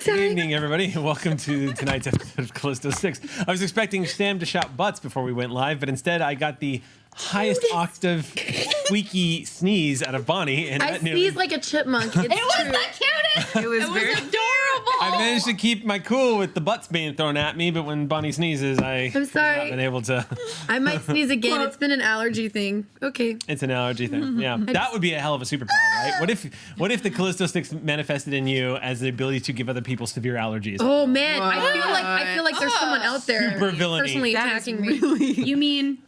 Good evening, everybody, and welcome to tonight's episode of Callisto 6. I was expecting Sam to shout butts before we went live, but instead I got the highest octave squeaky sneeze out of Bonnie. And I sneezed like a chipmunk. It was the cutest. It was very adorable. I managed to keep my cool with the butts being thrown at me, but when Bonnie sneezes, I'm sorry. Not been able to. I might sneeze again. It's been an allergy thing. Okay. It's an allergy thing. Yeah, that would be a hell of a superpower, right? What if the Callisto Sticks manifested in you as the ability to give other people severe allergies? Oh man, I feel like there's someone out there Super villainy. personally attacking me. You mean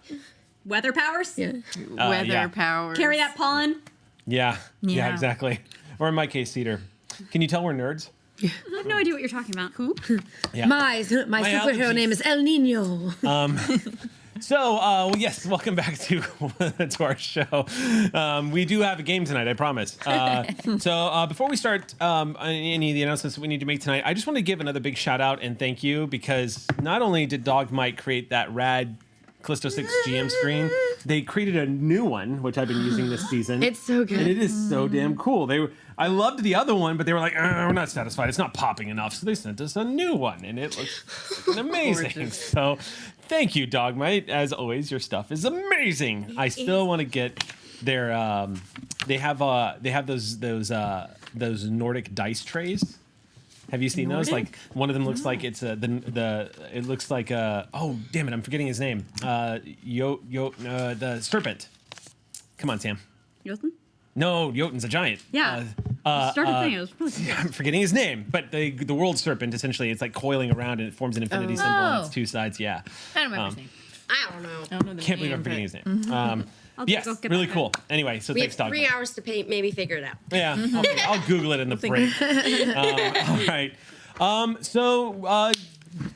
weather powers? Yeah. Weather powers. Carry that pollen? Yeah, exactly. Or in my case, cedar. Can you tell we're nerds? I have no idea what you're talking about. Who? Yeah. My superhero allergies. name is El Nino. So, yes, welcome back to our show. We do have a game tonight, I promise. So before we start any of the announcements that we need to make tonight, I just want to give another big shout out and thank you, because not only did Dog Mike create that rad Callisto 6 GM screen, they created a new one, which I've been using this season. It's so good. And it is so damn cool. I loved the other one, but they were like, we're not satisfied. It's not popping enough. So they sent us a new one, and it looks amazing. So thank you, Dogmite. As always, your stuff is amazing. I still want to get their. They have those Nordic dice trays. Have you seen those? Like one of them looks like it's it looks like oh damn it, I'm forgetting his name. The serpent. Come on, Sam. Jotun? No, Jotun's a giant. Yeah. Serpent thing. It was really cool. I'm forgetting his name, but the world serpent, essentially, it's like coiling around and it forms an infinity symbol on its two sides. Yeah. I don't remember his name. I don't know. Can't believe I'm forgetting his name. Yes, go get really that cool. Anyway, so We thanks, have Dog. 3 hours to maybe figure it out. Yeah, I'll Google it in the break. All right.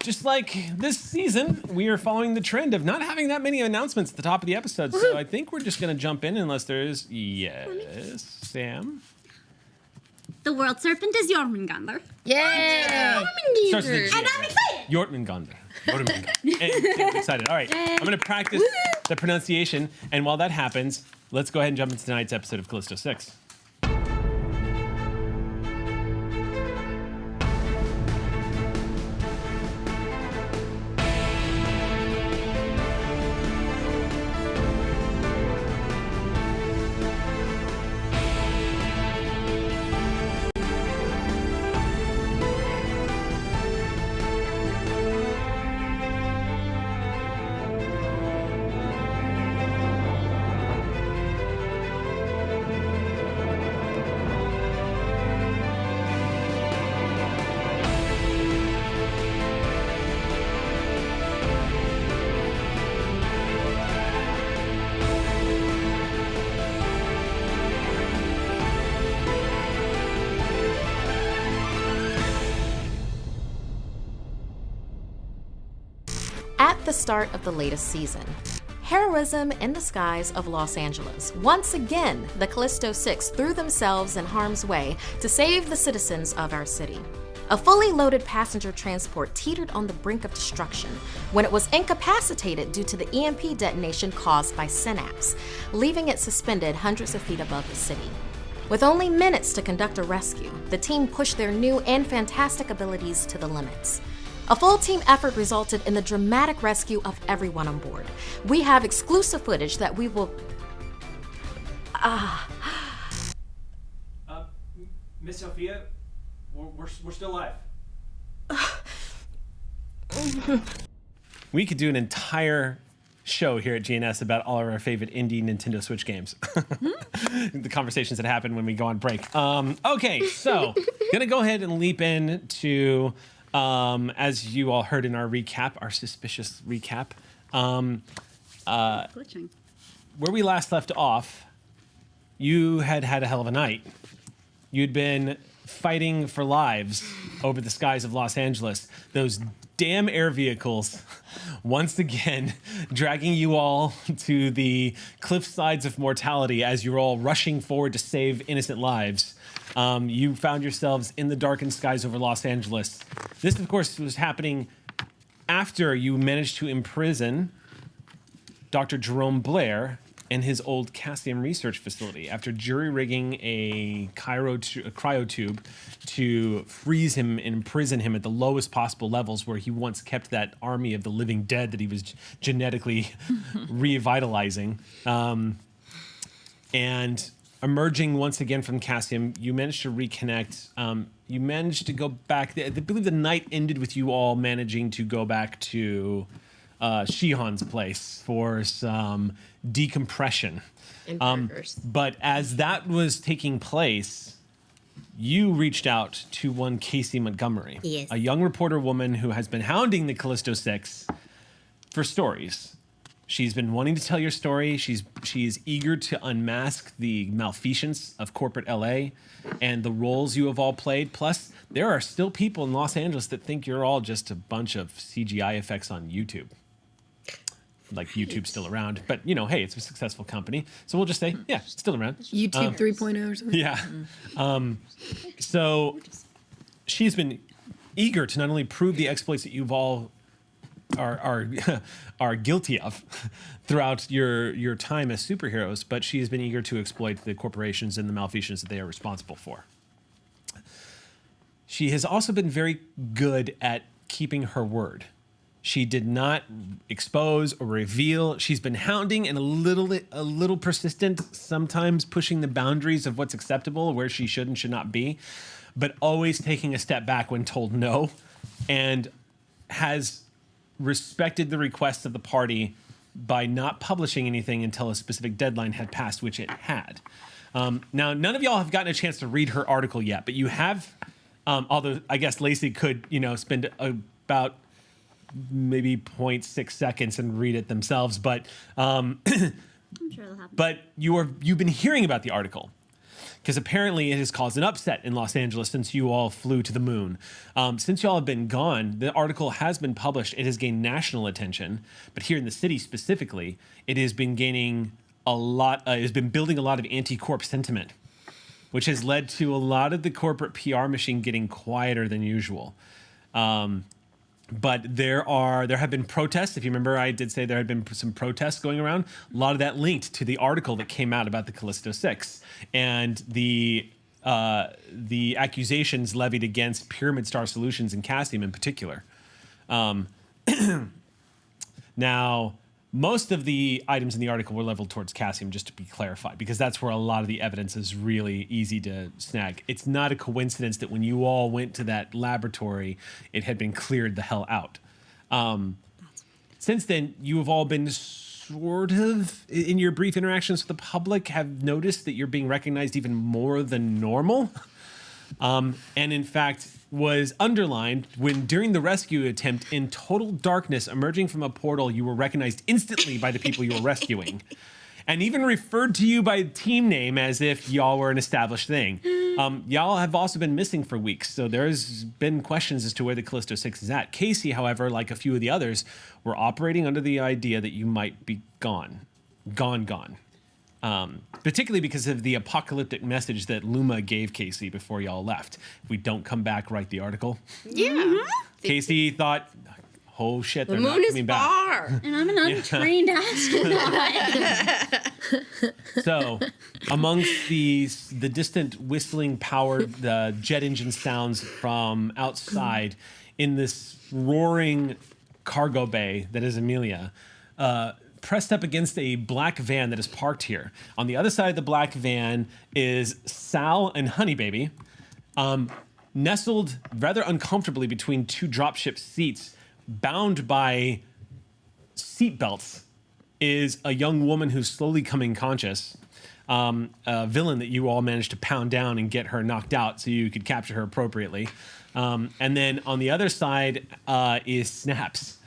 Just like this season, we are following the trend of not having that many announcements at the top of the episode. So I think we're just going to jump in unless there's... Yes, Sam? The world serpent is Jormungandr. Yay! Starts with a J, And I'm right? excited! Jormungandr. I'm excited. All right, I'm going to practice the pronunciation. And while that happens, let's go ahead and jump into tonight's episode of Callisto 6. At the start of the latest season, heroism in the skies of Los Angeles. Once again, the Callisto 6 threw themselves in harm's way to save the citizens of our city. A fully loaded passenger transport teetered on the brink of destruction when it was incapacitated due to the EMP detonation caused by Synapse, leaving it suspended hundreds of feet above the city. With only minutes to conduct a rescue, the team pushed their new and fantastic abilities to the limits. A full team effort resulted in the dramatic rescue of everyone on board. We have exclusive footage that we will... Miss Sophia, we're still live. We could do an entire show here at GNS about all of our favorite indie Nintendo Switch games. The conversations that happen when we go on break. Okay, so gonna go ahead and leap into... as you all heard in our recap, our suspicious recap, Glitching. where we last left off, you had a hell of a night. You'd been fighting for lives over the skies of Los Angeles. Those damn air vehicles, once again, dragging you all to the cliff sides of mortality as you're all rushing forward to save innocent lives. You found yourselves in the darkened skies over Los Angeles. This, of course, was happening after you managed to imprison Dr. Jerome Blair in his old Cassium research facility after jury-rigging a cryotube to freeze him and imprison him at the lowest possible levels where he once kept that army of the living dead that he was genetically revitalizing. And emerging once again from Cassium, you managed to reconnect. You managed to go back. I believe the night ended with you all managing to go back to Shihan's place for some decompression. And burgers. But as that was taking place, you reached out to one Casey Montgomery, Yes. a young reporter woman who has been hounding the Callisto Six for stories. She's been wanting to tell your story. She is eager to unmask the malfeasance of corporate LA and the roles you have all played. Plus, there are still people in Los Angeles that think you're all just a bunch of CGI effects on YouTube. Like YouTube's still around, but hey, it's a successful company, so we'll just say, yeah, it's still around. YouTube 3.0 or something. Yeah. So she's been eager to not only prove the exploits that you've all are guilty of throughout your time as superheroes, but she has been eager to exploit the corporations and the malfeasance that they are responsible for. She has also been very good at keeping her word. She did not expose or reveal. She's been hounding and a little persistent, sometimes pushing the boundaries of what's acceptable, where she should and should not be, but always taking a step back when told no, and has respected the requests of the party by not publishing anything until a specific deadline had passed, which it had. Now, none of y'all have gotten a chance to read her article yet, but you have, although I guess Lacey could, spend about maybe 0.6 seconds and read it themselves, but I'm sure it'll happen. but you've been hearing about the article because apparently it has caused an upset in Los Angeles since you all flew to the moon. Since y'all have been gone, the article has been published. It has gained national attention, but here in the city specifically, it has been gaining a lot. It has been building a lot of anti-corp sentiment, which has led to a lot of the corporate PR machine getting quieter than usual. But there have been protests. If you remember, I did say there had been some protests going around. A lot of that linked to the article that came out about the Callisto Six and the accusations levied against Pyramid Star Solutions and Cassium in particular. Now, most of the items in the article were leveled towards Cassium, just to be clarified, because that's where a lot of the evidence is really easy to snag. It's not a coincidence that when you all went to that laboratory, it had been cleared the hell out. Since then, you have all been sort of, in your brief interactions with the public, have noticed that you're being recognized even more than normal. And in fact, was underlined when during the rescue attempt in total darkness emerging from a portal, you were recognized instantly by the people you were rescuing and even referred to you by team name as if y'all were an established thing. Y'all have also been missing for weeks, so there's been questions as to where the Callisto 6 is at. Casey, however, like a few of the others, were operating under the idea that you might be gone. Particularly because of the apocalyptic message that Luma gave Casey before y'all left. If we don't come back, write the article. Yeah. Casey thought, oh shit, they're The not moon is coming back. far. And I'm an untrained astronaut. So, amongst the distant whistling powered jet engine sounds from outside in this roaring cargo bay that is Amelia, pressed up against a black van that is parked here. On the other side of the black van is Sal and Honey Baby, nestled rather uncomfortably between two dropship seats, bound by seat belts, is a young woman who's slowly coming conscious. A villain that you all managed to pound down and get her knocked out so you could capture her appropriately. And then on the other side is Snaps,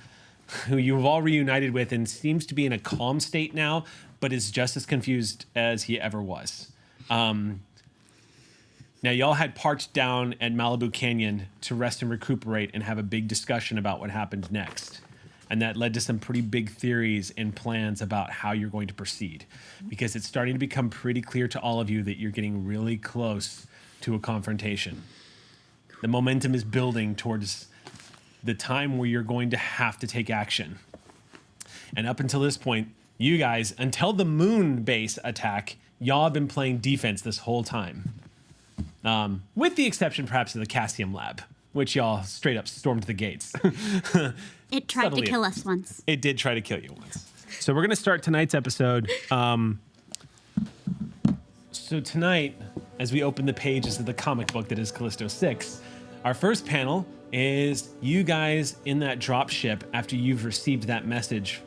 who you've all reunited with and seems to be in a calm state now, but is just as confused as he ever was. Now, y'all had parked down at Malibu Canyon to rest and recuperate and have a big discussion about what happened next. And that led to some pretty big theories and plans about how you're going to proceed, because it's starting to become pretty clear to all of you that you're getting really close to a confrontation. The momentum is building towards the time where you're going to have to take action. And up until this point, you guys, until the moon base attack, y'all have been playing defense this whole time. With the exception, perhaps, of the Cassium lab, which y'all straight up stormed the gates. It tried Subtly. to kill us once. It did try to kill you once. So we're going to start tonight's episode. So tonight, as we open the pages of the comic book that is Callisto 6, our first panel is you guys in that drop ship after you've received that message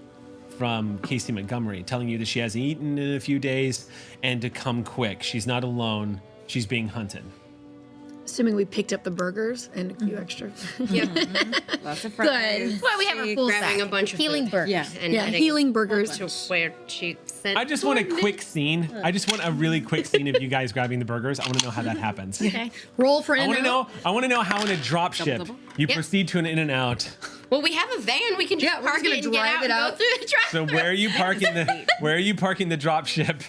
from Casey Montgomery telling you that she hasn't eaten in a few days and to come quick. She's not alone. She's being hunted. Assuming we picked up the burgers and a few extra. Lots of Good. Well, we have our full grabbing sack. a bunch of healing food. burgers. Yeah. And Yeah, heading healing burgers. to where she said. I just want a quick scene. I just want a really quick scene of you guys grabbing the burgers. I want to know how that happens. Okay. Roll for I want to In-N-Out. know. I want to know how in a drop ship double? you Yep. proceed to an in and out. Well, we have a van. We can just Yeah, we're park just it gonna and get drive out it and out. go through the drive. So where are you parking the drop ship?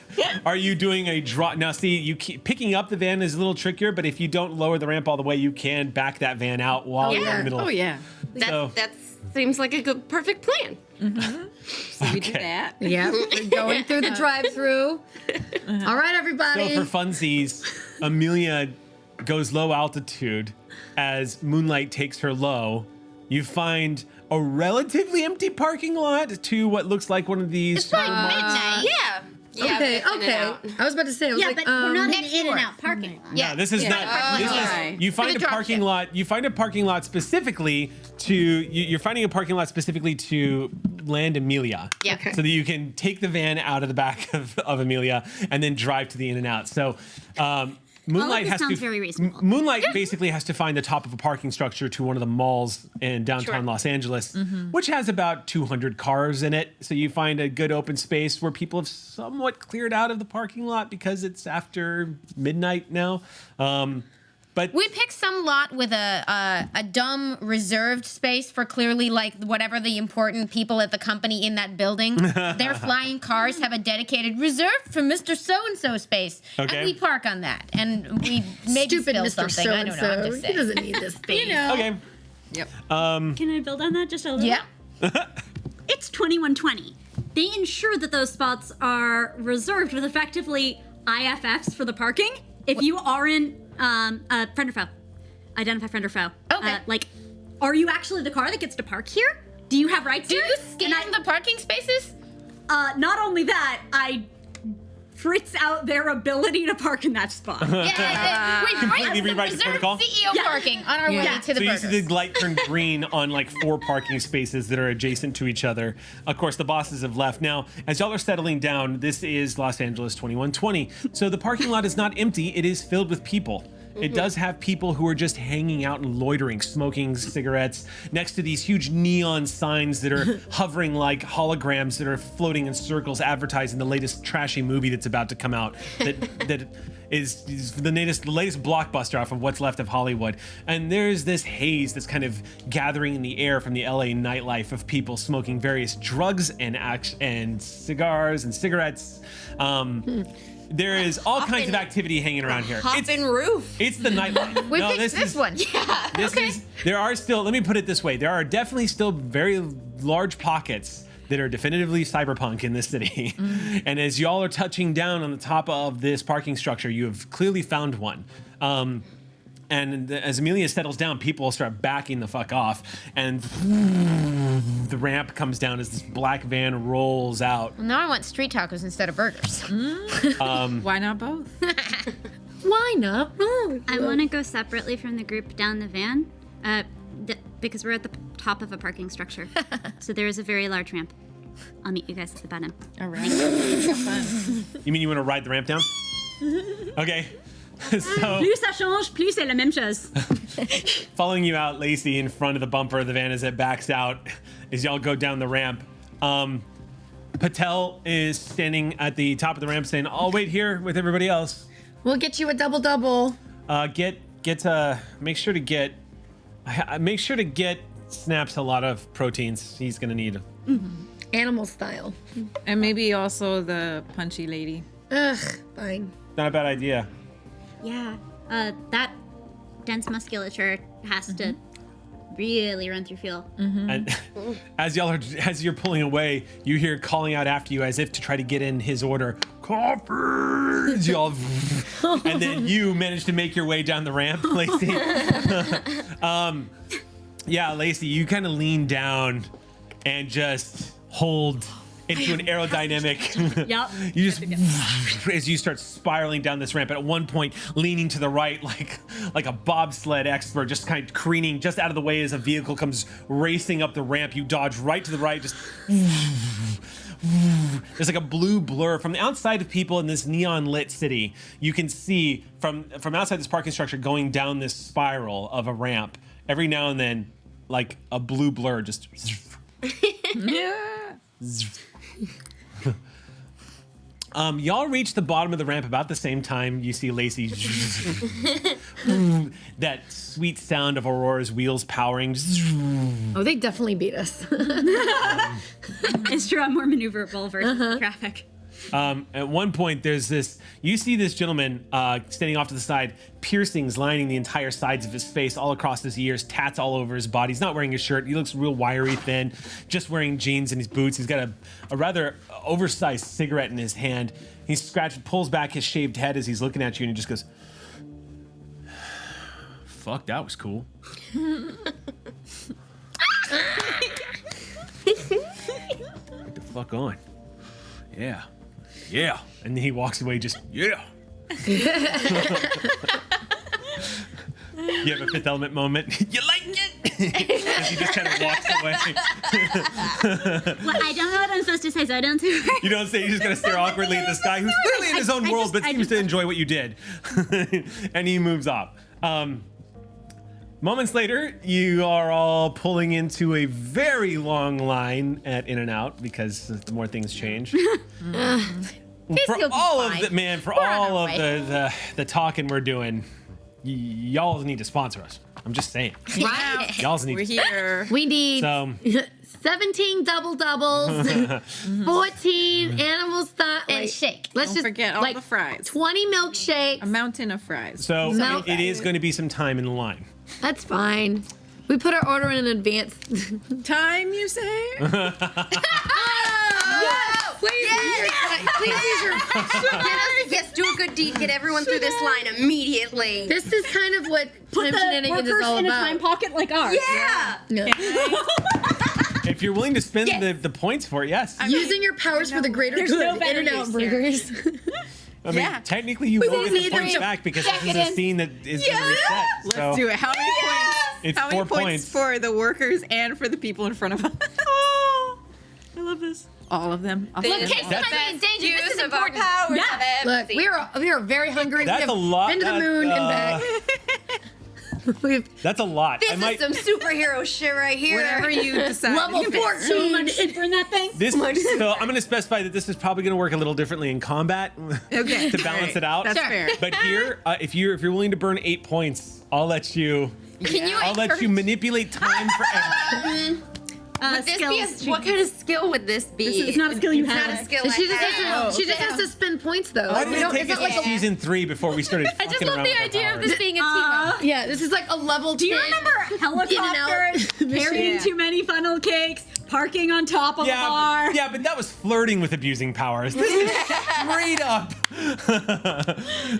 Are you doing a drop? Now, see, you keep, picking up the van is a little trickier, but if you don't lower the ramp all the way, you can back that van out while you're in the middle. Oh, yeah. So- That seems like a good, perfect plan. So we did that. Yeah, we're going through the drive-through. All right, everybody. So for funsies, Amelia goes low altitude as moonlight takes her low. You find a relatively empty parking lot to what looks like one of these. It's like midnight. Yeah. Yeah. Okay, In and okay. out. I was about to say, I was Yeah, like, but we're not in next the in and door. out parking lot. Yeah, this is Yeah. not. This Okay. is, you find the a drop parking ship. lot. You find a parking lot specifically to. You're finding a parking lot specifically to land Amelia. Yeah. Okay. So that you can take the van out of the back of Amelia and then drive to the in and out. So. Moonlight this has sounds to. very reasonable. Moonlight basically has to find the top of a parking structure to one of the malls in downtown Sure. Los Angeles, which has about 200 cars in it. So you find a good open space where people have somewhat cleared out of the parking lot because it's after midnight now. But We picked some lot with a dumb reserved space for clearly like whatever the important people at the company in that building. Their flying cars have a dedicated reserved for Mr. So-and-so space. Okay. And we park on that. And we maybe stupid spill Mr. something. I don't know. I'm So-and-so. just He saying. doesn't need this space. okay. Yep. Can I build on that just a little? Yeah. It's 2120. They ensure that those spots are reserved with effectively IFFs for the parking. If you are in friend or foe, identify friend or foe. Okay. Are you actually the car that gets to park here? Do you have rights Do here? you And scan the parking spaces? Not only that, I fritz out their ability to park in that spot. Yeah. Completely rewrite the reserved protocol? CEO Yeah. parking on our way Yeah. to the So you burgers. see the light turn green on like 4 parking spaces that are adjacent to each other. Of course, the bosses have left. Now, as y'all are settling down, this is Los Angeles 2120. So the parking lot is not empty. It is filled with people. It does have people who are just hanging out and loitering, smoking cigarettes next to these huge neon signs that are hovering like holograms that are floating in circles advertising the latest trashy movie that's about to come out that is the latest blockbuster off of what's left of Hollywood. And there's this haze that's kind of gathering in the air from the LA nightlife of people smoking various drugs and cigars and cigarettes. There is all kinds of activity hanging around here. Hopping roof. It's the nightlife. We picked this one. This is. There are still. Let me put it this way. There are definitely still very large pockets that are definitively cyberpunk in this city. And as y'all are touching down on the top of this parking structure, you have clearly found one. And as Amelia settles down, people start backing the fuck off, and the ramp comes down as this black van rolls out. Now I want street tacos instead of burgers. Why not both? Why not? Oh, I want to go separately from the group down the van, because we're at the top of a parking structure. So there is a very large ramp. I'll meet you guys at the bottom. All right. Have fun. You mean you want to ride the ramp down? Okay. So Plus ça change, plus c'est la même chose. following you out, Lacey, in front of the bumper of the van as it backs out, as y'all go down the ramp. Patel is standing at the top of the ramp saying, "I'll wait here with everybody else. we'll get you a double-double. Make sure to get Snaps a lot of proteins. He's gonna need." Animal style. And maybe also the punchy lady. Ugh, fine. Not a bad idea. Yeah, that dense musculature has to really run through fuel. And as you're pulling away, you hear calling out after you as if to try to get in his order. Coffee! Y'all, and then you manage to make your way down the ramp, Lacey. Yeah, Lacey, you kind of lean down and just hold into an aerodynamic. Yep. You just as you start spiraling down this ramp, and at one point leaning to the right like a bobsled expert, just kind of careening just out of the way as a vehicle comes racing up the ramp. You dodge right to the right, just there's like a blue blur from the outside of people in this neon lit city. You can see from outside this parking structure going down this spiral of a ramp. Every now and then, like a blue blur just y'all reach the bottom of the ramp about the same time you see Lacey. That sweet sound of Aurora's wheels powering. Oh, they definitely beat us. It's true, I'm more maneuverable versus traffic. At one point, you see this gentleman standing off to the side, piercings lining the entire sides of his face, all across his ears, tats all over his body. He's not wearing a shirt. He looks real wiry, thin, just wearing jeans and his boots. He's got a rather oversized cigarette in his hand. He pulls back his shaved head as he's looking at you, and he just goes, "Fuck, that was cool." Get the fuck on. Yeah. Yeah. And then he walks away just, yeah. You have a Fifth Element moment. You like it? As he just kind of walks away. Well, I don't know what I'm supposed to say, so I don't say words. You don't say, you're just going to stare awkwardly at this guy who's clearly in his own world, but seems to enjoy what you did. And he moves off. Moments later, you are all pulling into a very long line at In-N-Out because the more things change. For all of the talking we're doing, y'all need to sponsor us. I'm just saying. Right? Y'all need We're here. We need 17 double doubles, 14 animal style, And shake. Let's Don't just forget all the fries. 20 milkshakes. A mountain of fries. So No. it is going to be some time in the line. That's fine. We put our order in advance. Time, you say? Please use your yes, do a good deed. Get everyone through this line immediately. This is kind of what time shenanigans is Workers all in a time about. pocket like ours. Yeah. If you're willing to spend the points for it, yes. Using your powers for the greater There's good. no better In-N-Out use here. burgers. I mean, technically you will get the points back because this is a scene that is going to reset. Let's do it. How many points? It's How many 4 points. for the workers and for the people in front of us? Oh, I love this. All of them. In case somebody's in danger, this is important. Powers Look, we are very hungry. That's we have a lot. Been to the moon and back. That's a lot. This is some superhero shit right here. Whatever you decide. Level 14. Burn that thing. So I'm going to specify that this is probably going to work a little differently in combat Okay. to balance it out. That's fair. But here, if you're willing to burn 8 points, I'll let you Can you manipulate time for everything. Would this be Skills. what kind of skill would this be? It's not a skill you Not a have. skill She just, have. she just has to spend points though. Why did We it don't- take it's us not to like season 3 before we started I just fucking love around the with idea our of this powers? being a team up. yeah, this is like a level 10. Do you remember helicopters carrying Yeah. too many funnel cakes, parking on top of a bar? Yeah, but that was flirting with abusing powers. This is straight up.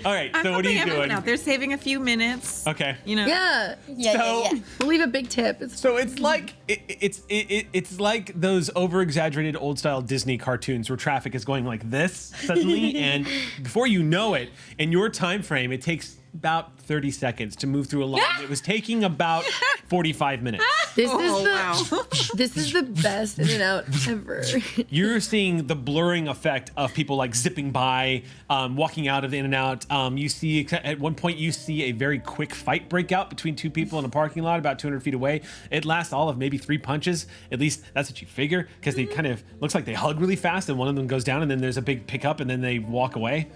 All right, so what are you doing? Out. They're saving a few minutes. Okay. You know. Yeah. So, We'll leave a big tip. It's so it's like it's like those over-exaggerated old-style Disney cartoons where traffic is going like this suddenly, and before you know it, in your time frame, it takes about 30 seconds to move through a line. It was taking about 45 minutes. this Oh, is the wow. this is the best In-N-Out ever. You're seeing the blurring effect of people like zipping by, walking out of the In-N-Out. You see, at one point, you see a very quick fight break out between two people in a parking lot about 200 feet away. It lasts all of maybe 3 punches. At least that's what you figure, because they kind of looks like they hug really fast, and one of them goes down, and then there's a big pickup, and then they walk away,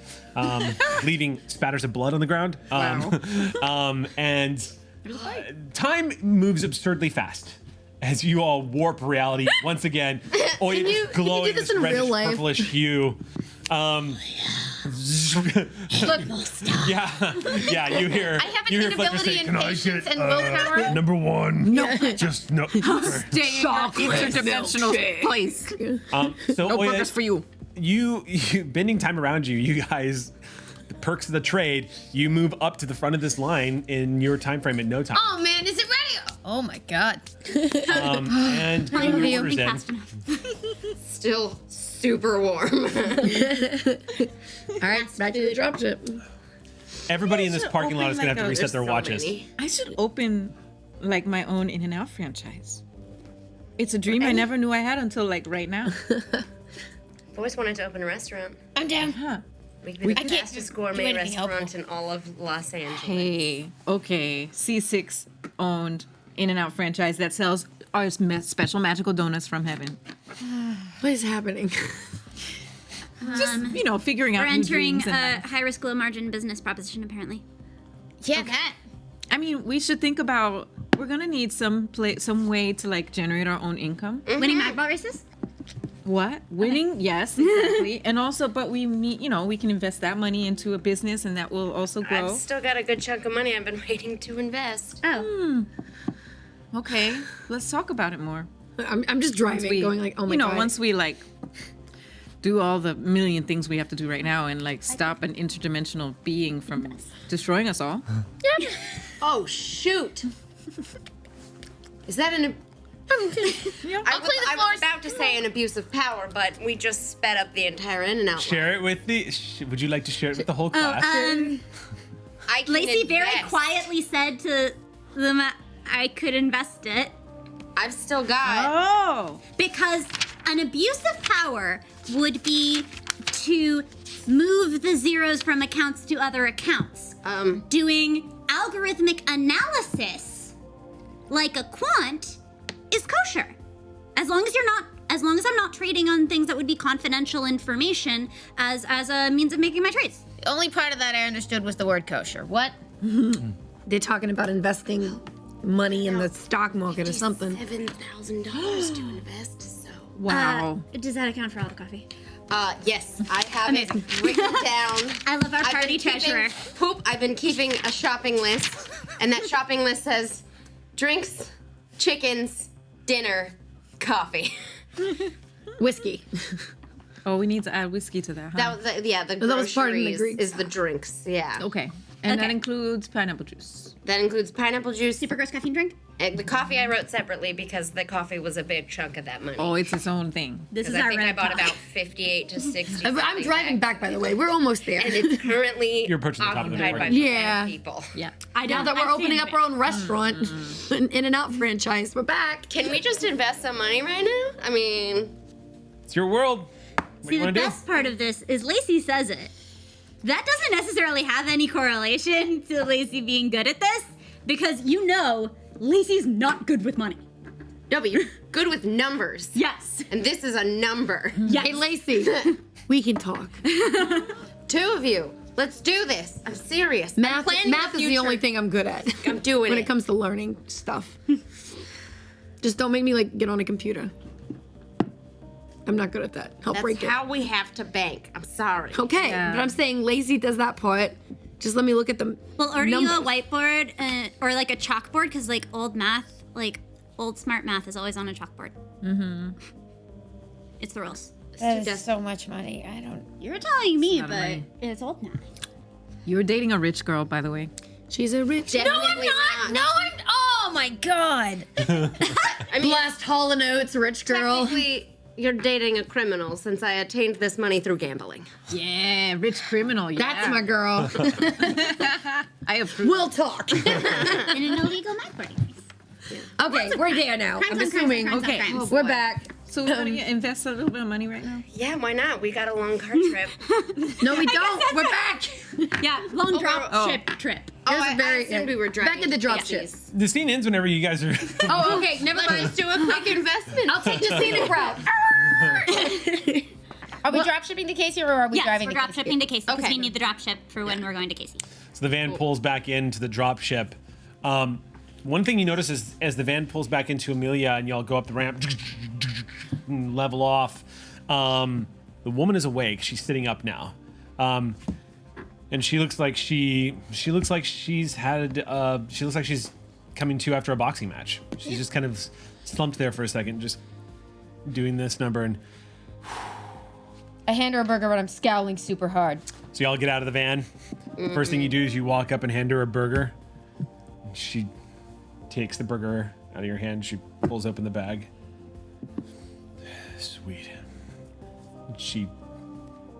leaving spatters of blood on the ground. And time moves absurdly fast as you all warp reality once again. Oya Can you just glowing do this this in real reddish life? purplish hue. Look, yeah. You hear. I have you an hear Flicker inability say, in "Can I patience get, and willpower. number one?" No, just no. Stay in that interdimensional place. So No Oya, burgers for you. you bending time around you. You guys, the perks of the trade. You move up to the front of this line in your time frame in no time. Oh man, is it ready? Oh my god. And you get your orders in. Fast enough. Still super warm. All right, back to the dropship. Everybody in this parking lot is gonna have to Open like reset their so watches. many. I should open like my own In-N-Out franchise. It's a dream I never knew I had until like right now. I've always wanted to open a restaurant. I'm down. Huh. We could be the I can't fastest do gourmet anything restaurant in all of Los Angeles. Hey, okay. C6 owned In-N-Out franchise that sells our special magical donuts from heaven. What is happening? Just, figuring out We're new entering dreams. a high-risk, low-margin business proposition, apparently. Yeah, that. I mean, we should think about, we're going to need some way to like generate our own income. Winning Magball races? What? Winning? Yes, exactly. And also, but we can invest that money into a business and that will also grow. I've still got a good chunk of money I've been waiting to invest. Oh. Okay, let's talk about it more. I'm just driving, going like, oh my god. Once we like do all the million things we have to do right now and like stop an interdimensional being from destroying us all. Oh, shoot. Is that an... I'll I clean the was floors. about to say an abuse of power, but we just sped up the entire In-N-Out. Share it with the. Would you like to share it with the whole class? I can Lacey very invest. quietly said to them, I could invest it. I've still got... Oh, Because an abuse of power would be to move the zeros from accounts to other accounts. Doing algorithmic analysis, like a quant, is kosher. As long as I'm not trading on things that would be confidential information as a means of making my trades. The only part of that I understood was the word kosher. What? They're talking about investing money in the stock market or something. $7,000 to invest, so... wow. Does that account for all the coffee? Yes, I have Amazing. it written down. I love our I've party been keeping- treasurer. I've been keeping a shopping list, and that shopping list says drinks, chickens, dinner, coffee. Whiskey. Oh, we need to add whiskey to that, huh? That was the that was part of the groceries Greek is the drinks. Yeah, Okay. And that Okay. includes pineapple juice. that includes pineapple juice. Super gross caffeine drink? And the coffee I wrote separately because the coffee was a big chunk of that money. Oh, it's its own thing. This is I our think I red bought talk. about 58 to 60. I'm driving back, by the way. We're almost there. and it's currently You're approaching the top of the occupied by network. Yeah. 5 people. Yeah. I Now don't. that we're I've opening seen up our own restaurant, an In-N-Out franchise, we're back. Can we just invest some money right now? I mean, It's your world. What do See, you the want to do? best part of this is Lacey says it. That doesn't necessarily have any correlation to Lacey being good at this, because Lacey's not good with money. no, but you're good with numbers. Yes. And this is a number. Yes. Hey, Lacey, we can talk. 2 of you. Let's do this. I'm serious. I'm Math planning is the future. only thing I'm good at. I'm doing when it. it comes to learning stuff. Just don't make me like get on a computer. I'm not good at that. I'll That's break it. how we have to bank. I'm sorry. Okay, Yeah. but I'm saying Lacey does that part. Just let me look at the Well, order numbers. you a whiteboard or like a chalkboard, because like old math, like old smart math is always on a chalkboard. Mm-hmm. It's the rules. That is so much money. I don't. You're telling me, not but money. it's old math. You're dating a rich girl, by the way. She's a rich. No, I'm Definitely not. No, I'm. Oh my god. I mean, Blast Hall and Oates, rich girl. technically, you're dating a criminal since I attained this money through gambling. Yeah, rich criminal. Yeah. That's my girl. I approve. We'll talk. In an illegal math boarding. Okay, we're there now. I'm Crimes on assuming. crimes on Okay. crimes. We're back. So we're going to invest a little bit of money right now? Yeah, why not? We got a long car trip. No, we don't. We're back. Yeah, long drop oh. trip. Here's I a very assumed we were driving. back in the drop ship. taxis. The scene ends whenever you guys are. Oh, okay. Never mind. Let's do a quick investment. I'll take the scenic route. Are we drop shipping to Casey or are we Yes, driving we're to drop Casey? shipping to Casey because Okay. we need the drop ship for when we're going to Casey. So the van pulls back into the drop ship. One thing you notice is as the van pulls back into Amelia and y'all go up the ramp and level off, the woman is awake. She's sitting up now. And she looks like she's coming to after a boxing match. She's just kind of slumped there for a second, just doing this number. And I hand her a burger, but I'm scowling super hard. so y'all get out of the van. First thing you do is you walk up and hand her a burger. She takes the burger out of your hand. She pulls open the bag. Sweet. She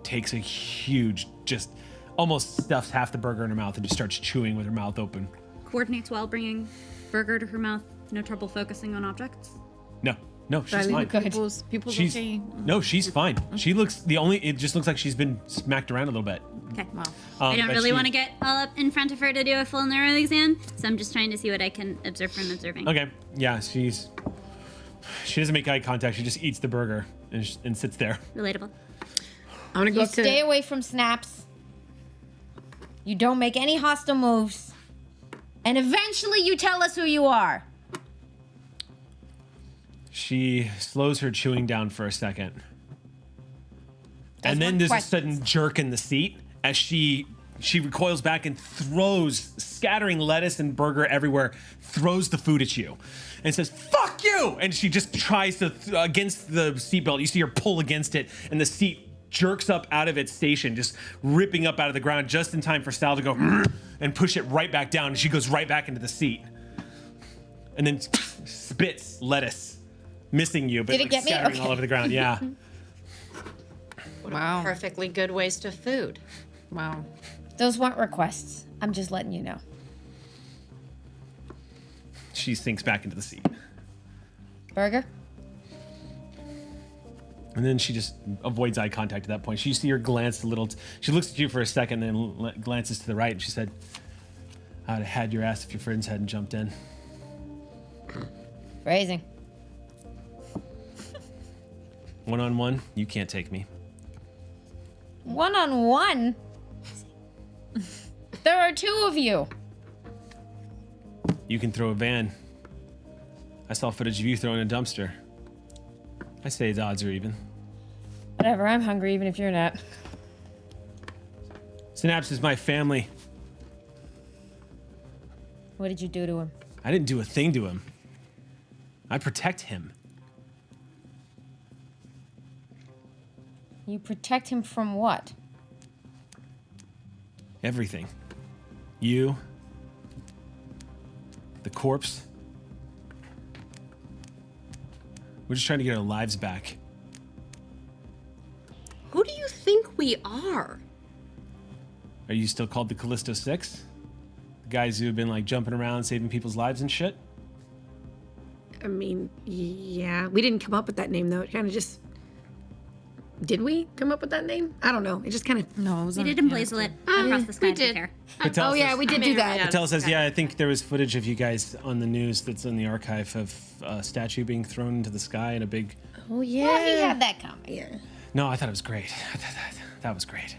takes a huge, just almost stuffs half the burger in her mouth and just starts chewing with her mouth open. Coordinates well, bringing burger to her mouth. No trouble focusing on objects. No, she's fine. People's She's okay. no, she's fine. She looks it just looks like she's been smacked around a little bit. Okay. Wow. I don't but really she- want to get all up in front of her to do a full neural exam, so I'm just trying to see what I can observe from observing. Okay, yeah, she doesn't make eye contact. She just eats the burger and sits there. Relatable. I'm gonna go You up to. stay away from snaps. You don't make any hostile moves. And eventually you tell us who you are. She slows her chewing down for a second. That's And then one there's question. a sudden jerk in the seat as she recoils back and throws, scattering lettuce and burger everywhere, throws the food at you and says, "Fuck you!" And she just tries to, against the seatbelt, you see her pull against it and the seat jerks up out of its station, just ripping up out of the ground just in time for Sal to go and push it right back down. And she goes right back into the seat. And then spits lettuce, missing you, but Did it like get me? scattering Okay. all over the ground. Yeah. Wow. Perfectly good waste of food. Wow. Those weren't requests. I'm just letting you know. She sinks back into the seat. Burger? And then she just avoids eye contact at that point. You see her glance a little. She looks at you for a second, then glances to the right, and she said, "I'd have had your ass if your friends hadn't jumped in." Phrasing. One-on-one, you can't take me. One-on-one? There are two of you. You can throw a van. I saw footage of you throwing a dumpster. I say the odds are even. Whatever, I'm hungry even if you're not. Synapse is my family. What did you do to him? I didn't do a thing to him. I protect him. You protect him from what? Everything. You. The corpse. We're just trying to get our lives back. Who do you think we are? Are you still called the Callisto Six? The guys who have been like jumping around saving people's lives and shit? I mean, yeah, we didn't come up with that name though. It kind of just. Did we come up with that name? I don't know. It just kind of. No, it was We on- did yeah, emblazle it across the sky. we to be did. fair. Patel Oh yeah, says- we did do that. Patel says, yeah, I think there was footage of you guys on the news that's in the archive of a statue being thrown into the sky in a big... Oh yeah. Well, he had that coming. Yeah. No, I thought it was great. That was great.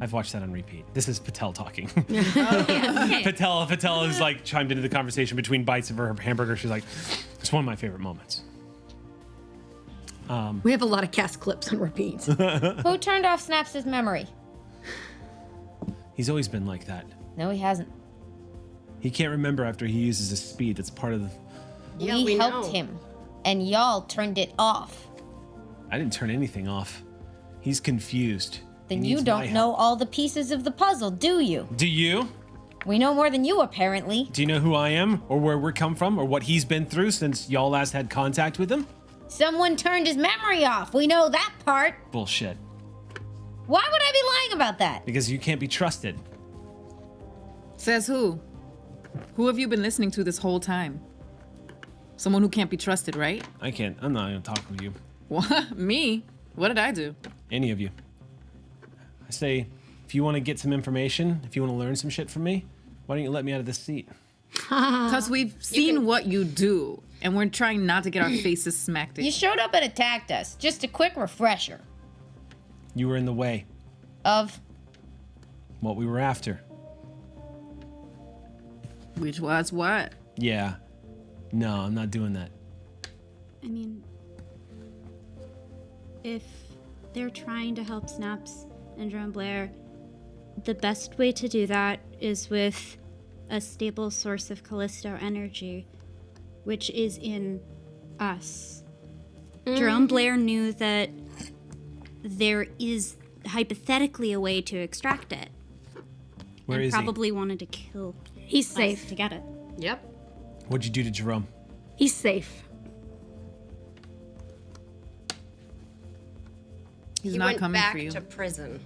I've watched that on repeat. This is Patel talking. Okay. Patel is like chimed into the conversation between bites of her hamburger. She's like, it's one of my favorite moments. We have a lot of cast clips on repeat. Who turned off Snaps' memory? He's always been like that. No, he hasn't. He can't remember after he uses his speed. That's part of the... Yeah, we we helped know. him, and y'all turned it off. I didn't turn anything off. He's confused. Then He you needs my don't help. know all the pieces of the puzzle, do you? Do you? We know more than you, apparently. Do you know who I am, or where we're come from, or what he's been through since y'all last had contact with him? Someone turned his memory off. We know that part. Bullshit. Why would I be lying about that? Because you can't be trusted. Says who? Who have you been listening to this whole time? Someone who can't be trusted, right? I can't. I'm not gonna talk with you. What? Me? What did I do? Any of you. I say, if you want to get some information, if you want to learn some shit from me, why don't you let me out of this seat? Because we've seen what you do, and we're trying not to get our faces smacked in. You showed up and attacked us. Just a quick refresher You were in the way. of What we were after. Which was what? Yeah. No, I'm not doing that. I mean, if they're trying to help Snaps and Jerome Blair, the best way to do that is with a stable source of Callisto energy, which is in us. Jerome Blair knew that there is hypothetically a way to extract it. Where and is probably wanted to kill He's us safe. to get it. Yep. he? What'd you do to Jerome? He's safe. He's He not went coming back for you. to prison.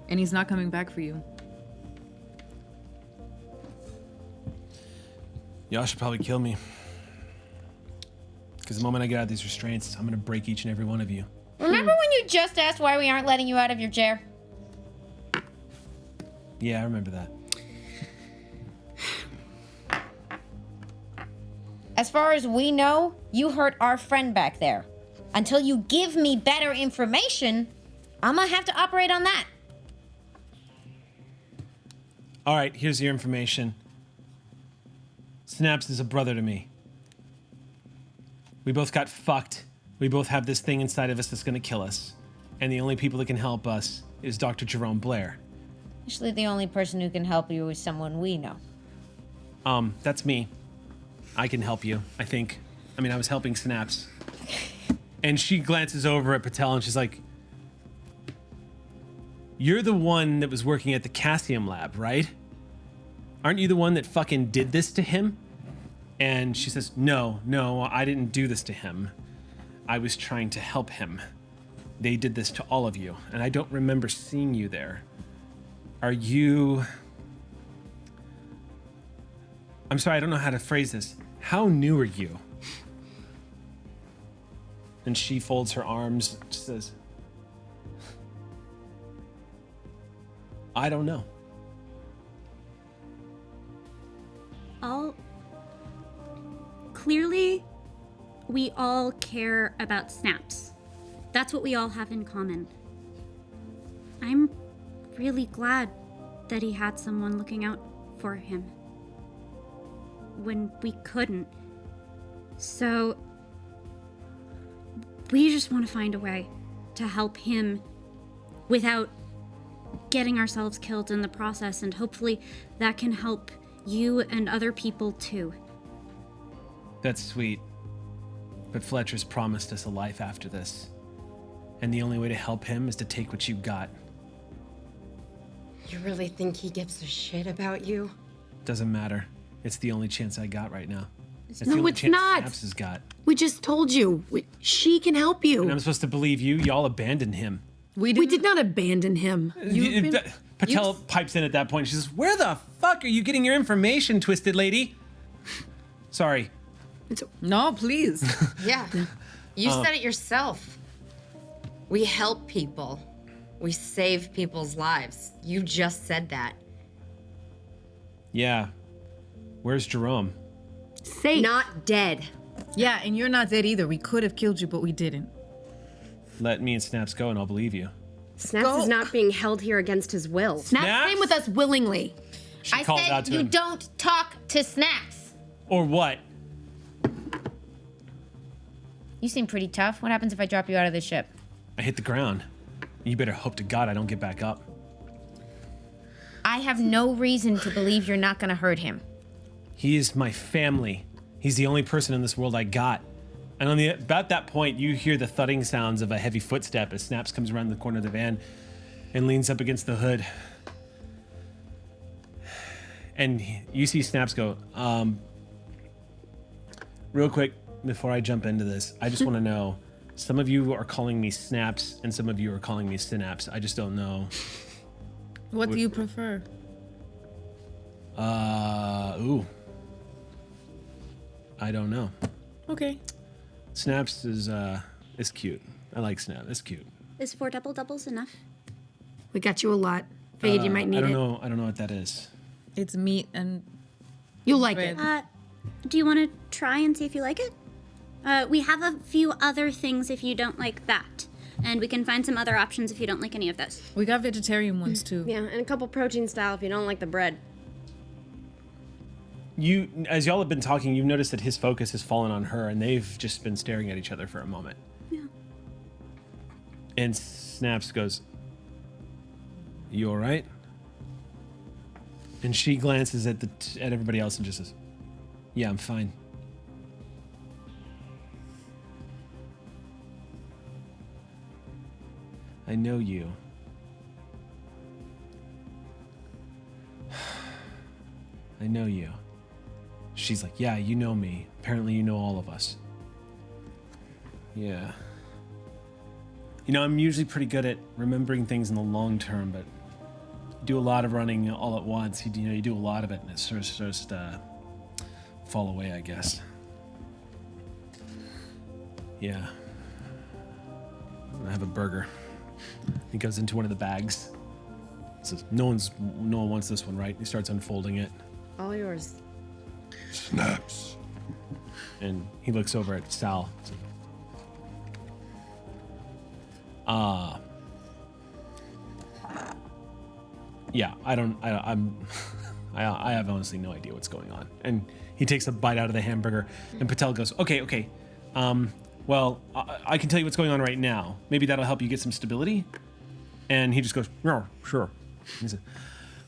And he's not coming back for you. Y'all should probably kill me. Because the moment I get out of these restraints, I'm gonna break each and every one of you. Remember when you just asked why we aren't letting you out of your chair? Yeah, I remember that. As far as we know, you hurt our friend back there. Until you give me better information, I'm gonna have to operate on that. All right, here's your information. Snaps is a brother to me. We both got fucked. We both have this thing inside of us that's gonna kill us. And the only people that can help us is Dr. Jerome Blair. Actually, the only person who can help you is someone we know. That's me. I can help you, I think. I mean, I was helping Snaps. And she glances over at Patel and she's like, "You're the one that was working at the Cassium lab, right? Aren't you the one that fucking did this to him?" And she says, No, I didn't do this to him. I was trying to help him. They did this to all of you, and I don't remember seeing you there. Are you... I'm sorry, I don't know how to phrase this. How new are you? And she folds her arms and says, I don't know. Clearly, we all care about Snaps. That's what we all have in common. I'm really glad that he had someone looking out for him when we couldn't. So, we just want to find a way to help him without getting ourselves killed in the process, and hopefully that can help you and other people too. That's sweet. But Fletcher's promised us a life after this. And the only way to help him is to take what you got. You really think he gives a shit about you? Doesn't matter. It's the only chance I got right now. It's the No, only it's chance not. Snaps has got. We just told you. She can help And you. I'm supposed to believe you? Y'all abandoned him. We did not abandon him. Patel pipes in at that point. She says, "Where the fuck are you getting your information, twisted lady?" Sorry. No, please. Yeah. You said it yourself. We help people. We save people's lives. You just said that. Yeah. Where's Jerome? Safe. Not dead. Yeah, and you're not dead either. We could have killed you, but we didn't. Let me and Snaps go and I'll believe you. Snaps is not being held here against his will. Snaps Snaps? came with us willingly. She I calls out said to you him. don't talk to Snaps. Or what? You seem pretty tough. What happens if I drop you out of the ship? I hit the ground. You better hope to God I don't get back up. I have no reason to believe you're not gonna hurt him. He is my family. He's the only person in this world I got. And about that point, you hear the thudding sounds of a heavy footstep as Snaps comes around the corner of the van and leans up against the hood. And you see Snaps go, real quick, before I jump into this, I just want to know, some of you are calling me Snaps and some of you are calling me Synapse. I just don't know. What do you prefer? Ooh. I don't know. Okay. Snaps is cute. I like Snap. It's cute. Is 4 double doubles enough? We got you a lot. Figured you might need I don't it. know. I don't know what that is. It's meat and You'll like it. bread. Do you want to try and see if you like it? We have a few other things if you don't like that. And we can find some other options if you don't like any of those. We got vegetarian ones too. Yeah, and a couple protein style if you don't like the bread. You, as y'all have been talking, you've noticed that his focus has fallen on her, and they've just been staring at each other for a moment. Yeah. And Snaps goes, You all right? And she glances at at everybody else and just says, yeah, I'm fine. I know you. I know you. She's like, yeah, you know me. Apparently you know all of us. Yeah. You know, I'm usually pretty good at remembering things in the long term, but you do a lot of running all at once. You do a lot of it, and it starts to fall away, I guess. Yeah. I have a burger. He goes into one of the bags. Says, no one wants this one, right? He starts unfolding it. All yours. Snaps. And he looks over at Sal. Yeah, I have honestly no idea what's going on. And he takes a bite out of the hamburger, and Patel goes, okay. Well, I can tell you what's going on right now. Maybe that'll help you get some stability. And he just goes, yeah, sure. He said,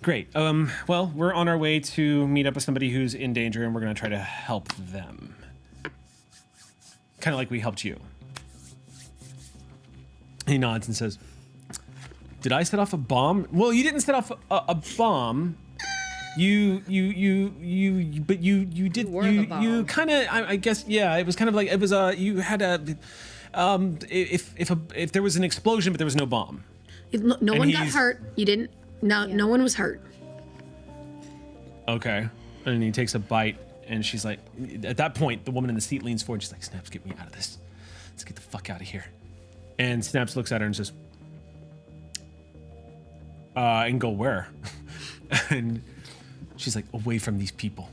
great. Well, we're on our way to meet up with somebody who's in danger, and we're going to try to help them. Kind of like we helped you. He nods and says, did I set off a bomb? Well, you didn't set off a bomb. You did. You kind of. I guess. Yeah. It was kind of like it was. You had a. If there was an explosion, but there was no bomb. No one got hurt. You didn't. No one was hurt. Okay. And he takes a bite, and she's like, at that point, the woman in the seat leans forward. She's like, Snaps, get me out of this. Let's get the fuck out of here. And Snaps looks at her and says, and go where? And she's like, away from these people.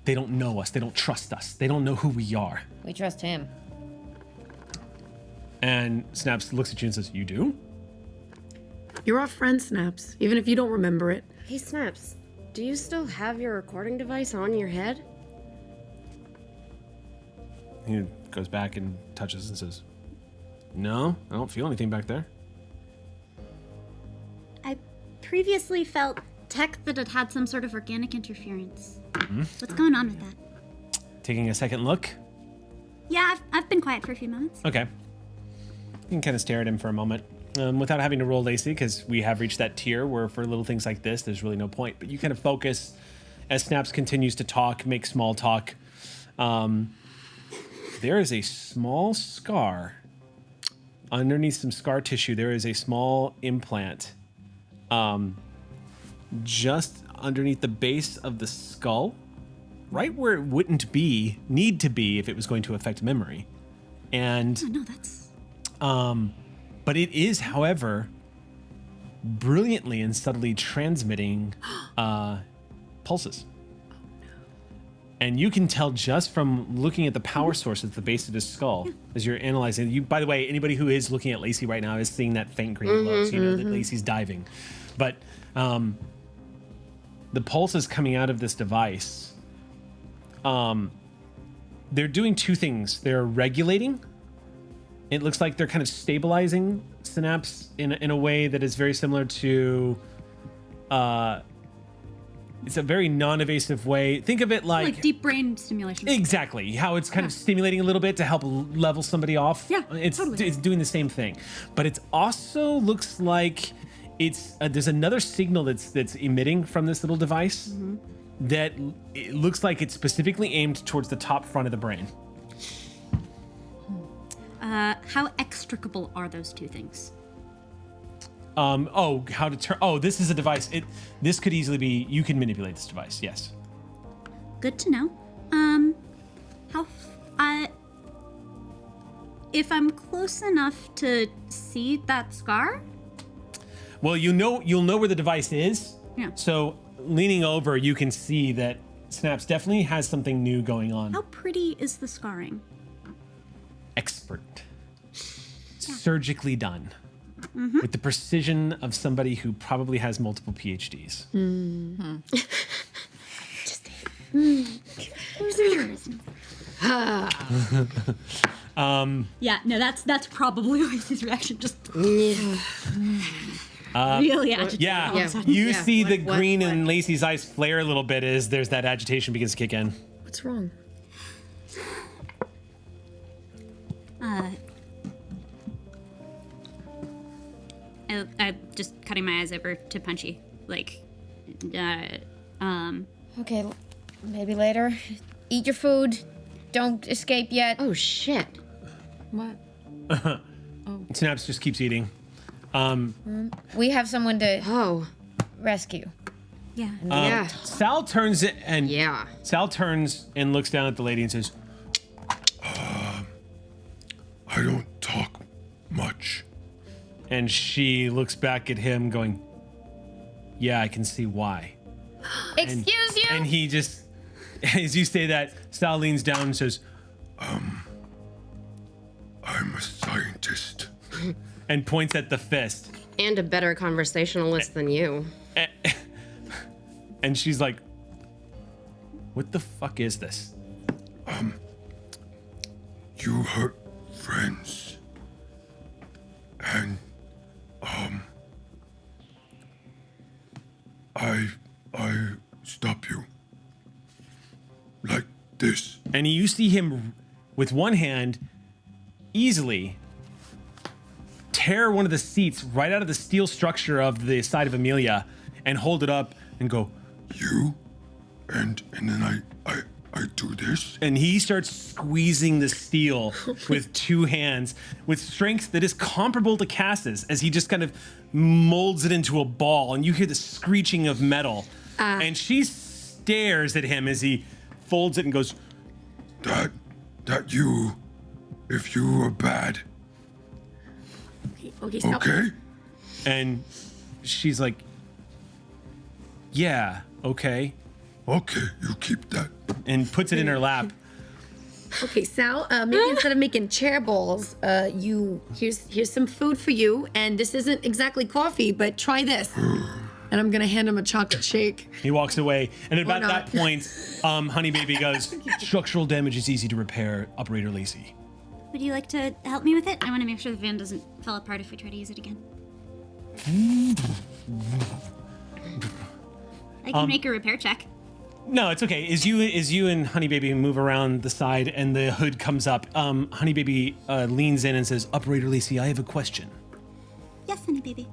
They don't know us. They don't trust us. They don't know who we are. We trust him. And Snaps looks at you and says, you do? You're our friend, Snaps, even if you don't remember it. Hey, Snaps, do you still have your recording device on your head? He goes back and touches and says, no, I don't feel anything back there. I previously felt tech that had some sort of organic interference. Mm-hmm. What's going on with that? Taking a second look. Yeah, I've been quiet for a few moments. Okay. You can kind of stare at him for a moment without having to roll Lacey, because we have reached that tier where for little things like this, there's really no point. But you kind of focus as Snaps continues to talk, make small talk. There is a small scar. Underneath some scar tissue, there is a small implant. Just underneath the base of the skull, right where it wouldn't need to be if it was going to affect memory. And Oh, no, that's... but it is, however, brilliantly and subtly transmitting pulses. And you can tell just from looking at the power source at the base of his skull as you're analyzing. You, by the way, anybody who is looking at Lacey right now is seeing that faint green glow, so you know that Lacey's diving. But the pulses coming out of this device, they're doing two things. They're regulating. It looks like they're kind of stabilizing Synapse in a way that is very similar to... it's a very non-evasive way. Think of it like deep brain stimulation. Exactly. How it's kind of stimulating a little bit to help level somebody off. Yeah, it's totally. It's doing the same thing. But it also looks like it's there's another signal that's emitting from this little device that it looks like it's specifically aimed towards the top front of the brain. How extricable are those two things? How to turn... Oh, this is a device. This could easily be... You can manipulate this device, yes. Good to know. If I'm close enough to see that scar? Well, you'll know where the device is. Yeah. So leaning over, you can see that Snaps definitely has something new going on. How pretty is the scarring? Expert. Surgically done. With the precision of somebody who probably has multiple PhDs. Yeah, no, that's probably Lacey's reaction. Just really agitated. Yeah, Yeah. you Yeah. see the What- green what? in Lacey's eyes flare a little bit as there's that agitation begins to kick in. What's wrong? I'm just cutting my eyes over to Punchy. Like, Okay, maybe later. Eat your food. Don't escape yet. Oh shit. What? Snaps just keeps eating. We have someone to Oh. rescue. yeah. Yeah. Sal turns it and Yeah. Sal turns and looks down at the lady and says, I don't talk much. and she looks back at him going, yeah, I can see why. Excuse you? And he just, as you say that, Sal leans down and says, I'm a scientist. and points at the fist. And a better conversationalist than you. And she's like, what the fuck is this? You hurt friends. And, I stop you. Like this. And you see him with one hand easily tear one of the seats right out of the steel structure of the side of Amelia and hold it up and go, You? And then I do this? and he starts squeezing the steel with two hands with strength that is comparable to Cass's as he just kind of molds it into a ball, and you hear the screeching of metal. And she stares at him as he folds it and goes, That you, if you are bad, Okay, stop. okay? and she's like, yeah, okay, Okay, you keep that. and puts it in her lap. Okay, Sal, maybe instead of making chair balls, here's some food for you, and this isn't exactly coffee, but try this. And I'm gonna hand him a chocolate shake. He walks away, and at about not. that point, Honey Baby goes, structural damage is easy to repair, Operator Lacey. Would you like to help me with it? I want to make sure the van doesn't fall apart if we try to use it again. I can make a repair check. No, it's okay. As you and Honey Baby move around the side and the hood comes up, Honey Baby leans in and says, Operator Lacey, I have a question. Yes, honey baby.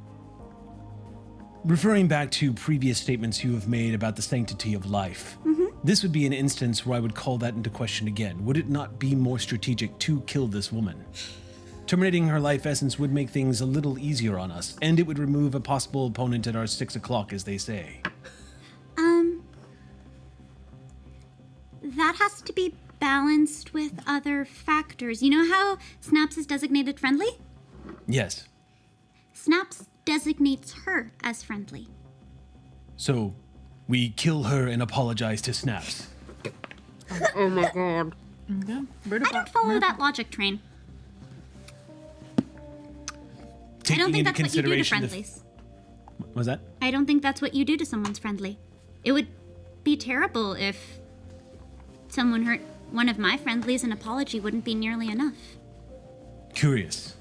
Referring back to previous statements you have made about the sanctity of life, this would be an instance where I would call that into question again. Would it not be more strategic to kill this woman? Terminating her life essence would make things a little easier on us, and it would remove a possible opponent at our 6 o'clock, as they say. That has to be balanced with other factors. You know how Snaps is designated friendly? Yes. Snaps designates her as friendly. So, we kill her and apologize to Snaps. Oh my god. Okay. I don't follow that logic train. I Taking don't think into that's what you do to consideration the- friendlies. Was that? I don't think that's what you do to someone's friendly. It would be terrible if someone hurt one of my friendlies. An apology wouldn't be nearly enough. Curious.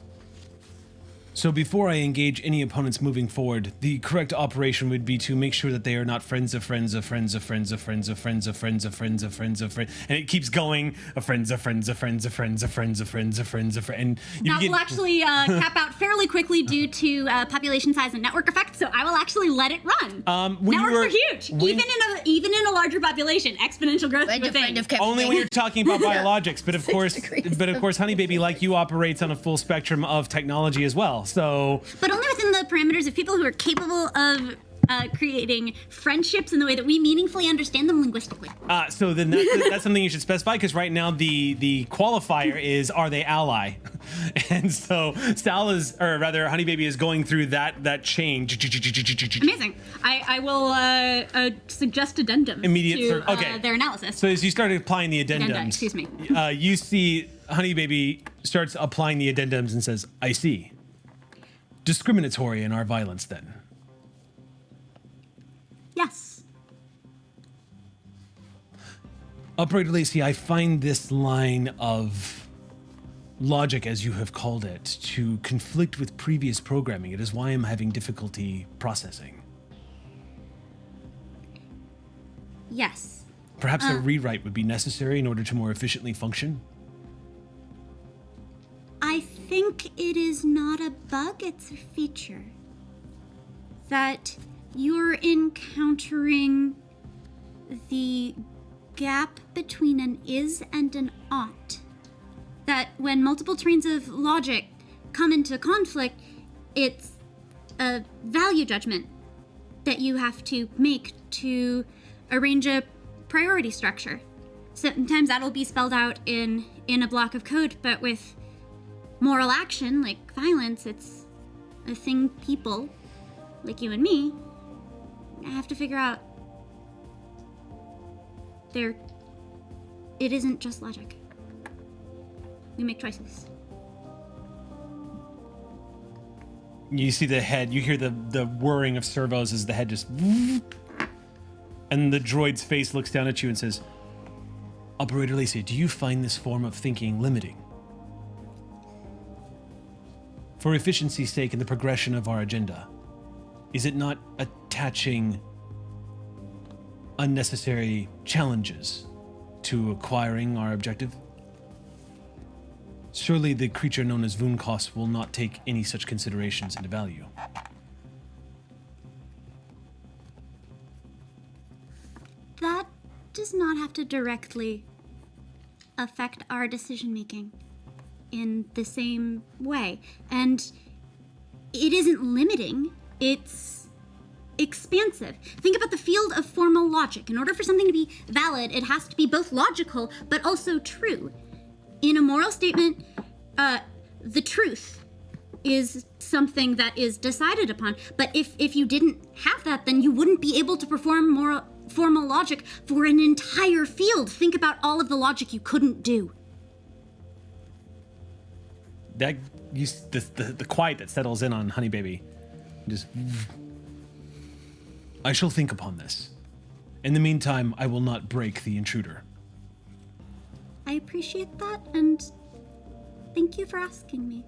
So before I engage any opponents moving forward, the correct operation would be to make sure that they are not friends of friends of friends of friends of friends of friends of friends of friends of friends of friends, and it keeps going. Of friends of friends of friends of friends of friends of friends of friends of friends, and you That begin- will actually cap out fairly quickly due to population size and network effect. So I will actually let it run. when you Networks were- are huge, when- even in a larger population. Exponential growth is a thing. Only when you're talking about biologics, but of course, Honey Baby, like you, operates on a full spectrum of technology as well. So. But only within the parameters of people who are capable of creating friendships in the way that we meaningfully understand them linguistically. So then that's something you should specify, because right now the qualifier is, are they ally? And so Sal is, or rather Honey Baby is going through that chain. Amazing. I will suggest addendums Immediate to okay. their analysis. So as you start applying the addendums, Addenda, excuse me. You see Honey Baby starts applying the addendums and says, I see. Discriminatory in our violence then. Yes. Operator Lacey, I find this line of logic, as you have called it, to conflict with previous programming. It is why I'm having difficulty processing. Yes. Perhaps a rewrite would be necessary in order to more efficiently function? I think it is not a bug, it's a feature. That you're encountering the gap between an is and an ought. That when multiple trains of logic come into conflict, it's a value judgment that you have to make to arrange a priority structure. Sometimes that'll be spelled out in a block of code, but with moral action, like violence, it's a thing people, like you and me, have to figure out. It isn't just logic. We make choices. You see the head, you hear the whirring of servos as the head just... And the droid's face looks down at you and says, Operator Lacey, do you find this form of thinking limiting? For efficiency's sake and the progression of our agenda, is it not attaching unnecessary challenges to acquiring our objective? Surely the creature known as Voonkos will not take any such considerations into value. That does not have to directly affect our decision making in the same way. And it isn't limiting, it's expansive. Think about the field of formal logic. In order for something to be valid, it has to be both logical but also true. In a moral statement, the truth is something that is decided upon. But if you didn't have that, then you wouldn't be able to perform formal logic for an entire field. Think about all of the logic you couldn't do. The quiet that settles in on Honey Baby, just... I shall think upon this. In the meantime, I will not break the intruder. I appreciate that, and thank you for asking me.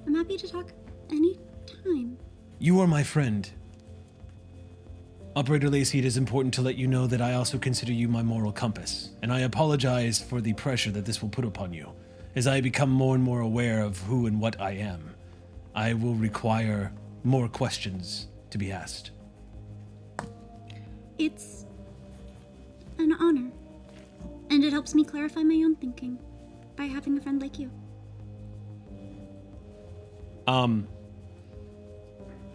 I'm happy to talk any time. You are my friend. Operator Lacey, it is important to let you know that I also consider you my moral compass, and I apologize for the pressure that this will put upon you. As I become more and more aware of who and what I am, I will require more questions to be asked. It's an honor, and it helps me clarify my own thinking by having a friend like you.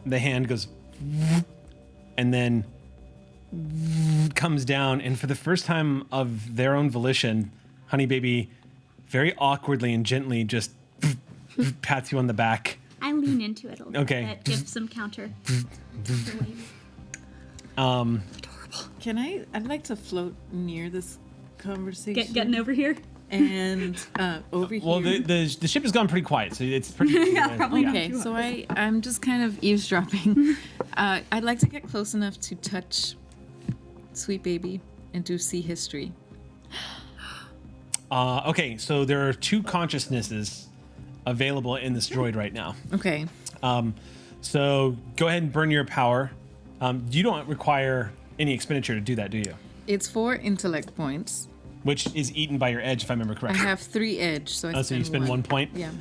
The hand goes and then comes down, and for the first time of their own volition, Honey Baby very awkwardly and gently just pats you on the back. I lean into it a little Okay. bit, give some counter. I'd like to float near this conversation. Getting over here? And over here. Well, the ship has gone pretty quiet, so it's pretty... Yeah, probably not. Okay, so I'm just kind of eavesdropping. I'd like to get close enough to touch Sweet Baby and do see history. Okay, so there are two consciousnesses available in this droid right now. Okay. So go ahead and burn your power. You don't require any expenditure to do that, do you? It's 4 intellect points. Which is eaten by your edge, if I remember I correctly. have 3 edge, so So you spend 1 point. Yeah.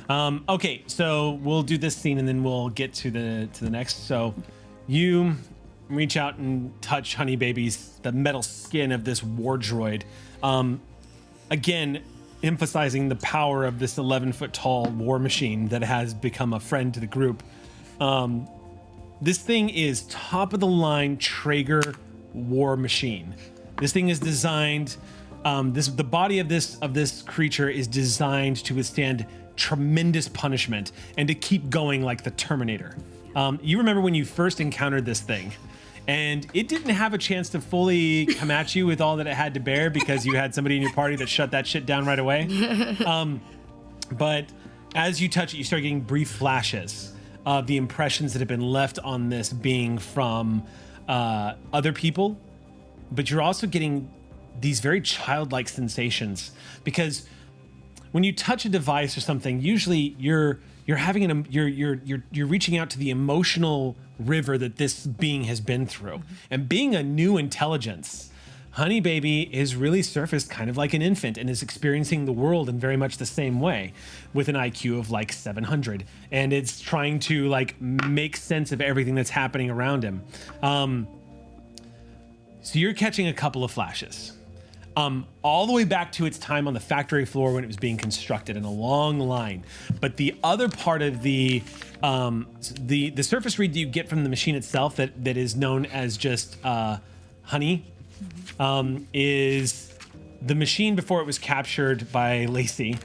Okay, so we'll do this scene and then we'll get to the next. So you reach out and touch Honey Baby's the metal skin of this war droid. Again, emphasizing the power of this 11-foot tall war machine that has become a friend to the group. This thing is top of the line Traeger war machine. This thing is designed. The body of this creature is designed to withstand tremendous punishment and to keep going like the Terminator. You remember when you first encountered this thing, and it didn't have a chance to fully come at you with all that it had to bear because you had somebody in your party that shut that shit down right away. But as you touch it, you start getting brief flashes of the impressions that have been left on this being from other people, but you're also getting these very childlike sensations because when you touch a device or something, usually you're having you're reaching out to the emotional river that this being has been through. And being a new intelligence, Honey Baby is really surfaced kind of like an infant and is experiencing the world in very much the same way, with an IQ of like 700, and it's trying to like make sense of everything that's happening around him. So you're catching a couple of flashes. All the way back to its time on the factory floor when it was being constructed in a long line. But the other part of the surface read that you get from the machine itself that is known as just Honey is the machine before it was captured by Lacey.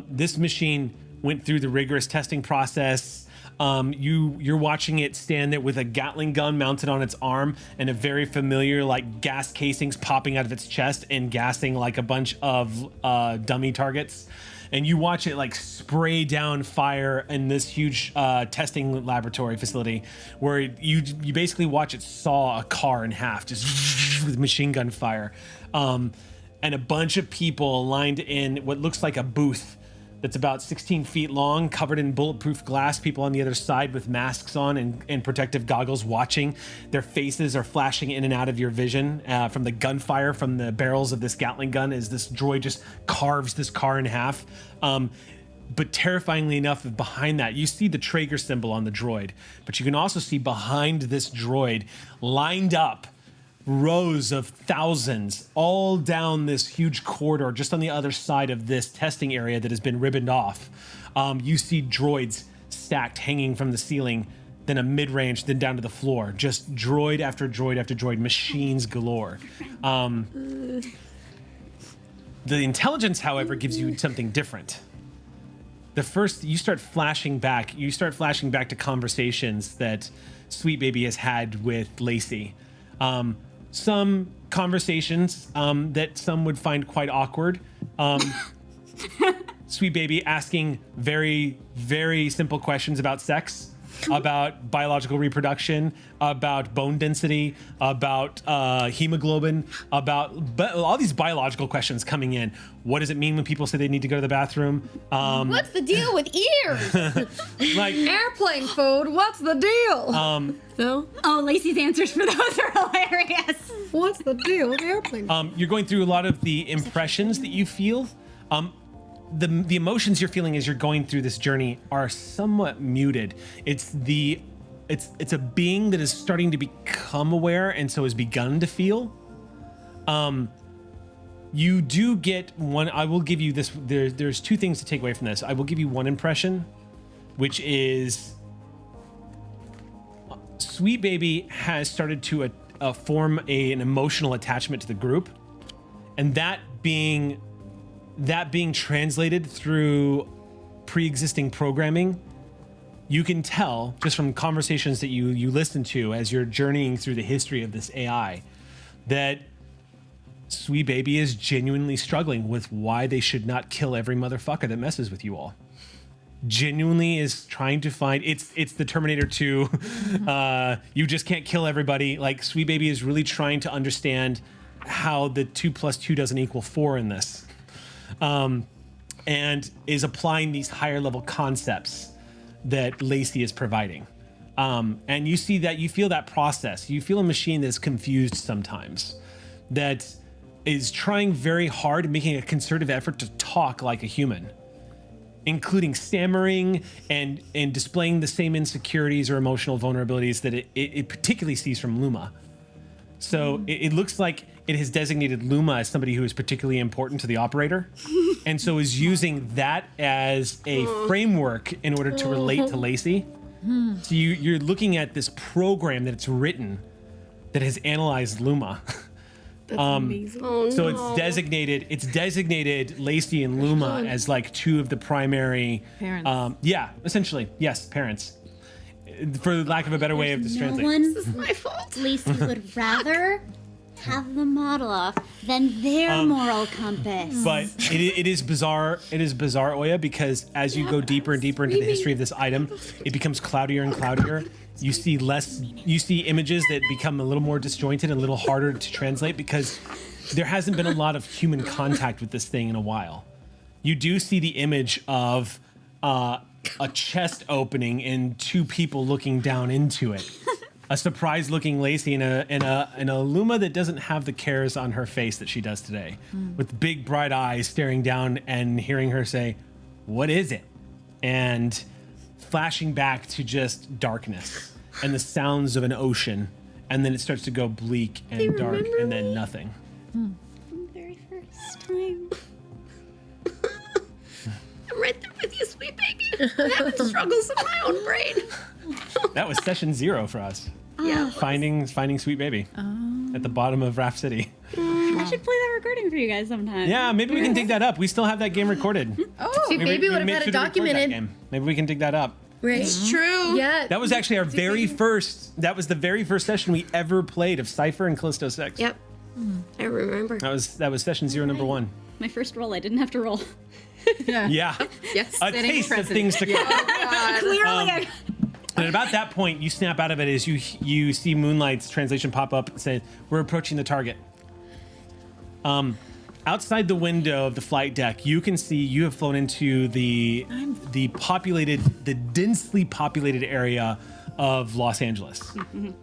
This machine went through the rigorous testing process. You're watching it stand there with a Gatling gun mounted on its arm and a very familiar like gas casings popping out of its chest and gassing like a bunch of dummy targets. And you watch it like spray down fire in this huge testing laboratory facility where you basically watch it saw a car in half just with machine gun fire. And a bunch of people lined in what looks like a booth that's about 16 feet long, covered in bulletproof glass, people on the other side with masks on and protective goggles watching. Their faces are flashing in and out of your vision from the gunfire from the barrels of this Gatling gun as this droid just carves this car in half. But terrifyingly enough, behind that, you see the Traeger symbol on the droid, but you can also see behind this droid, lined up, rows of thousands all down this huge corridor just on the other side of this testing area that has been ribboned off. You see droids stacked hanging from the ceiling, then a mid-range, then down to the floor. Just droid after droid after droid, machines galore. The intelligence, however, gives you something different. You start flashing back to conversations that Sweet Baby has had with Lacey. Some conversations that some would find quite awkward. Sweet Baby asking very, very simple questions about sex, about biological reproduction, about bone density, about hemoglobin, about all these biological questions coming in. What does it mean when people say they need to go to the bathroom? What's the deal with ears? Like Airplane food, what's the deal? Phil? Oh, Lacey's answers for those are hilarious. What's the deal with airplane food? you're going through a lot of the impressions that you feel. The emotions you're feeling as you're going through this journey are somewhat muted. It's a being that is starting to become aware and so has begun to feel. You do get one. I will give you this. There's two things to take away from this. I will give you one impression, which is Sweet Baby has started to form an emotional attachment to the group, and that being translated through pre-existing programming. You can tell just from conversations that you listen to as you're journeying through the history of this AI that Sweet Baby is genuinely struggling with why they should not kill every motherfucker that messes with you all. Genuinely is trying to find it's the Terminator 2. You just can't kill everybody. Like Sweet Baby is really trying to understand how the 2 + 2 doesn't equal 4 in this. And is applying these higher level concepts that Lacey is providing. And you see that, you feel that process. You feel a machine that's confused sometimes, that is trying very hard, making a concerted effort to talk like a human, including stammering and displaying the same insecurities or emotional vulnerabilities that it particularly sees from Luma. So it looks like it has designated Luma as somebody who is particularly important to the operator, and so is using that as a framework in order to relate to Lacey. So you're looking at this program that it's written that has analyzed Luma. That's amazing. Oh, So no. it's designated Lacey and Luma as like two of the primary Parents. Essentially, yes, parents. For lack of a better way of this No translating. one, This is my fault. Lacey would rather have the model off than their moral compass. But it is bizarre. It is bizarre, Oya, because as you go deeper and deeper into the history of this item, it becomes cloudier and cloudier. You see images that become a little more disjointed and a little harder to translate because there hasn't been a lot of human contact with this thing in a while. You do see the image of a chest opening and two people looking down into it. A surprised-looking Lacey and a Luma that doesn't have the cares on her face that she does today, with big bright eyes staring down and hearing her say, "What is it?" And flashing back to just darkness and the sounds of an ocean, and then it starts to go bleak and dark, and then nothing. Very first time. I'm right there with you, sweet baby. I'm having struggles in my own brain. That was session 0 for us. Yeah. Finding Sweet Baby at the bottom of Raft City. I should play that recording for you guys sometime. Yeah, maybe we can dig that up. We still have that game recorded. Sweet baby would have made had sure it to record that documented. game. Maybe we can dig that up. Right. It's true. Yeah. That was actually our very first. That was the very first session we ever played of Cypher and Callisto 6. Yep. I remember. That was session 0, number 1. My first roll, I didn't have to roll. Yeah. Yes. A taste of things to come. Clearly, And about that point, you snap out of it as you see Moonlight's translation pop up and say, "We're approaching the target." Outside the window of the flight deck, you can see you have flown into the densely populated area of Los Angeles.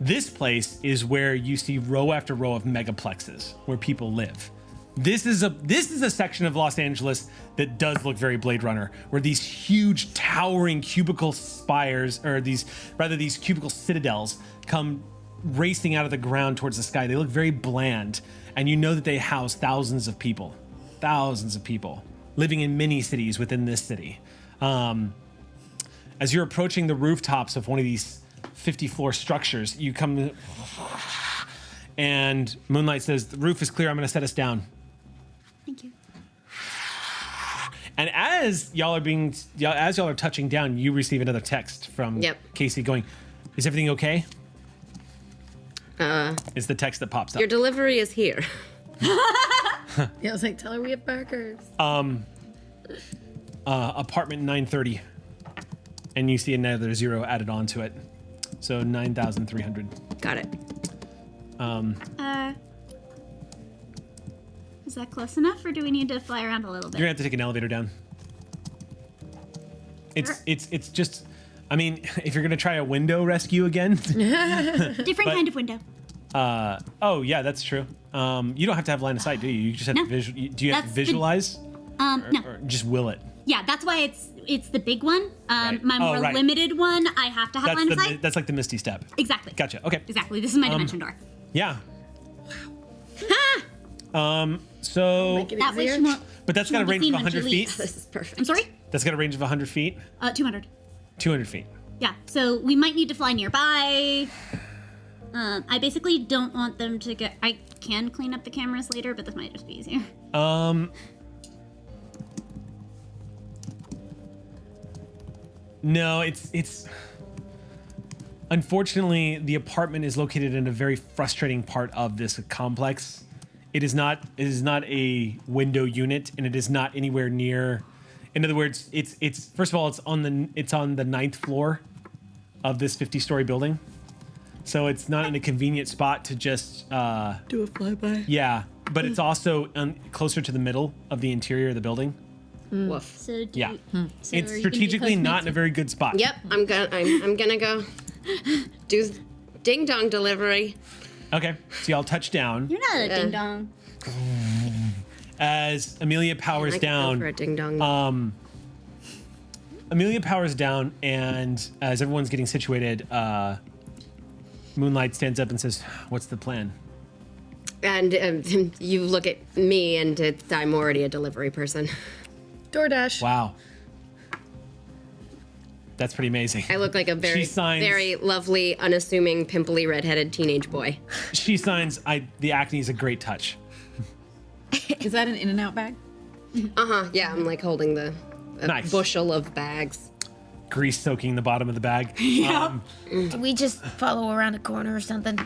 This place is where you see row after row of megaplexes where people live. This is a section of Los Angeles that does look very Blade Runner, where these huge towering cubicle spires, or these cubicle citadels, come racing out of the ground towards the sky. They look very bland, and you know that they house thousands of people living in mini cities within this city. As you're approaching the rooftops of one of these 50-floor structures, you come, and Moonlight says, "The roof is clear. I'm going to set us down." thank you. And as y'all are touching down, you receive another text from Casey going, "Is everything okay?" Is the text that pops up. Your delivery is here. Yeah, I was like, tell her we have burgers. Apartment 930. And you see another 0 added onto it. So 9,300. Got it. Is that close enough, or do we need to fly around a little bit? You're gonna have to take an elevator down. It's just, I mean, if you're gonna try a window rescue again. Different kind of window. Oh yeah, that's true. You don't have to have line of sight, do you? You just have to do you have to That's visualize? No. Or just will it? Yeah, that's why it's the big one. Right. My more right. limited one, I have to have line of sight. That's like the Misty Step. Exactly. Gotcha. Okay. Exactly. This is my dimension door. Yeah. So, That way she won't. but that's got a range of 100 feet. This is perfect. I'm sorry. That's got a range of 100 feet. 200. 200 feet. Yeah. So we might need to fly nearby. I basically don't want them to get. I can clean up the cameras later, but this might just be easier. No, it's unfortunately the apartment is located in a very frustrating part of this complex. It is not a window unit, and it is not anywhere near. In other words, it's first of all it's on the 9th floor of this 50-story building, so it's not in a convenient spot to just Do a flyby. yeah. But it's also closer to the middle of the interior of the building. Woof. So do Yeah. so are you It's gonna be strategically not in a Postmates? very good spot. Yep. I'm gonna go do ding dong delivery. Okay, so y'all touch down You're not a ding dong. as Amelia powers I could go down. for a ding dong. Amelia powers down, and as everyone's getting situated, Moonlight stands up and says, "What's the plan?" And you look at me, and I'm already a delivery person. DoorDash. Wow. That's pretty amazing. I look like a very, She signs- very lovely, unassuming, pimply, redheaded teenage boy. She signs, the acne is a great touch. Is that an In-N-Out bag? Yeah, I'm like holding a Nice. bushel of bags. Grease soaking the bottom of the bag. Do we just follow around a corner or something?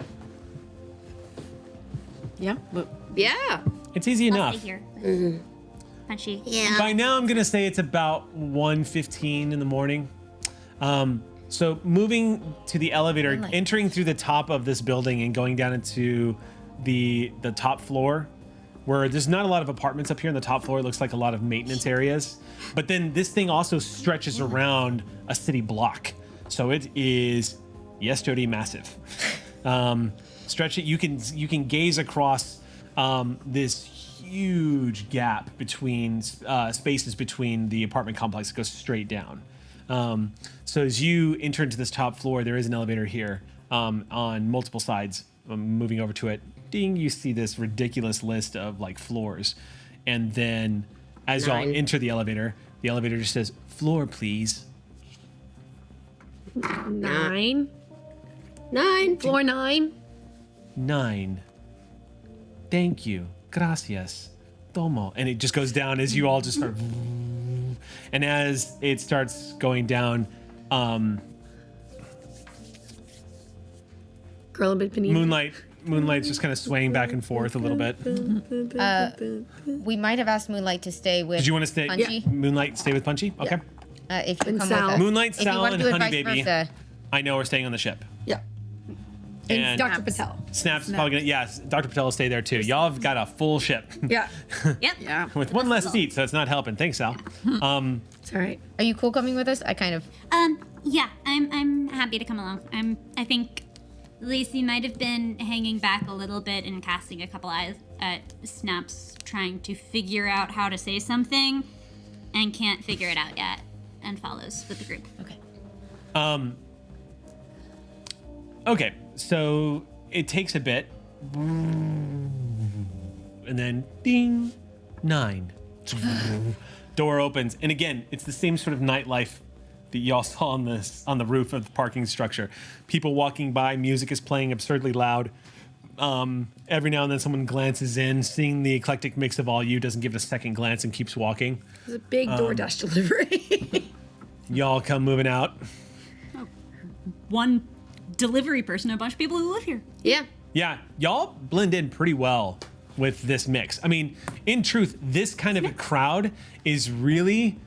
Yeah. But Yeah. It's easy Stay enough. here. Punchy. Yeah. By now, I'm going to say it's about 1:15 in the morning. So moving to the elevator, Moonlight. entering through the top of this building and going down into the top floor, where there's not a lot of apartments up here on the top floor. It looks like a lot of maintenance areas. But then this thing also stretches around a city block. So it is, yes, Jody, massive. Stretch it. You can gaze across this huge gap between spaces between the apartment complex that goes straight down. So as you enter into this top floor, there is an elevator here on multiple sides. Moving over to it, ding, you see this ridiculous list of like floors. And then as y'all enter the elevator just says, floor, please. 9. 9. Floor 9. 9. Thank you. Gracias. Tomo. And it just goes down as you all just start. And as it starts going down, Girl a bit beneath. Moonlight's just kind of swaying back and forth a little bit. We might have asked Moonlight to stay with. Did you want to stay? Punchy? Moonlight, stay with Punchy? Okay. If you And come Sal. with us. Moonlight, If you Sal, want to and do it Honey vice Baby. versa. I know are staying on the ship. Yeah. And And Dr. Patel. Snap's probably gonna. Yes, Dr. Patel will stay there too. Y'all have got a full ship Yeah. Yep. Yeah. with one less seat, so it's not helping. Thanks, Sal. It's all right. Are you cool coming with us? I kind of. Yeah, I'm happy to come along. I think Lacey might have been hanging back a little bit and casting a couple eyes at Snaps, trying to figure out how to say something, and can't figure it out yet, and follows with the group. Okay. Okay, so it takes a bit, and then ding, 9. Door opens, and again, it's the same sort of nightlife that y'all saw on the roof of the parking structure. People walking by, music is playing absurdly loud. Every now and then, someone glances in, seeing the eclectic mix of all you, doesn't give it a second glance, and keeps walking. It's a big DoorDash delivery. Y'all come moving out. One delivery person, a bunch of people who live here. Yeah. Yeah, y'all blend in pretty well with this mix. I mean, in truth, this kind of a crowd is really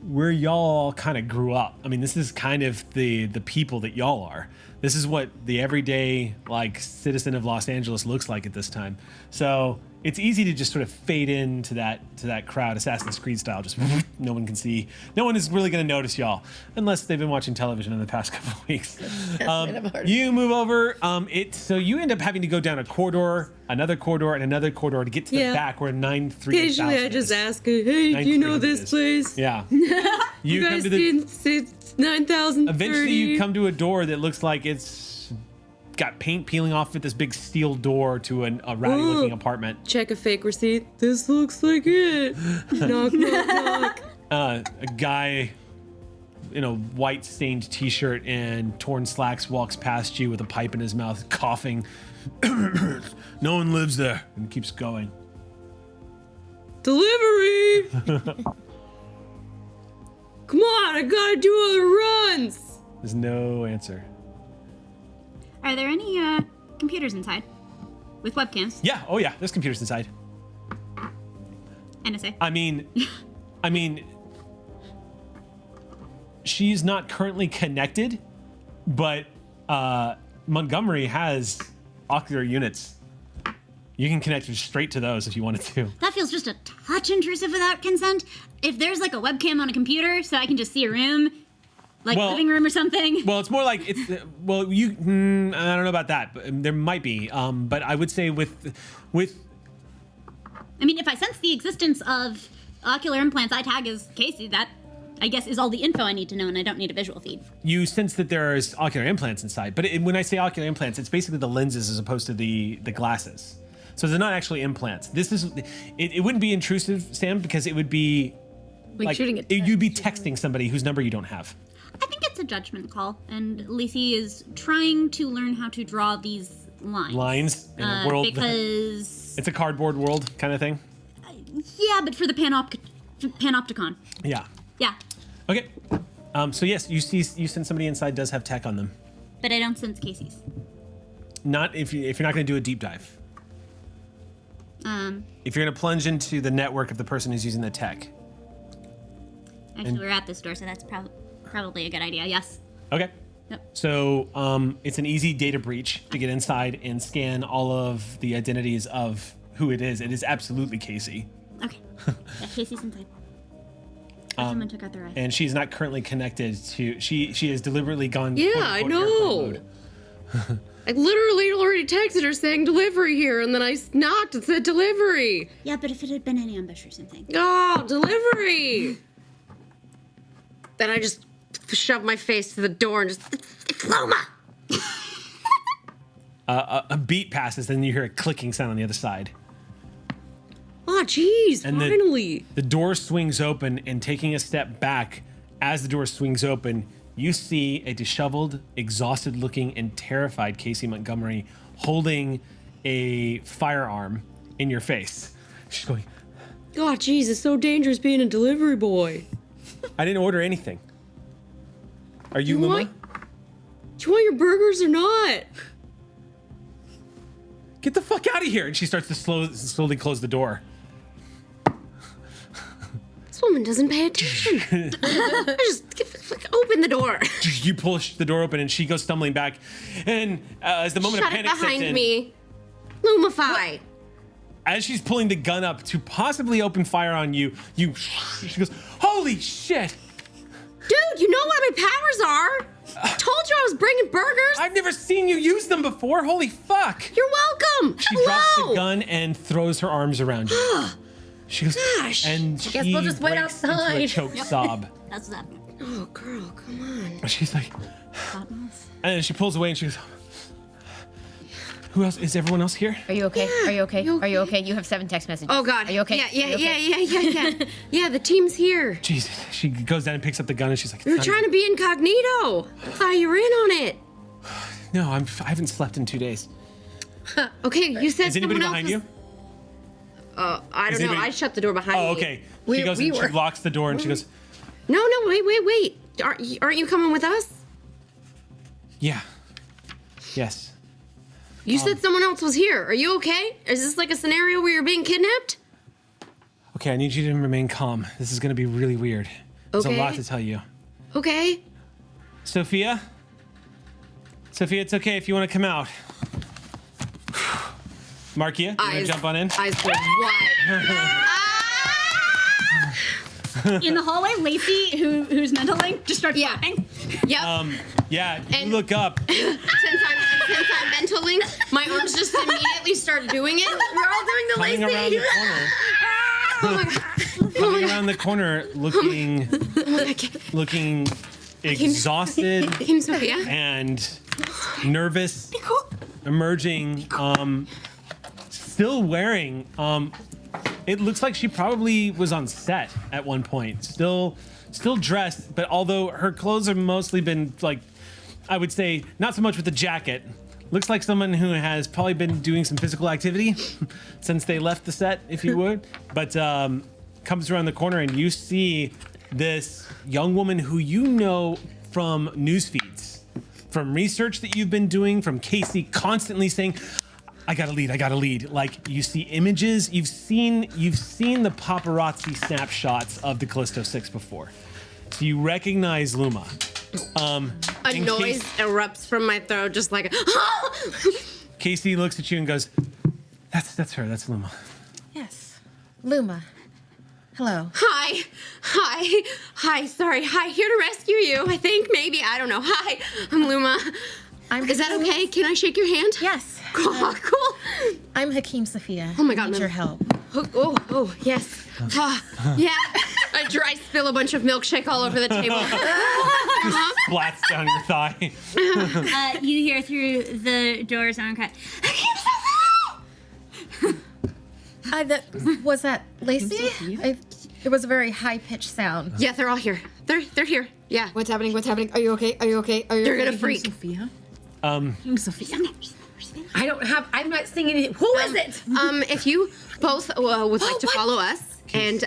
where y'all kind of grew up. I mean, this is kind of the people that y'all are. This is what the everyday like citizen of Los Angeles looks like at this time. So it's easy to just sort of fade into that crowd, Assassin's Creed style. Just no one can see. No one is really going to notice y'all unless they've been watching television in the past couple of weeks. You move over. So you end up having to go down a corridor, another corridor, and another corridor to get to the back where 93000 Occasionally, I just ask, hey, do you know this place? Yeah. You come guys to the. see 9,030? Eventually, you come to a door that looks like it's got paint peeling off at this big steel door to a rowdy-looking apartment. Check a fake receipt. This looks like it. Knock, knock, knock. A guy in a white-stained T-shirt and torn slacks walks past you with a pipe in his mouth, coughing. No one lives there, and keeps going. Delivery! Come on, I gotta do all the runs. There's no answer. Are there any computers inside with webcams? Yeah. Oh yeah. There's computers inside. NSA. I mean, she's not currently connected, but Montgomery has ocular units. You can connect straight to those if you wanted to. That feels just a touch intrusive without consent. If there's like a webcam on a computer, so I can just see a room, like living room or something. Well, it's more like it's. Well, I don't know about that, but there might be. But I would say with. I mean, if I sense the existence of ocular implants, I tag as Casey. That, I guess, is all the info I need to know, and I don't need a visual feed. You sense that there's ocular implants inside, but when I say ocular implants, it's basically the lenses as opposed to the glasses. So they're not actually implants. This is. It wouldn't be intrusive, Sam, because it would be. Like shooting it. You'd be texting somebody whose number you don't have. I think it's a judgment call, and Lacey is trying to learn how to draw these lines. In a world because it's a cardboard world kind of thing. Yeah, but for the panopticon. Yeah. Yeah, Okay. So yes, you send somebody inside does have tech on them. but I don't sense Casey's. Not if you're not going to do a deep dive. If you're going to plunge into the network of the person who's using the tech. Actually, we're at this door, so that's probably a good idea. Yes. Okay. Yep. So it's an easy data breach to get inside and scan all of the identities of who it is. It is absolutely Casey. Okay. Yeah, Casey's inside. Someone took out their eye. And she's not currently connected to. She has deliberately gone. Yeah, quote, I unquote, airplane know. mode. I literally already texted her saying delivery here, and then I knocked and said delivery. Yeah, but if it had been an ambush or something. Oh, delivery! Then I just shoved my face to the door and just, it's Loma! A beat passes, then you hear a clicking sound on the other side. Oh, jeez, And finally. The door swings open, and taking a step back, as the door swings open, you see a disheveled, exhausted-looking, and terrified Casey Montgomery holding a firearm in your face. She's going, God, jeez, it's so dangerous being a delivery boy. I didn't order anything. Are you Luma? Do you want your burgers or not? Get the fuck out of here! And she starts to slowly close the door. This woman doesn't pay attention. I just open the door. You push the door open, and she goes stumbling back. And as the moment Shut of it panic sets behind in, me. Lumify. as she's pulling the gun up to possibly open fire on you, she goes, "Holy shit! Dude, you know what my powers are. I told you I was bringing burgers. I've never seen you use them before. Holy fuck!" You're welcome. She Hello. drops the gun and throws her arms around you. She goes, Gosh. and I guess we'll just wait breaks into outside. a choked sob. That's that. Oh, girl, come on. She's like, and then she pulls away and she goes, "Who else? Is everyone else here?" Are you okay? Yeah, Are you okay? you Are you okay? okay? You have 7 text messages. Oh, God. Are you okay? Yeah, Are you okay? yeah. Yeah, the team's here. Jesus. She goes down and picks up the gun and she's like, We were trying to be incognito. I thought you were in on it. "No, I haven't slept in 2 days." Okay, you said Is anybody someone else behind you? I Is don't know. anybody- I shut the door behind me. Oh, okay. We- She goes we and she were- locks the door and she goes, No, wait. Aren't you coming with us? "Yeah. Yes." You said someone else was here. Are you okay? Is this like a scenario where you're being kidnapped? Okay, I need you to remain calm. This is going to be really weird. There's Okay. a lot to tell you. Okay. Sophia? Sophia, it's okay if you want to come out. Markia, you want to Eyes- jump on in? Eyes go wide. In the hallway, Lacey, who's mentaling, just starts laughing. Yep. Yeah, you And- look up. Since I'm mentaling, my arms just immediately start doing it. We're all doing the Coming around lacy. the corner. Coming around the corner, looking exhausted Team Sophia. and nervous, emerging, still wearing, it looks like she probably was on set at one point, still dressed, but although her clothes have mostly been like, I would say, not so much with the jacket, looks like someone who has probably been doing some physical activity since they left the set, if you would, but comes around the corner and you see this young woman who you know from news feeds, from research that you've been doing, from Casey constantly saying, I gotta lead. Like, you see images, you've seen the paparazzi snapshots of the Callisto 6 before. So you recognize Luma. A in noise case- erupts from my throat, just like Casey looks at you and goes, that's her, that's Luma. Yes. Luma. Hello. Hi, sorry. Hi, here to rescue you. I think, maybe, I don't know. Hi, I'm Luma. Is that okay? Can I shake your hand? Yes. Cool. I'm Hakeem Sophia. Oh my God, I need ma'am. your help. Oh, yes. Yeah. I spill a bunch of milkshake all over the table. Splats down your thigh. You hear through the door someone cry, Was that Lacey? It was a very high-pitched sound. Yeah, they're all here. They're here. Yeah. What's happening? Are you okay? They're gonna freak. Sophia? Sophia. I'm not seeing anything. Who is it? If you both would like to follow us, and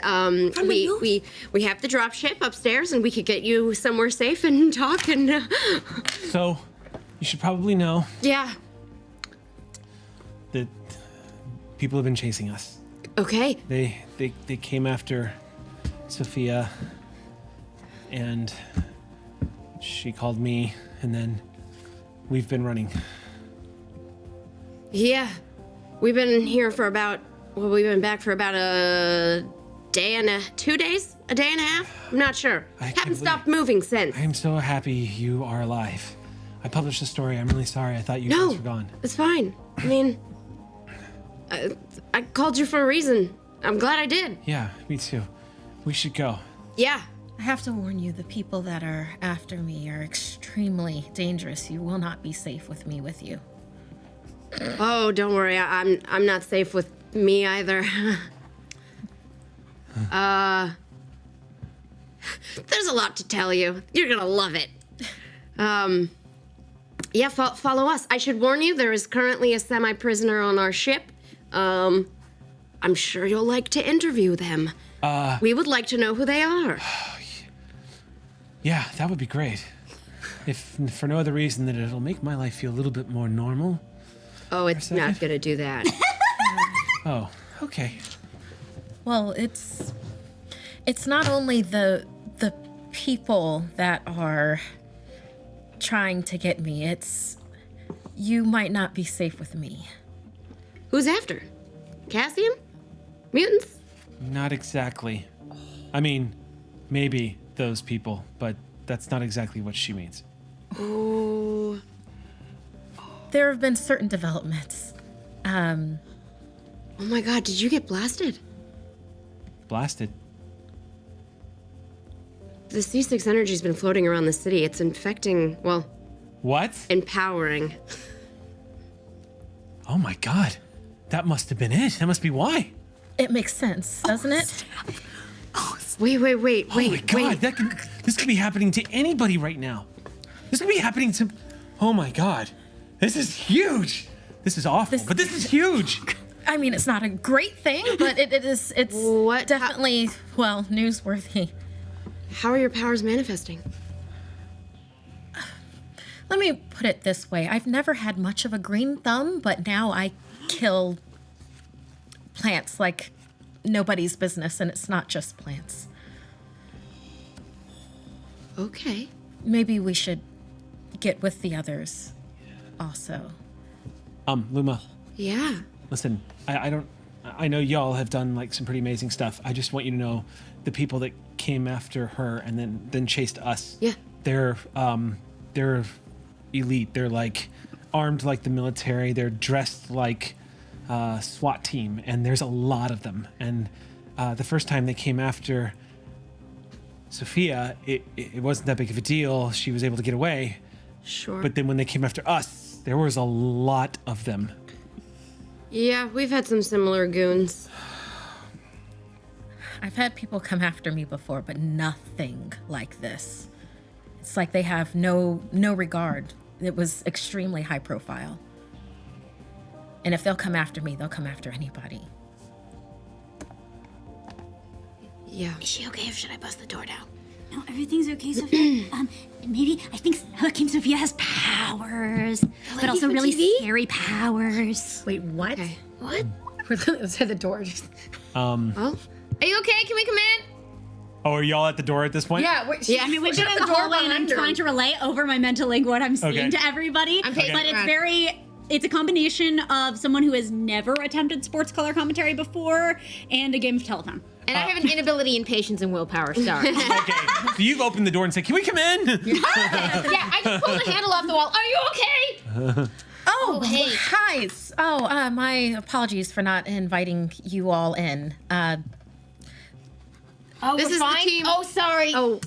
we have the drop ship upstairs, and we could get you somewhere safe and talk and So, you should probably know yeah. that people have been chasing us. Okay. They came after Sophia, and she called me, and then we've been running. Yeah. We've been here for about Well, we've been back for about a day and 2 days? A day and a half? I'm not sure. I can't Haven't stopped moving since. I'm so happy you are alive. I published the story. I'm really sorry. I thought you No, guys were gone. it's fine. I mean, I called you for a reason. I'm glad I did. Yeah, me too. We should go. Yeah. I have to warn you, the people that are after me are extremely dangerous. You will not be safe with me with you. Oh, don't worry. I'm not safe with me either. There's a lot to tell you. You're gonna love it. Yeah, follow us. I should warn you, there is currently a semi-prisoner on our ship. I'm sure you'll like to interview them. We would like to know who they are. Yeah, that would be great. If for no other reason than it'll make my life feel a little bit more normal. Oh, it's not gonna do that. Oh, okay. Well, it's not only the people that are trying to get me. It's you might not be safe with me. Who's after? Cassian? Mutants? Not exactly. I mean, maybe those people, but that's not exactly what she means. Oh. There have been certain developments. Oh my god, did you get blasted? Blasted. The C6 energy's been floating around the city. It's infecting, well, What? empowering. Oh my god. That must have been it. That must be why. It makes sense, doesn't it? Wait. Oh my god. This could be happening to anybody right now. This could be happening to. Oh my god. This is huge. This is awful, but this is huge. I mean, it's not a great thing, but it's What? definitely, well, newsworthy. How are your powers manifesting? Let me put it this way. I've never had much of a green thumb, but now I kill plants like nobody's business, and it's not just plants. Okay. Maybe we should get with the others also. Luma, Yeah. listen, I know y'all have done like some pretty amazing stuff. I just want you to know the people that came after her and then chased us. Yeah. They're elite. They're like armed like the military. They're dressed like SWAT team, and there's a lot of them. And the first time they came after Sophia, it wasn't that big of a deal. She was able to get away. Sure. But then when they came after us, there was a lot of them. Yeah, we've had some similar goons. I've had people come after me before, but nothing like this. It's like they have no regard. It was extremely high profile. And if they'll come after me, they'll come after anybody. Yeah. Is she okay, or should I bust the door down? No, everything's okay, Sophia. Maybe I think King Sophia has powers, but also from really TV? scary powers. Wait, what? Okay. What? We're outside the door. Well, Are you okay? Can we come in? Oh, are y'all at the door at this point? Yeah. Yeah. I mean, we've been in the the door hallway, and I'm behind her. trying to relay over my mental link what I'm seeing Okay. to everybody. I'm pacing But it's around. it's a combination of someone who has never attempted sports color commentary before and a game of telephone. And I have an inability in patience and willpower. Sorry. Okay. So you've opened the door and said, "Can we come in?" Yeah, I just pulled the handle off the wall. Are you okay? Oh, hey. hi. My apologies for not inviting you all in. Oh, This we're is the fine. team- Oh, sorry. oh,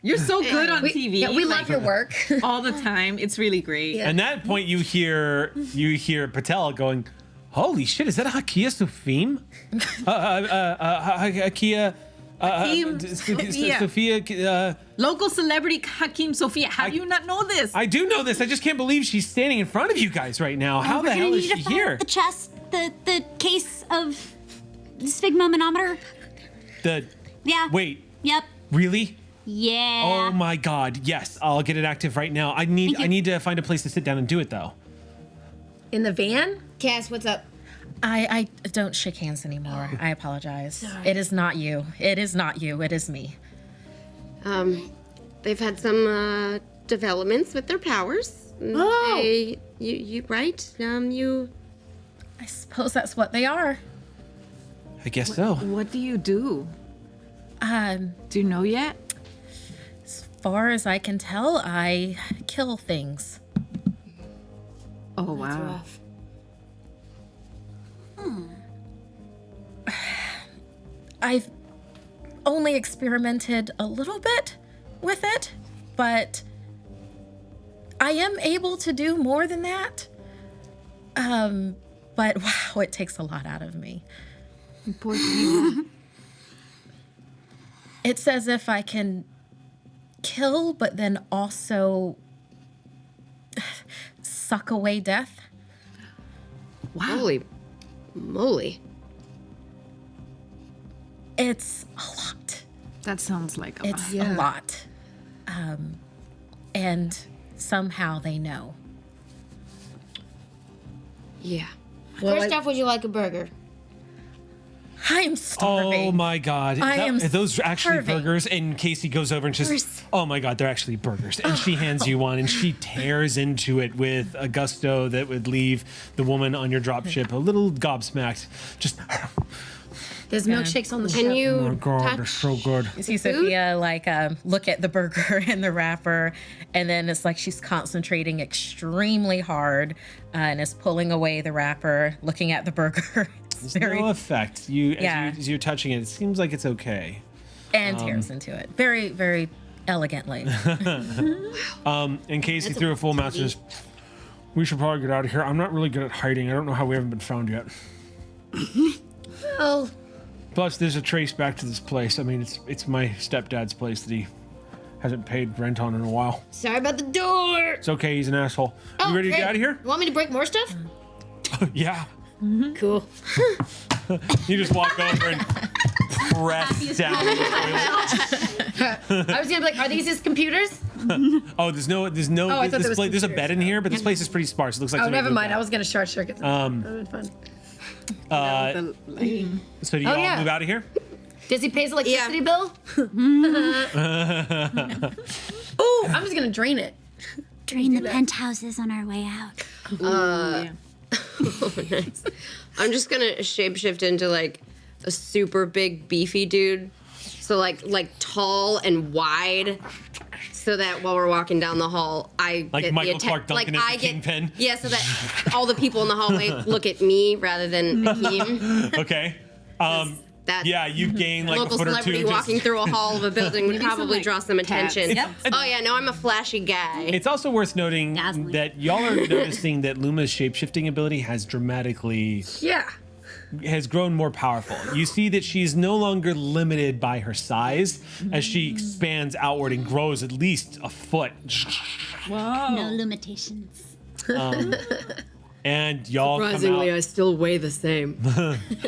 You're so good on TV. Yeah, we love your work. all the time. It's really great. And that point, you hear Patel going, "Holy shit! Is that Hakia Sufim? Hakia." Hakeem Sophia. Sophia. Local celebrity Hakeem Sophia. How do you not know this? I do know this. I just can't believe she's standing in front of you guys right now. How the We're hell gonna is need she to fire here? up the chest, the case of sphygmomanometer. Yeah. Wait, Yep. really? Yeah. Oh my God! Yes, I'll get it active right now. I need to find a place to sit down and do it though. In the van? Cass, what's up? I don't shake hands anymore. I apologize. It is not you. It is not you. It is me. they've had some developments with their powers. Oh. You right? You I suppose that's what they are. I guess so. What do you do? Do you know yet? As far as I can tell, I kill things. Oh, wow. I've only experimented a little bit with it, but I am able to do more than that. But wow, it takes a lot out of me. Poor thing. It's as if I can kill, but then also suck away death. Holy moly. It's a lot. That sounds like a It's lot. a lot. And somehow they know. Yeah. First off, would you like a burger? I'm starving. Oh my God! I am those are actually starving. burgers. And Casey goes over and just, oh my God, they're actually burgers. And she hands you one, and she tears into it with a gusto that would leave the woman on your dropship a little gobsmacked. Just, There's milkshakes on the Can ship. oh you my God, they're touch? so good. You see Sophia look at the burger and the wrapper, and then it's like she's concentrating extremely hard and is pulling away the wrapper, looking at the burger. It's very No effect. As you're touching it, it seems like it's okay. and tears into it very, very elegantly. And Casey threw a full mouth and says, we should probably get out of here. I'm not really good at hiding. I don't know how we haven't been found yet. Oh, Plus, there's a trace back to this place. I mean, it's my stepdad's place that he hasn't paid rent on in a while. sorry about the door. It's okay. He's an asshole. Oh, You ready to hey, get out of here? You want me to break more stuff? Yeah. Cool. You just walk over and press down the toilet. I was gonna be like, are these his computers? Oh, there's no. I thought there was There's a bed in here, but this place is pretty sparse. It looks like. Oh, somebody never moved mind. out. I was gonna short circuit. That would have been fun. The lighting. So do you Oh, all yeah. move out of here? Does he pay his electricity bill? Ooh, I'm just gonna drain it. Drain the penthouses on our way out. Yeah. Nice. I'm just gonna shapeshift into like a super big beefy dude. So like tall and wide. So that while we're walking down the hall, I Like get Michael the Clark Duncan as the Kingpin? Yeah, so that all the people in the hallway look at me rather than Akeem. Okay. That Yeah, you gain like local a foot or two. celebrity walking through a hall of a building would probably draw some attention. Yep. Oh yeah, no, I'm a flashy guy. It's also worth noting Dazzling. that y'all are noticing that Luma's shapeshifting ability has grown more powerful. You see that she's no longer limited by her size as she expands outward and grows at least a foot. No limitations. And y'all come Surprisingly, I out. still weigh the same.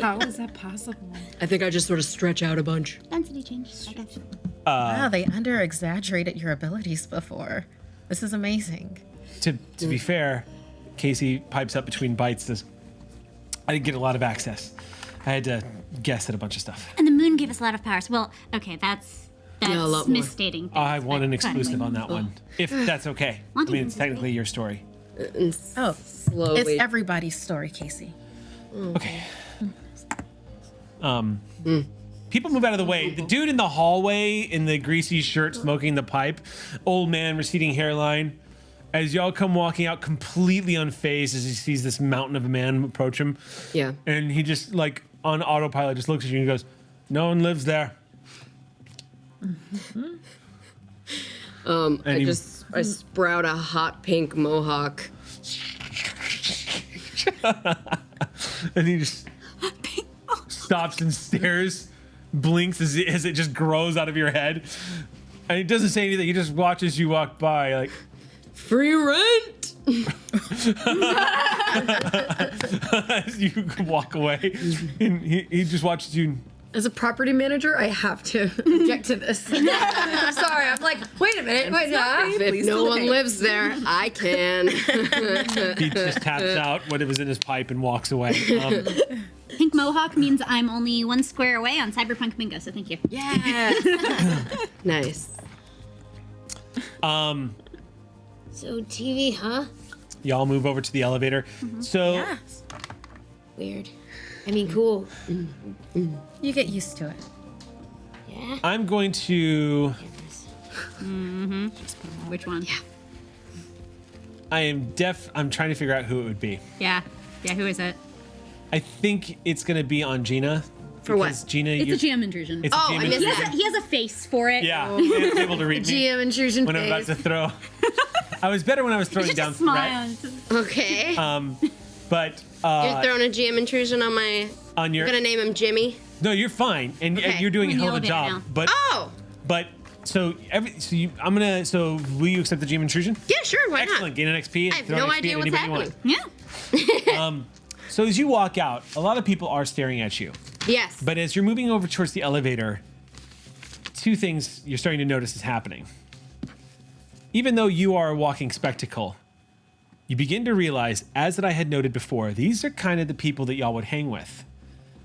How is that possible? I think I just sort of stretch out a bunch. Density change. I got you. Wow, they under exaggerated your abilities before. This is amazing. To be fair, Casey pipes up between bites. Says, I didn't get a lot of access. I had to guess at a bunch of stuff. And the moon gave us a lot of powers. Well, okay, that's Yeah, a lot more. misstating things. I want an but exclusive anyway. on that one, if that's okay. I mean, it's technically your story. Oh, Slowly. it's everybody's story, Casey. Okay. People move out of the way. The dude in the hallway in the greasy shirt smoking the pipe, old man, receding hairline. As y'all come walking out completely unfazed as he sees this mountain of a man approach him. Yeah. And he just like on autopilot just looks at you and goes, "No one lives there." And I he- I sprout a hot pink mohawk. And he just stops and stares, blinks as it just grows out of your head. And he doesn't say anything. He just watches you walk by, like, Free rent! as you walk away. And he just watches you. As a property manager, I have to object to this. I'm sorry. I'm like, wait a minute. Wait, If no one lives there, I can. He just taps out what was in his pipe and walks away. Pink mohawk means I'm only 1 square away on Cyberpunk Bingo, so thank you. Nice. So TV, huh? Y'all move over to the elevator. So weird. I mean, cool. You get used to it. Yeah. I'm going to. Which one? Yeah. I'm trying to figure out who it would be. Yeah. Who is it? I think it's going to be on Gina. For what? because Gina, It's a GM intrusion. It's a Oh, GM I missed intrusion. that. He has a face for it. Yeah, it's able to read me GM intrusion when I'm about phase. to throw. I was better when I was throwing Just down a smile. threat, Okay. but You're throwing a GM intrusion on my. on your I'm gonna name him Jimmy. no, you're fine, and Okay. you're doing a We're in hell of a the job. elevator now. But Oh. but so will you accept the GM intrusion? Yeah, sure. Why Excellent. not? Gain an XP. I have throw no an XP idea at what's anybody you happening. Yeah. want. So as you walk out, a lot of people are staring at you. Yes. But as you're moving over towards the elevator, two things you're starting to notice is happening. Even though you are a walking spectacle, you begin to realize, as that I had noted before, these are kind of the people that y'all would hang with.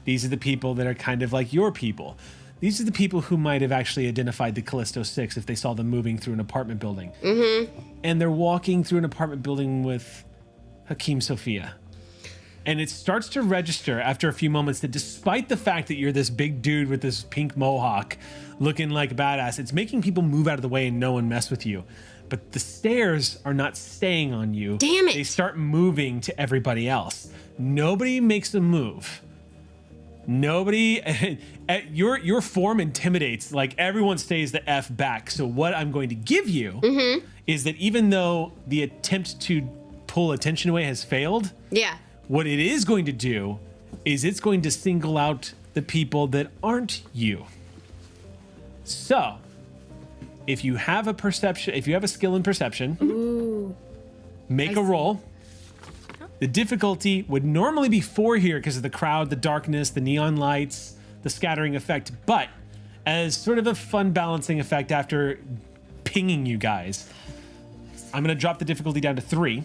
These are the people that are kind of like your people. These are the people who might have actually identified the Callisto 6 if they saw them moving through an apartment building. Mm-hmm. And they're walking through an apartment building with Hakeem Sophia. And it starts to register after a few moments that despite the fact that you're this big dude with this pink mohawk looking like a badass, it's making people move out of the way and no one mess with you. But the stares are not staying on you. Damn it. They start moving to everybody else. Nobody makes a move. Nobody, your form intimidates, like everyone stays the F back. So what I'm going to give you is that even though the attempt to pull attention away has failed, Yeah. what it is going to do is it's going to single out the people that aren't you. So, if you have a skill in perception, make a roll. The difficulty would normally be 4 here because of the crowd, the darkness, the neon lights, the scattering effect, but as sort of a fun balancing effect after pinging you guys, I'm gonna drop the difficulty down to 3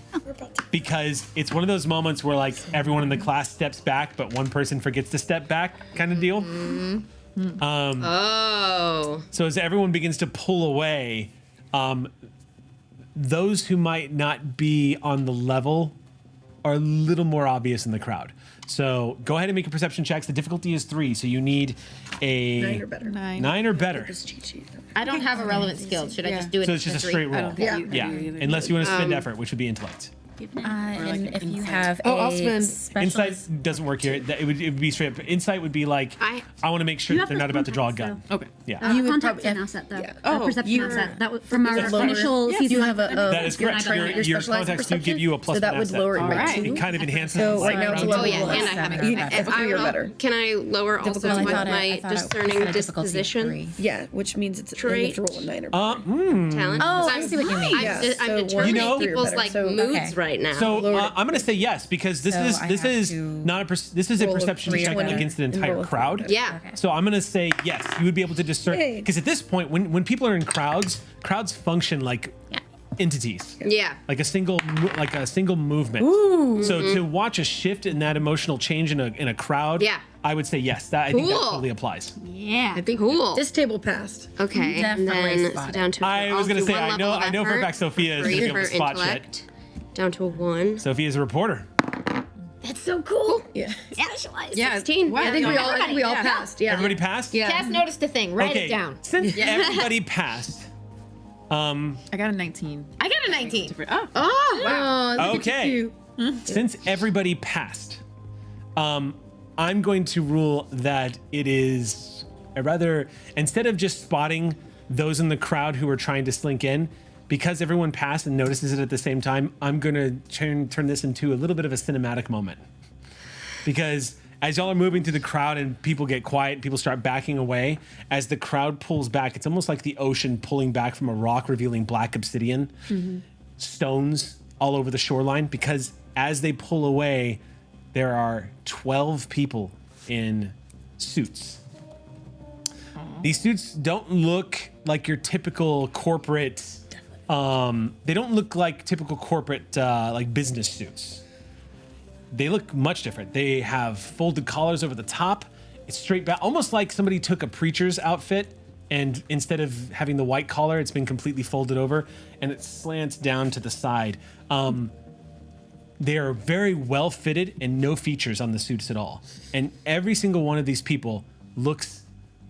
because it's one of those moments where like everyone in the class steps back, but one person forgets to step back, kind of deal. Oh. So as everyone begins to pull away, those who might not be on the level are a little more obvious in the crowd. So go ahead and make a perception checks. The difficulty is 3, so you need a 9 or better. 9 or better. I don't have a relevant skill. Should I just do it? So it's just a for straight three? roll. Yeah. Unless you want to spend effort, which would be intellect. And if you have I'll a spend- specialist, Insight doesn't work here. It would be straight up. Insight would be like, I want to make sure You that have they're to not about to draw a contact, gun. Okay. Yeah. You would Contact probably- an asset, though. yeah. Oh, perception you're- asset. That was from our Lower- initial Yes, season. you have a- That is correct. Your Your specialized contacts do give you a plus So that one would asset. lower it by Alright. 2. It kind of enhances So the right now it's a round. level Oh, yeah, one. and I have You it. have 3 or better. Can I lower also Well, I my, thought my I thought discerning a difficulty of disposition 3. Yeah, which means it's Trait. you have to roll a 9 or better. talent? Oh, 'Cause I see what you mean. I'm, Yeah, I'm so determining You know- people's Better, like so- moods Okay. right now. So I'm going to say yes because this So is I this have is to not this is a roll a perception 3 check or against an and entire roll a 3. crowd. yeah. Okay. So I'm gonna say yes. You would be able to discern Yay. because at this point, when people are in crowds function like Yeah. entities, Yeah. like a single movement. So to watch a shift in that emotional change in a crowd, Yeah. I would say yes. I think that Cool. totally applies. Yeah. I think Cool. this table passed. Okay. And Definitely then spot so it. down to I was I'll gonna do say, one I know- level of I know for a effort fact Sophia is for gonna be able to for spot shit. intellect. Down to 1. Sophia's a reporter. That's so cool. Yeah. Specialized. Yeah. 16. Wow. I think we all passed. Yeah. Everybody passed? Yeah. Cass noticed a thing. Write Okay. it down. Since everybody passed, I got a 19. I got a 19. Oh. Oh, wow. Okay. Since everybody passed, I'm going to rule that it is a rather, instead of just spotting those in the crowd who are trying to slink in, because everyone passed and notices it at the same time, I'm going to turn this into a little bit of a cinematic moment. Because as y'all are moving through the crowd and people get quiet, people start backing away, as the crowd pulls back, it's almost like the ocean pulling back from a rock, revealing black obsidian, stones all over the shoreline, because as they pull away, there are 12 people in suits. These suits don't look like your typical corporate, they don't look like typical corporate like business suits. They look much different. They have folded collars over the top. It's straight back, almost like somebody took a preacher's outfit and instead of having the white collar, it's been completely folded over and it slants down to the side. They are very well fitted and no features on the suits at all. And every single one of these people looks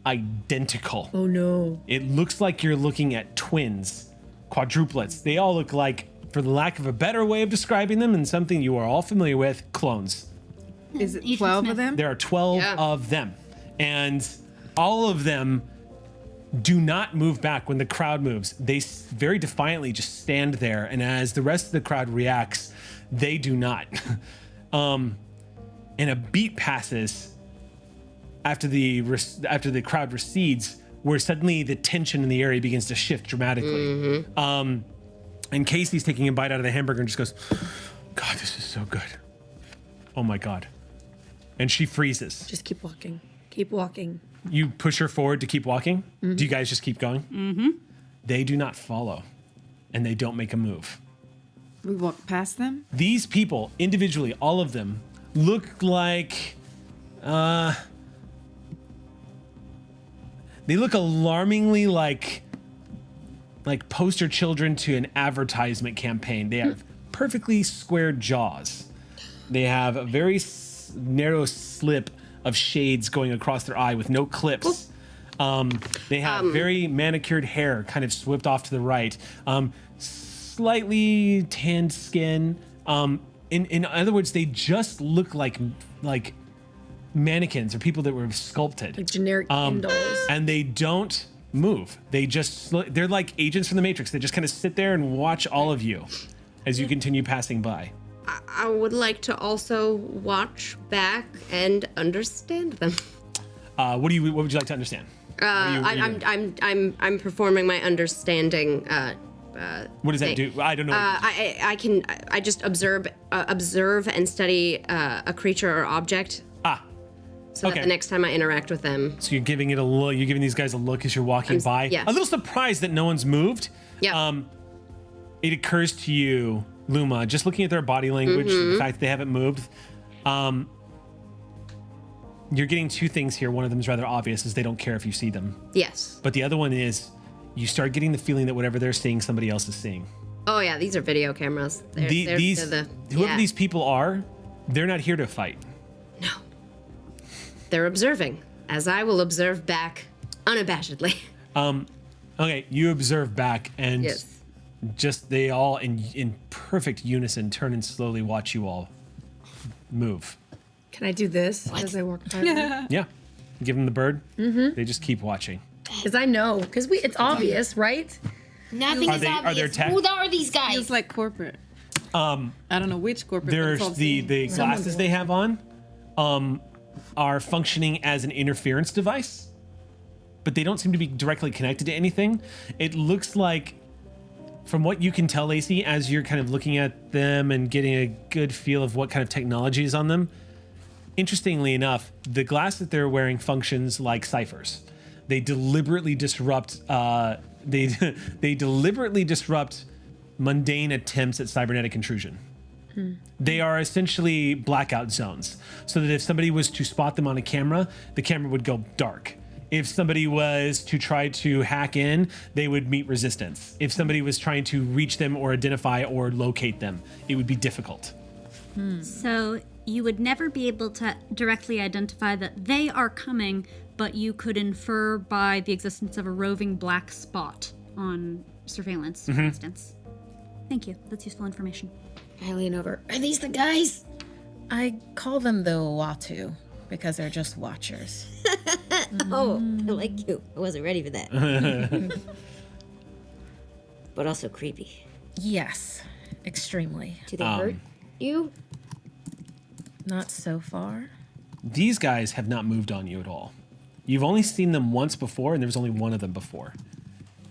identical. Oh no. It looks like you're looking at twins, quadruplets. They all look like, for the lack of a better way of describing them and something you are all familiar with, clones. Is it Ethan 12 Smith. of them? There are 12 of them. And all of them do not move back when the crowd moves. They very defiantly just stand there. And as the rest of the crowd reacts, they do not. And a beat passes after the crowd recedes, where suddenly the tension in the area begins to shift dramatically. And Casey's taking a bite out of the hamburger and just goes, God, this is so good. Oh my God. And she freezes. Just keep walking. Keep walking. You push her forward to keep walking. Do you guys just keep going? Mm-hmm. They do not follow, and they don't make a move. We walk past them? These people, individually, all of them, look like, they look alarmingly like poster children to an advertisement campaign. They have perfectly square jaws. They have a very narrow slip of shades going across their eye with no clips. They have very manicured hair, kind of swept off to the right. Slightly tanned skin. In other words, they just look like mannequins or people that were sculpted. Like generic Ken dolls. And they don't move. They're like agents from the Matrix. They just kind of sit there and watch all of you as you continue passing by. I would like to also watch back and understand them. What would you like to understand? I'm performing my understanding. What does that do? I don't know. I just observe and study a creature or object. So okay. that the next time I interact with them. So you're giving it a look. You're giving these guys a look as you're walking by. yes. A little surprised that no one's moved. Yeah. It occurs to you, Luma, just looking at their body language, the fact that they haven't moved. You're getting two things here. One of them is rather obvious, is they don't care if you see them. Yes. But the other one is you start getting the feeling that whatever they're seeing, somebody else is seeing. Oh yeah, these are video cameras. Whoever these people are, they're not here to fight. No. They're observing, as I will observe back unabashedly. Okay, you observe back, and Yes. just they all in perfect unison turn and slowly watch you all move. Can I do this as I walk by? Yeah, give them the bird. They just keep watching. Because I know. Because it's obvious, right? Nothing is Are obvious. there tech? Who are these guys? It's like corporate. I don't know which corporate. but it's all There's the glasses they have on are functioning as an interference device, but they don't seem to be directly connected to anything. It looks like, from what you can tell, Lacey, as you're kind of looking at them and getting a good feel of what kind of technology is on them, interestingly enough, the glass that they're wearing functions like ciphers. They deliberately disrupt they deliberately disrupt mundane attempts at cybernetic intrusion. They are essentially blackout zones, so that if somebody was to spot them on a camera, the camera would go dark. If somebody was to try to hack in, they would meet resistance. If somebody was trying to reach them or identify or locate them, it would be difficult. So you would never be able to directly identify that they are coming, but you could infer by the existence of a roving black spot on surveillance, for instance. Thank you. That's useful information. I lean over. Are these the guys? I call them the Watu because they're just watchers. Oh, I like you. I wasn't ready for that. But also creepy. Yes, extremely. Do they hurt you? Not so far. These guys have not moved on you at all. You've only seen them once before, and there was only one of them before.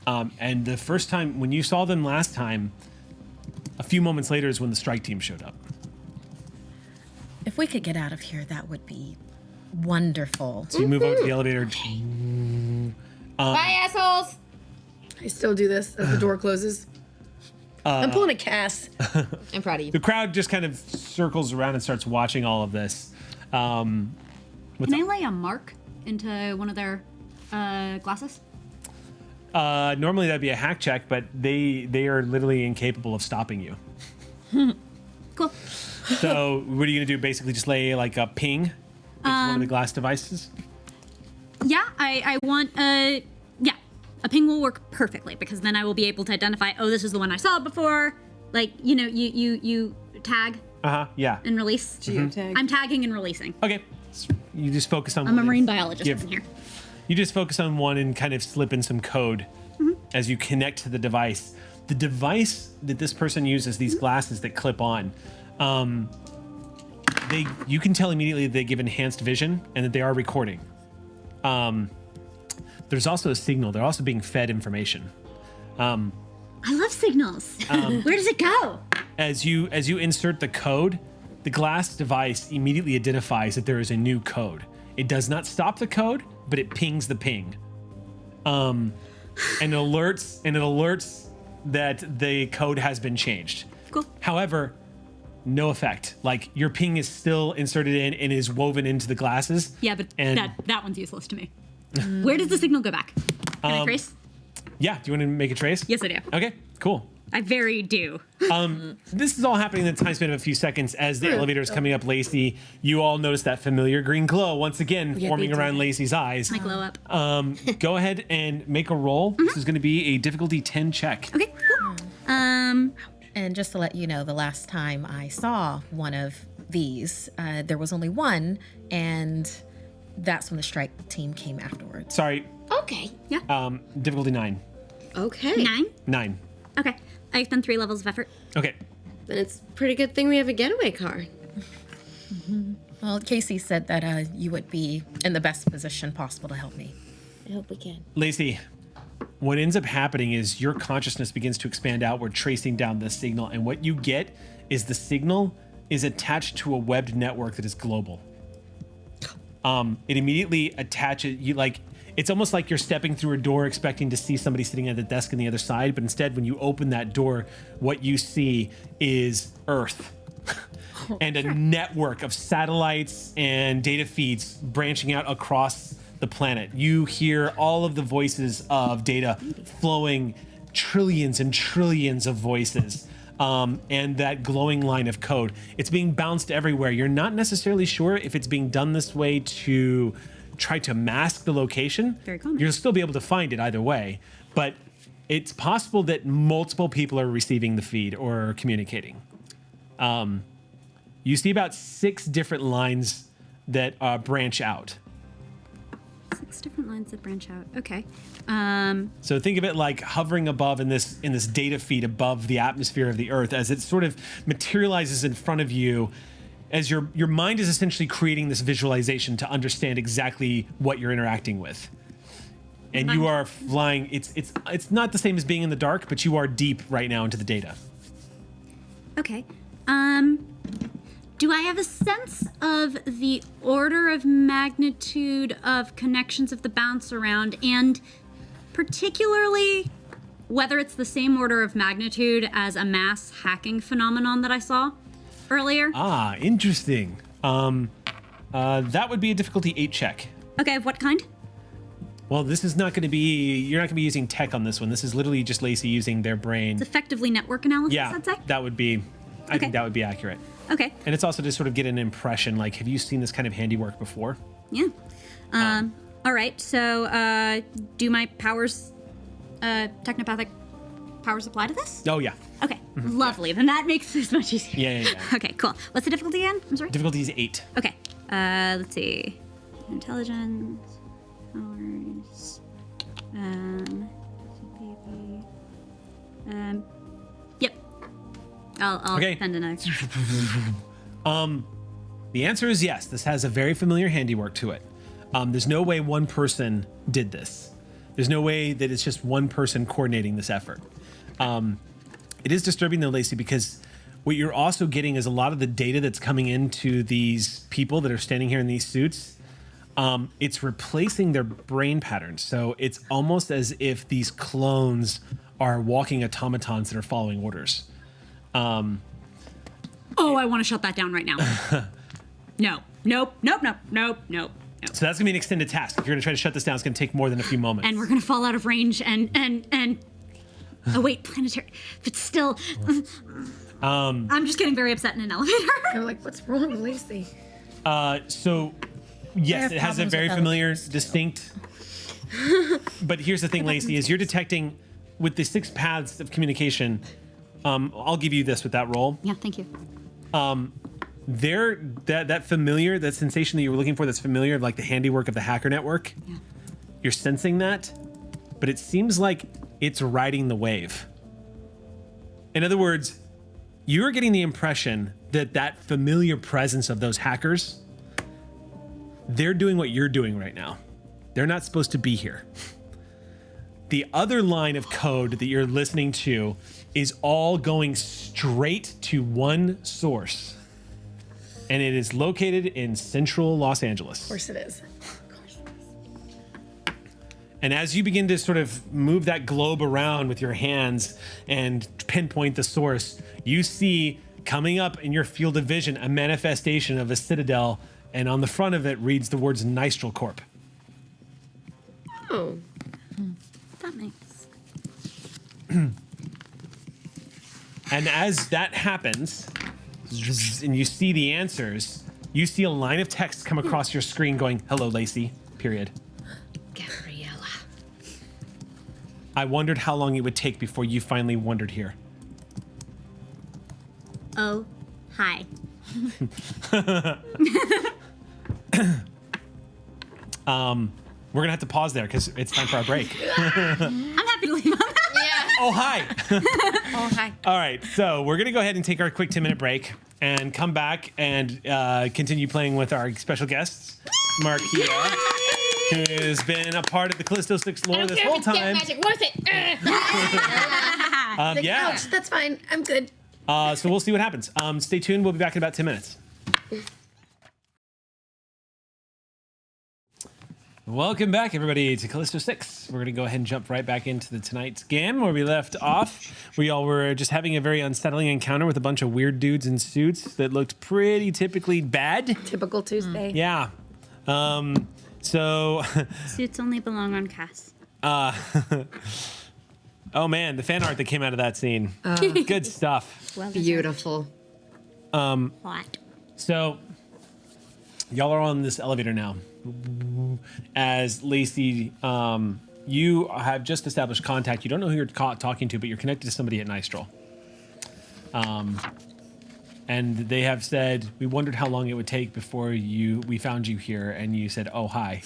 And the first time, when you saw them last time, a few moments later is when the strike team showed up. If we could get out of here, that would be wonderful. So you move up to the elevator. Bye, assholes! I still do this as the door closes. I'm pulling a Cass. I'm proud of you. The crowd just kind of circles around and starts watching all of this. Can I lay a mark into one of their glasses? Normally that'd be a hack check, but they are literally incapable of stopping you. Cool. So what are you gonna do? Basically, just lay like a ping into one of the glass devices. Yeah, I want a ping will work perfectly because then I will be able to identify. Oh, this is the one I saw before. Like you tag Yeah. and release. Geotag. I'm tagging and releasing. Okay. You just focus on. I'm a one marine and biologist give- in here. You just focus on one and kind of slip in some code as you connect to the device. The device that this person uses, these glasses that clip on, you can tell immediately they give enhanced vision and that they are recording. There's also a signal. They're also being fed information. I love signals. Where does it go? As you insert the code, the glass device immediately identifies that there is a new code. It does not stop the code, but it pings the ping. And it alerts that the code has been changed. Cool. However, no effect. Like your ping is still inserted in and is woven into the glasses. Yeah, but And- that one's useless to me. Where does the signal go back? Can I trace? Yeah, do you want to make a trace? Yes, I do. Okay, cool. I very do. This is all happening in the time span of a few seconds as the elevator is coming up. Lacey, you all notice that familiar green glow once again forming around Lacey's eyes. I glow up. Go ahead and make a roll. This is going to be a difficulty 10 check. Okay, cool. And just to let you know, the last time I saw one of these, there was only one, and that's when the strike team came afterwards. Sorry, Okay. difficulty 9. Okay. 9? 9. Okay. I've done 3 levels of effort. Okay. Then it's a pretty good thing we have a getaway car. Well, Casey said that you would be in the best position possible to help me. I hope we can. Lacey, what ends up happening is your consciousness begins to expand outward, tracing down the signal. And what you get is the signal is attached to a webbed network that is global. It immediately attaches you like it's almost like you're stepping through a door expecting to see somebody sitting at the desk on the other side, but instead when you open that door, what you see is Earth. And a network of satellites and data feeds branching out across the planet. You hear all of the voices of data flowing, trillions and trillions of voices. And that glowing line of code. It's being bounced everywhere. You're not necessarily sure if it's being done this way to try to mask the location. Very common. You'll still be able to find it either way. But it's possible that multiple people are receiving the feed or communicating. You see about 6 different lines that branch out. 6 different lines that branch out. Okay. So think of it like hovering above in this data feed above the atmosphere of the Earth as it sort of materializes in front of you, as your mind is essentially creating this visualization to understand exactly what you're interacting with. And you are flying. It's not the same as being in the dark, but you are deep right now into the data. Okay. Do I have a sense of the order of magnitude of connections of the bounce around, and particularly whether it's the same order of magnitude as a mass hacking phenomenon that I saw earlier? Ah, interesting. That would be a difficulty 8 check. Okay, of what kind? Well, this is not going to be. You're not going to be using tech on this one. This is literally just Lacey using their brain. It's effectively network analysis, Yeah, I'd say? that would be. I Okay. think that would be accurate. Okay, And it's also to sort of get an impression, like, have you seen this kind of handiwork before? yeah. All right, so do my powers, technopathic powers apply to this? Oh, yeah. Okay, lovely. Then that makes this much easier. Yeah. Okay, cool. What's the difficulty again? I'm sorry? Difficulty is 8. Okay, let's see. Intelligence, powers, yep. I'll Okay. send another. The answer is yes. This has a very familiar handiwork to it. There's no way one person did this. There's no way that it's just one person coordinating this effort. It is disturbing though, Lacey, because what you're also getting is a lot of the data that's coming into these people that are standing here in these suits. It's replacing their brain patterns. So it's almost as if these clones are walking automatons that are following orders. Oh, I want to shut that down right now. No. Nope. So that's gonna be an extended task. If you're gonna try to shut this down, it's gonna take more than a few moments. And we're gonna fall out of range and oh wait, planetary, but still. I'm just getting very upset in an elevator. I'm like, what's wrong with Lacey? So, yes, have it has a problems very with familiar, distinct. But here's the thing, Lacey, is you're detecting with the 6 paths of communication. I'll give you this with that roll. Yeah, thank you. That familiar, that sensation that you were looking for, that's familiar of like the handiwork of the hacker network. Yeah. You're sensing that, but it seems like it's riding the wave. In other words, you're getting the impression that that familiar presence of those hackers, they're doing what you're doing right now. They're not supposed to be here. The other line of code that you're listening to is all going straight to one source. And it is located in central Los Angeles. Of course it is. And as you begin to sort of move that globe around with your hands and pinpoint the source, you see coming up in your field of vision a manifestation of a citadel, and on the front of it reads the words Nystral Corp. Oh. That makes. And as that happens, and you see the answers, you see a line of text come across your screen going, "Hello, Lacey," period. Gabriella. I wondered how long it would take before you finally wandered here. Oh, hi. We're gonna have to pause there because it's time for our break. I'm happy to leave on that. Oh, hi. Oh, hi. All right, so we're gonna go ahead and take our quick 10-minute break and come back and continue playing with our special guests, Markia, who has been a part of the Callisto 6 lore this whole time. Magic worth it. Like, Yeah. ouch, that's fine. I'm good. So we'll see what happens. Stay tuned. We'll be back in about 10 minutes. Welcome back, everybody, to Callisto 6. We're going to go ahead and jump right back into tonight's game where we left off. We all were just having a very unsettling encounter with a bunch of weird dudes in suits that looked pretty typically bad. Typical Tuesday. Yeah. So, Suits only belong on Cass. oh man, the fan art that came out of that scene. Good stuff. Well, Beautiful. what? So, y'all are on this elevator now. As Lacey, you have just established contact. You don't know who you're talking to, but you're connected to somebody at Nystral. And they have said, "We wondered how long it would take before we found you here," and you said, "Oh, hi."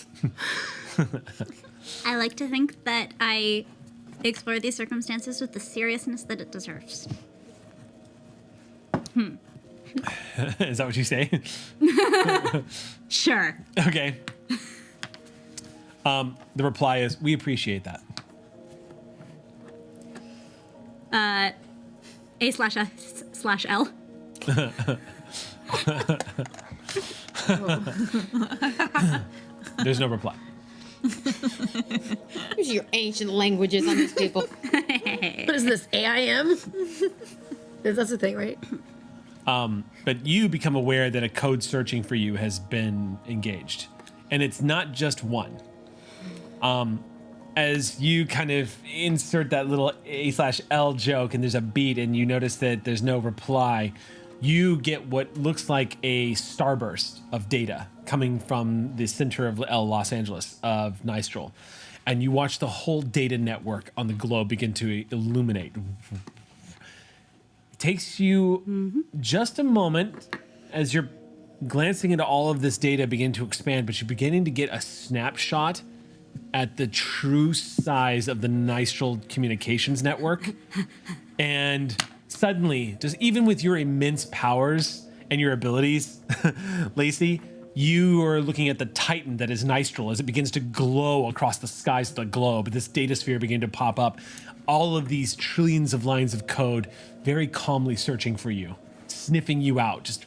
I like to think that I explore these circumstances with the seriousness that it deserves. Is that what you say? Sure. Okay. The reply is, "We appreciate that." A/S/L. There's no reply. Use your ancient languages on these people. What is this, AIM? That's the thing, right? But you become aware that a code searching for you has been engaged. And it's not just one. As you kind of insert that little A/L joke and there's a beat and you notice that there's no reply, you get what looks like a starburst of data coming from the center of Los Angeles, of Nystral. And you watch the whole data network on the globe begin to illuminate. It takes you just a moment as you're glancing into all of this data begin to expand, but you're beginning to get a snapshot at the true size of the Nystral communications network. And suddenly, just even with your immense powers and your abilities, Lacey, you are looking at the titan that is Nystral as it begins to glow across the skies of the globe. This data sphere began to pop up. All of these trillions of lines of code very calmly searching for you, sniffing you out, just.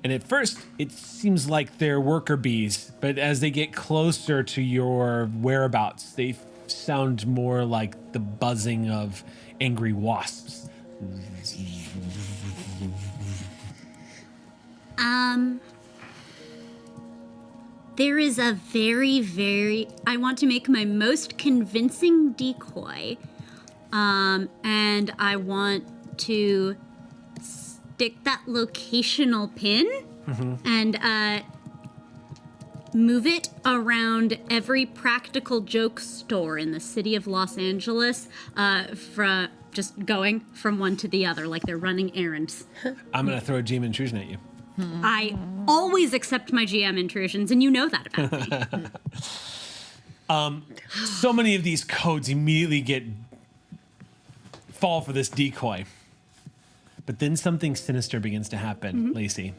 And at first, it seems like they're worker bees, but as they get closer to your whereabouts, they sound more like the buzzing of angry wasps. There is a very, I want to make my most convincing decoy. and I want to stick that locational pin and move it around every practical joke store in the city of Los Angeles, from just going from one to the other, like they're running errands. I'm going to throw a GM intrusion at you. I always accept my GM intrusions, and you know that about me. So many of these codes immediately fall for this decoy. But then something sinister begins to happen, Lacey.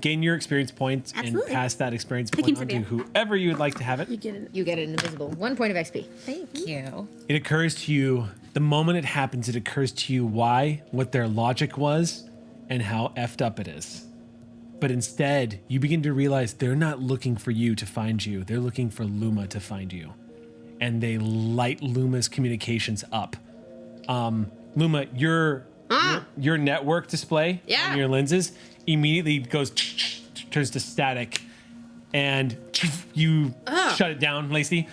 Gain your experience points and pass that experience point on to whoever you would like to have it. You get an invisible 1 point of XP. Thank you. It occurs to you, the moment it happens, it occurs to you what their logic was, and how effed up it is. But instead, you begin to realize they're not looking for you to find you. They're looking for Luma to find you. And they light Luma's communications up. Luma, your network display on your lenses immediately turns to static, and you shut it down, Lacey.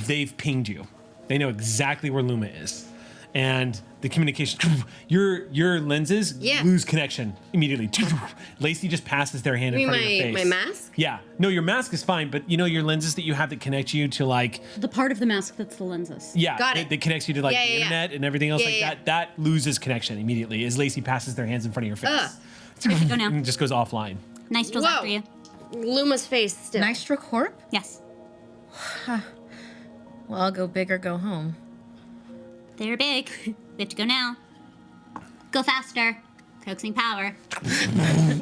They've pinged you. They know exactly where Luma is, and the communication. Your lenses lose connection immediately. Lacey just passes their hand in front of your face. My mask? Yeah. No, your mask is fine, but you know your lenses that you have that connect you to like The part of the mask that's the lenses. yeah, Got it. that connects you to like the internet and everything else Yeah, like that loses connection immediately as Lacey passes their hands in front of your face. Where'd you go now? And it just goes offline. Nistral's after you. Luma's face still. Nystral Corp? Yes. Well, I'll go big or go home. They're big. We have to go now. Go faster. Coaxing power.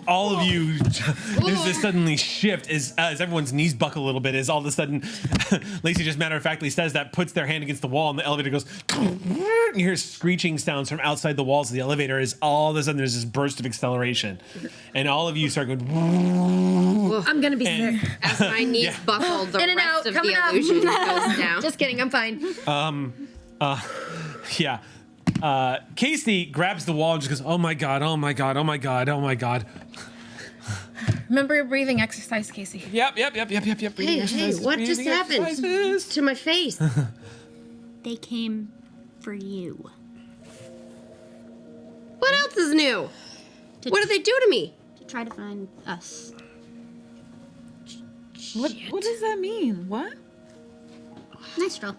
All of you, there's this suddenly shift as everyone's knees buckle a little bit as all of a sudden Lacey just matter-of-factly says that, puts their hand against the wall, and the elevator goes, you hear screeching sounds from outside the walls of the elevator as all of a sudden there's this burst of acceleration. And all of you start going, I'm gonna be sick. As my knees buckle, the In and rest out, of coming the up. illusion goes down. Just kidding, I'm fine. yeah. Casey grabs the wall and just goes, oh my God, oh my God, oh my God, oh my God. Remember your breathing exercise, Casey. Yep. Hey, what just happened to my face? They came for you. What else is new? What did they do to me? To try to find us. What does that mean? What? Nystral.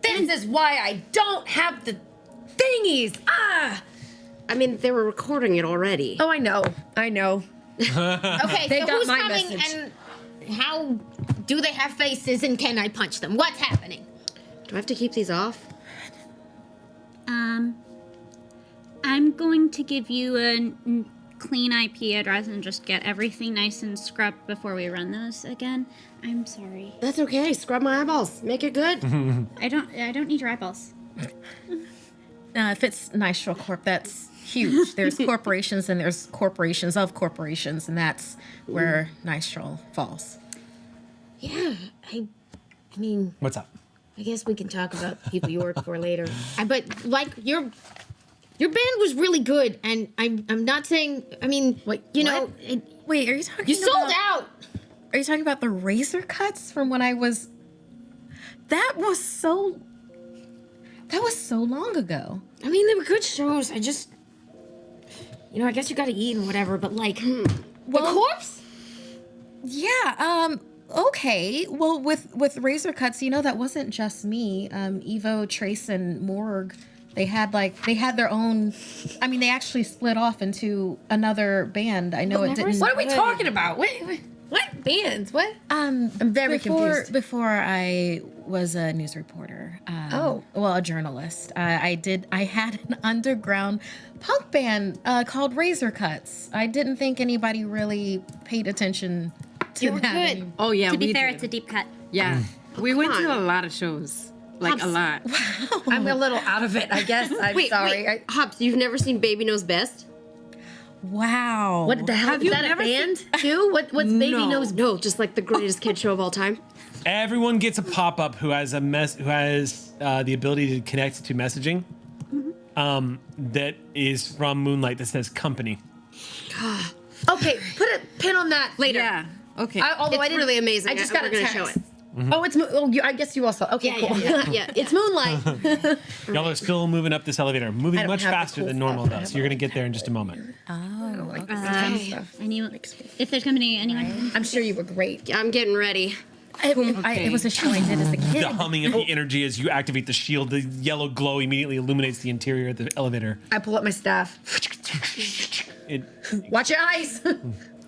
This is why I don't have the thingies. I mean, they were recording it already. Oh, I know. Okay, They so got who's my coming message. and how do they have faces and can I punch them? What's happening? Do I have to keep these off? I'm going to give you a clean IP address and just get everything nice and scrubbed before we run those again. I'm sorry. That's okay. Scrub my eyeballs. Make it good. I don't need your eyeballs. If it's Nystral Corp, that's huge. There's corporations and there's corporations of corporations, and that's where Nystral falls. Yeah, I mean, What's up? I guess we can talk about people you work for later. But like your band was really good, and I'm not saying. I mean, Wait, you what? know, Wait, are you talking? you sold about, out. Are you talking about the razor cuts from when I was? That was so long ago. I mean, they were good shows. I just, I guess you got to eat and whatever. But like, the corpse. Yeah. Okay. Well, with razor cuts, that wasn't just me. Evo, Trace, and Morg. They had their own. I mean, they actually split off into another band. I know it didn't. What are we talking about? What bands? What? I'm very confused. Before I was a news reporter. A journalist. I had an underground punk band called Razor Cuts. I didn't think anybody really paid attention to that. Good. Oh yeah, To be we fair, did. it's a deep cut. Yeah, we went to on. a lot of shows, like a lot. I'm a little out of it, I guess. I'm sorry. Wait, Hops, you've never seen Baby Knows Best? Wow. What the hell? Have Is you that a never band too? What's Baby No. Knows? No, just like the greatest kid show of all time. Everyone gets a pop-up who has the ability to connect to messaging. That is from Moonlight that says company. Okay, put a pin on that later. Yeah. Okay. Although I It's didn't, really amazing. I just We're got a gonna text. show it. Oh, it's I guess you also. Okay, cool. Yeah. It's moonlight. Y'all are still moving up this elevator, I moving don't much have the faster cool than normal stuff. I though. have So you're all gonna get there in just a moment. If there's gonna be anyone, I'm sure you were great. I'm getting ready. It was a show I did as a kid. The humming of the energy as you activate the shield, the yellow glow immediately illuminates the interior of the elevator. I pull up my staff. It, Watch your eyes.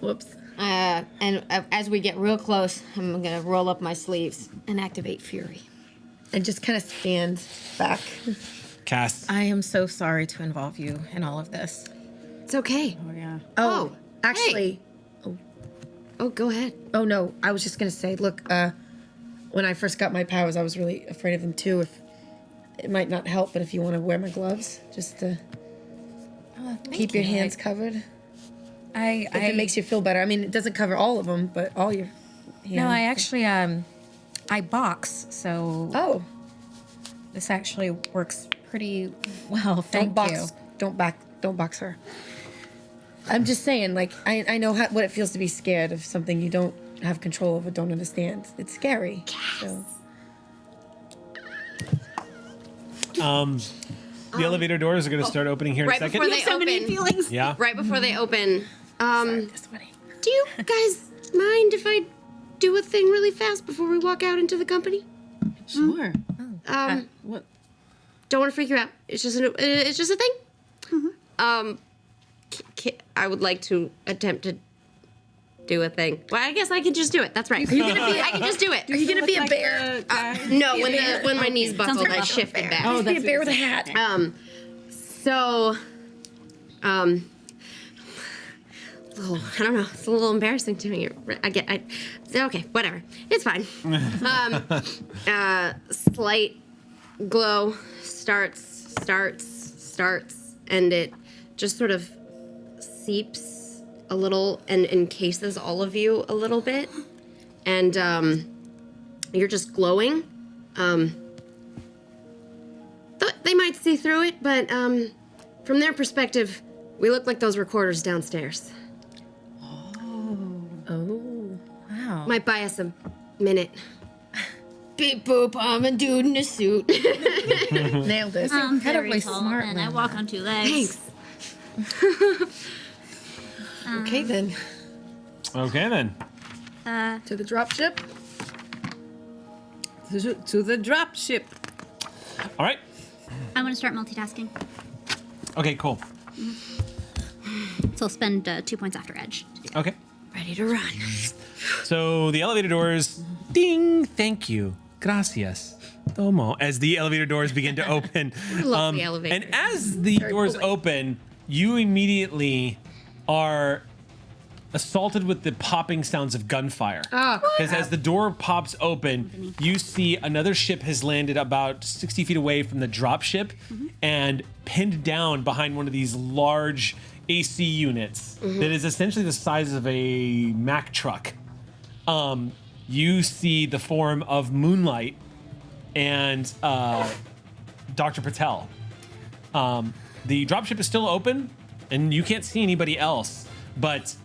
Whoops. And as we get real close, I'm gonna roll up my sleeves and activate Fury. And just kind of stand back. Cass. I am so sorry to involve you in all of this. It's okay. Oh yeah. Oh, actually. Oh, go ahead. Oh no, I was just gonna say, look, when I first got my powers, I was really afraid of them too. If it might not help, but if you want to wear my gloves, just to keep your hands covered. If it makes you feel better. I mean, it doesn't cover all of them, but all your hands. No, I actually I box, so Oh, this actually works pretty well. Thank don't you. box. Don't box her. I'm just saying, like, I know what it feels to be scared of something you don't have control over, don't understand. It's scary. So. The elevator doors are going to start opening here in a Right second. before they so open. many feelings. Yeah. Right before they open. It's funny. Do you guys mind if I do a thing really fast before we walk out into the company? Sure. What? Don't want to freak you out. It's just a thing. I would like to attempt to do a thing. Well, I guess I can just do it. That's right. I can just do it. Are you gonna be a bear? No, when my knees buckled, like I a shifted back. Oh, be a bear with a hat. So, I don't know. It's a little embarrassing to me. Okay, whatever. It's fine. Slight glow starts, and it just sort of seeps a little and encases all of you a little bit, and you're just glowing. They might see through it, but from their perspective, we look like those recorders downstairs. Wow. Might buy us a minute. Beep boop, I'm a dude in a suit. Nailed it. I'm incredibly very tall smart and I one. walk on two legs. Thanks. Okay then. Okay then. To the drop ship. To the drop ship. All right. I want to start multitasking. Okay, cool. So I'll spend 2 points after edge. Okay. Ready to run. So the elevator doors, ding, thank you, gracias, tomo, as the elevator doors begin to open. Love the elevator. And as the doors open, you immediately are assaulted with the popping sounds of gunfire. Because as the door pops open, you see another ship has landed about 60 feet away from the drop ship and pinned down behind one of these large AC units that is essentially the size of a Mack truck. You see the form of Moonlight and Dr. Patel. The dropship is still open, and you can't see anybody else, but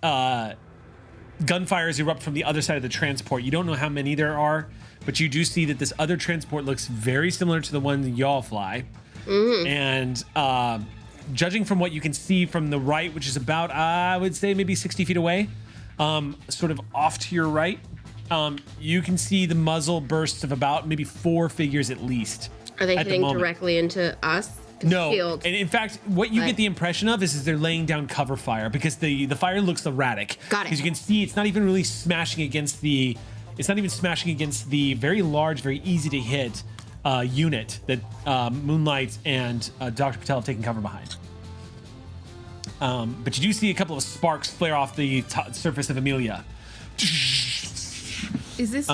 gunfires erupt from the other side of the transport. You don't know how many there are, but you do see that this other transport looks very similar to the one that y'all fly. And judging from what you can see from the right, which is about, I would say, maybe 60 feet away, sort of off to your right, you can see the muzzle bursts of about maybe 4 figures at least. Are they at the hitting moment. directly into us? 'Cause No, shield. and in fact, what you get the impression of is they're laying down cover fire because the fire looks erratic. Got it. Because you can see it's not even really smashing against the, it's not even smashing against the very large, very easy to hit unit that Moonlight and Dr. Patel have taken cover behind. But you do see a couple of sparks flare off the surface of Amelia. Is this?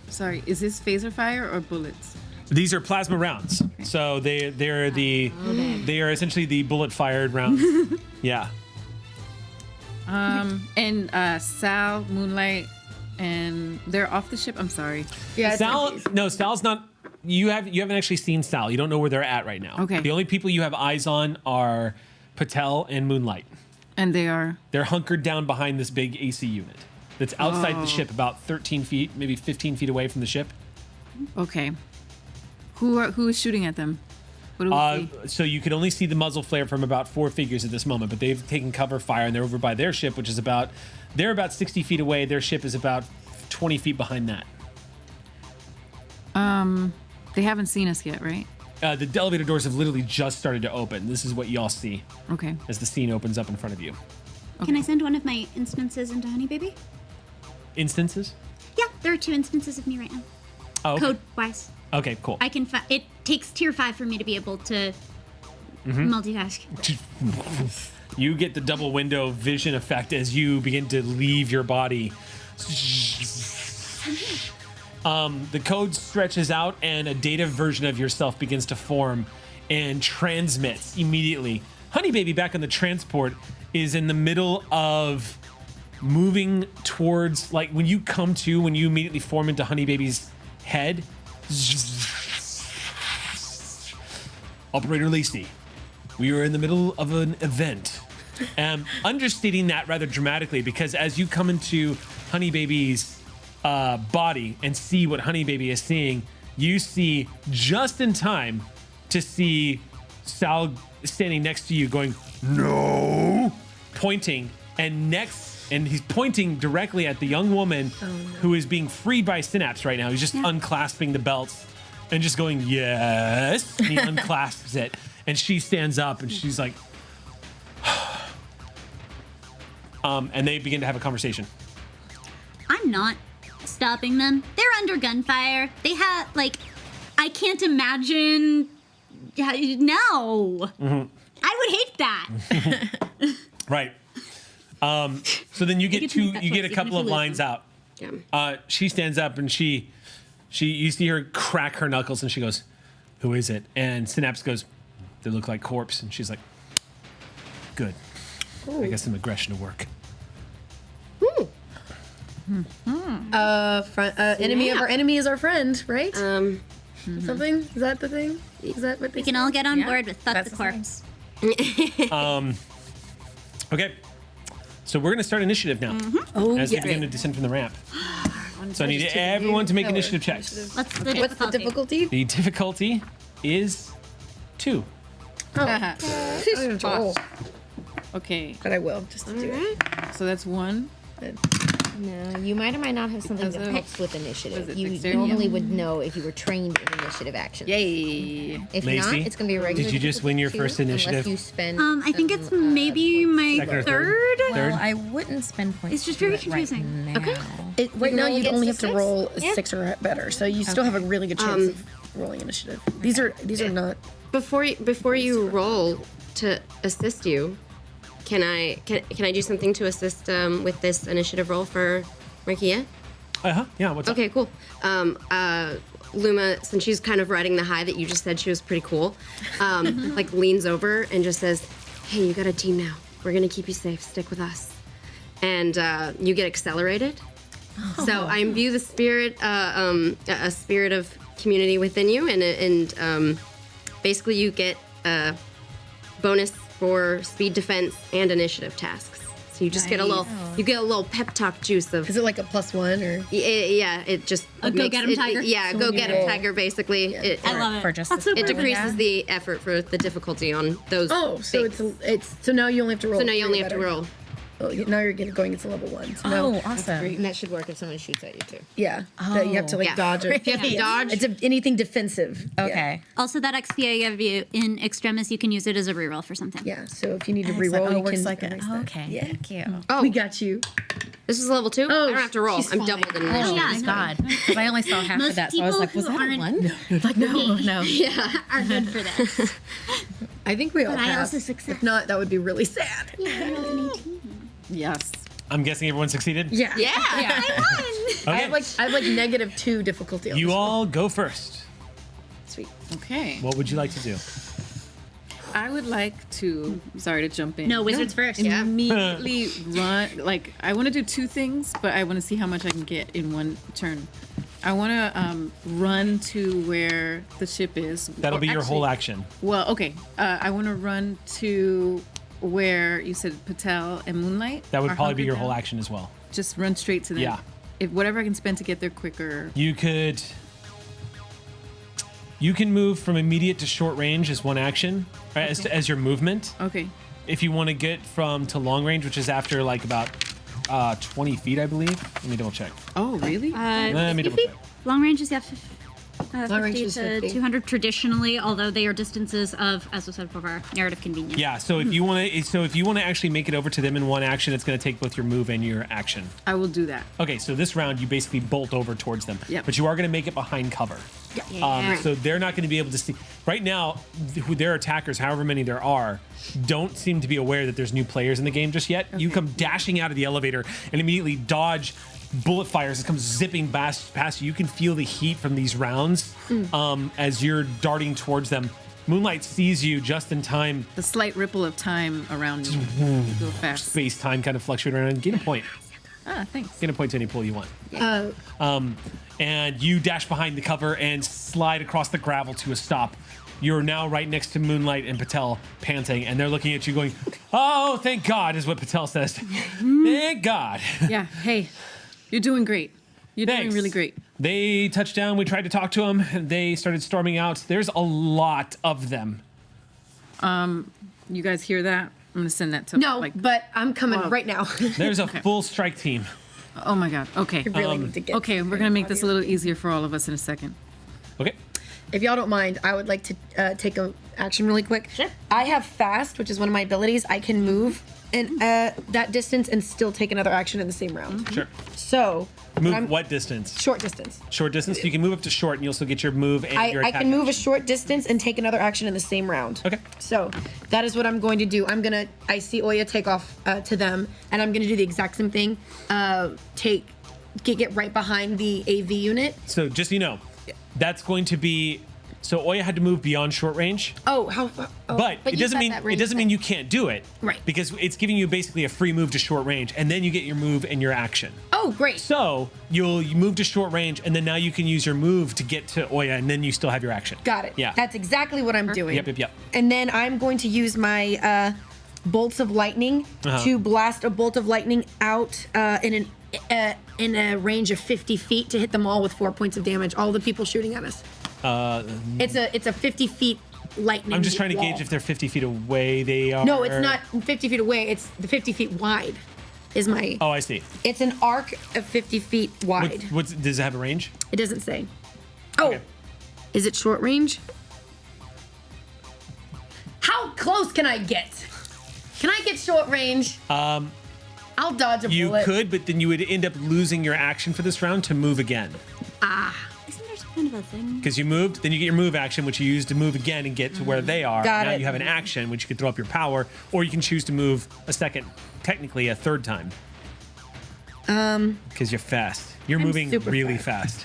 Sorry. Is this phaser fire or bullets? These are plasma rounds, so they are essentially the bullet fired rounds. Yeah. And Sal, Moonlight, and they're off the ship. I'm sorry. Yeah. Sal's not. You haven't actually seen Sal. You don't know where they're at right now. Okay. The only people you have eyes on are Patel and Moonlight. And they are. They're hunkered down behind this big AC unit that's outside the ship, about 13 feet, maybe 15 feet away from the ship. Okay. Who is shooting at them? What do we see? So you can only see the muzzle flare from about 4 figures at this moment, but they've taken cover fire and they're over by their ship, which is they're about 60 feet away. Their ship is about 20 feet behind that. They haven't seen us yet, right? The elevator doors have literally just started to open. This is what y'all see Okay. as the scene opens up in front of you. Can I send one of my instances into Honey Baby? Instances? Yeah, there are 2 instances of me right now. Oh, okay. Code-wise. Okay, cool. I can. It takes tier 5 for me to be able to multitask. You get the double window vision effect as you begin to leave your body. The code stretches out and a data version of yourself begins to form and transmits immediately. Honey Baby back on the transport is in the middle of moving towards, like when you immediately form into Honey Baby's head. Operator Lacey, we are in the middle of an event. Understating that rather dramatically, because as you come into Honey Baby's body and see what Honey Baby is seeing, you see just in time to see Sal standing next to you going, No. pointing, and he's pointing directly at the young woman who is being freed by Synapse right now. He's just unclasping the belts and just going, yes. And he unclasps it. And she stands up and she's like, and they begin to have a conversation. I'm not stopping them. They're under gunfire. They have, I can't imagine. No. I would hate that. Right. So then you get a couple of lines out. Yeah. She stands up and you see her crack her knuckles and she goes, who is it? And Synapse goes, they look like corpse. And she's like, good. I guess some aggression to work. Enemy of our enemy is our friend, right? Something? Is that the thing? Is that what We can all get on board with fuck the corpse. Okay. So we're going to start initiative now as we begin to descend from the ramp. So I need everyone to make initiative checks. What's the What's the difficulty? The difficulty is 2. I don't have to roll, Okay. but I will just to do it. So that's 1. No, you might or might not have something As that a- helps with initiative. was it You dexterity? normally would know if you were trained in initiative actions. Yay. If Lacey, not, it's going to be a regular. did you just win your difficulty first two, initiative? Unless you spend. I think it's maybe my Second or third? third. Well, I wouldn't spend points. It's just to do very it right confusing. now. Okay. Right now, roll you'd only have against to a roll a six? 6 or better, so you still have a really good chance of rolling initiative. These are not. Before you roll to assist you, can I do something to assist with this initiative roll for Markia? Yeah, what's up? Okay, cool. Luma, since she's kind of riding the high that you just said she was pretty cool, like leans over and just says, "Hey, you got a team now. We're gonna keep you safe. Stick with us." And you get accelerated. So I imbue the spirit, a spirit of community within you, and basically you get a bonus for speed, defense, and initiative tasks. So you just get a little pep talk juice of. Is it like a +1 or? Yeah, it just A go get 'em tiger? Yeah, go get 'em tiger. Basically, I love it. For just That's the super it cool. decreases the effort for the difficulty on those. Oh, so things. it's so now you only have to roll. So now you 3 only or have to better. roll. Oh, now you're going into level 1. So Oh, now, awesome. And that should work if someone shoots at you too. yeah, that you have to like Yeah. dodge it. You have to dodge. It's anything defensive. Yeah. Okay. Also, that XP I give you in Extremis, you can use it as a reroll for something. Yeah. So if you need to Excellent. reroll, Oh, you it works can. like erase a, that. okay. Yeah. Thank you. We got you. This is level 2. Oh, I don't have to roll. she's I'm fine. doubled in Oh, initiative. yeah, thank no. God. Because I only saw half Most of that, so I was like, was people that a who 1? Like no. No. Yeah. Are good for this. I think we all But I have. also success. If not, that would be really sad. Yes. I'm guessing everyone succeeded? Yeah. Yeah. I Okay. have like -2 difficulty. On You this all go first. Sweet. Okay. What would you like to do? I would like to. Sorry to jump in. No, wizards first. Immediately run. Like I want to do 2 things, but I want to see how much I can get in one turn. I want to run to where the ship is. That'll Or be your whole actually- action. Well, okay. I want to run to where you said Patel and Moonlight. That would are probably be hunkered your whole down. action as well. just run straight to them. Yeah. If whatever I can spend to get there quicker. You can move from immediate to short range as one action, right, as your movement. Okay. If you want to get from to long range, which is after like about 20 feet, I believe. Let me double check. Oh, really? Let me double check. Long range is range 50 is to 50. 200 traditionally, although they are distances of, as was said before, narrative convenience. Yeah. So if you want to actually make it over to them in one action, it's going to take both your move and your action. I will do that. Okay. So this round, you basically bolt over towards them. Yep. But you are going to make it behind cover. So they're not going to be able to see. Right now, their attackers, however many there are, don't seem to be aware that there's new players in the game just yet. You come dashing out of the elevator and immediately dodge bullet fires that comes zipping past you. You can feel the heat from these rounds as you're darting towards them. Moonlight sees you just in time. The slight ripple of time around you. You go fast. Space-time kind of fluctuating around. Gain a point. Thanks. Gain a point to any pool you want. And you dash behind the cover and slide across the gravel to a stop. You're now right next to Moonlight and Patel, panting, and they're looking at you going, "Oh, thank God," is what Patel says. Thank God. Yeah. Hey, you're doing great. You're doing Thanks. really great. They touched down. We tried to talk to them, and they started storming out. There's a lot of them. You guys hear that? I'm gonna send that to No, but I'm coming right now. There's a full strike team. Oh my God. Okay. I really need to get. Okay, we're gonna make this a little easier for all of us in a second. Okay. If y'all don't mind, I would like to take a action really quick. Sure. I have fast, which is one of my abilities. I can move in that distance and still take another action in the same round. Sure. So Move what distance? short distance. Short distance. You can move up to short, and you'll still get your move and your I attack. can move a short distance and take another action in the same round. Okay. So that is what I'm going to do. I see Oya take off to them, and I'm gonna do the exact same thing. Get right behind the AV unit. So just so you know, that's going to be. So Oya had to move beyond short range, Oh, but it you doesn't got mean that range it doesn't mean you can't do it. Right. Because it's giving you basically a free move to short range, and then you get your move and your action. Oh, great. So you move to short range, and then now you can use your move to get to Oya, and then you still have your action. Got it. Yeah. That's exactly what I'm doing. Yep. And then I'm going to use my bolts of lightning to blast a bolt of lightning out in a range of 50 feet to hit them all with 4 points of damage. All the people shooting at us. It's a 50 feet lightning. I'm just trying to wall. gauge if they're 50 feet away. They are. No, it's not 50 feet away. It's the 50 feet wide. Is my. Oh, I see. It's an arc of 50 feet wide. Does it have a range? It doesn't say. Oh, Okay. Is it short range? How close can I get? Can I get short range? I'll dodge a You bullet. could, but then you would end up losing your action for this round to move again. Isn't there some kind of a thing? Because you moved, then you get your move action, which you use to move again and get to where they are. Got Now it. you have an action, which you can throw up your power, or you can choose to move a second, technically a third time. Because you're fast. You're moving super really fast.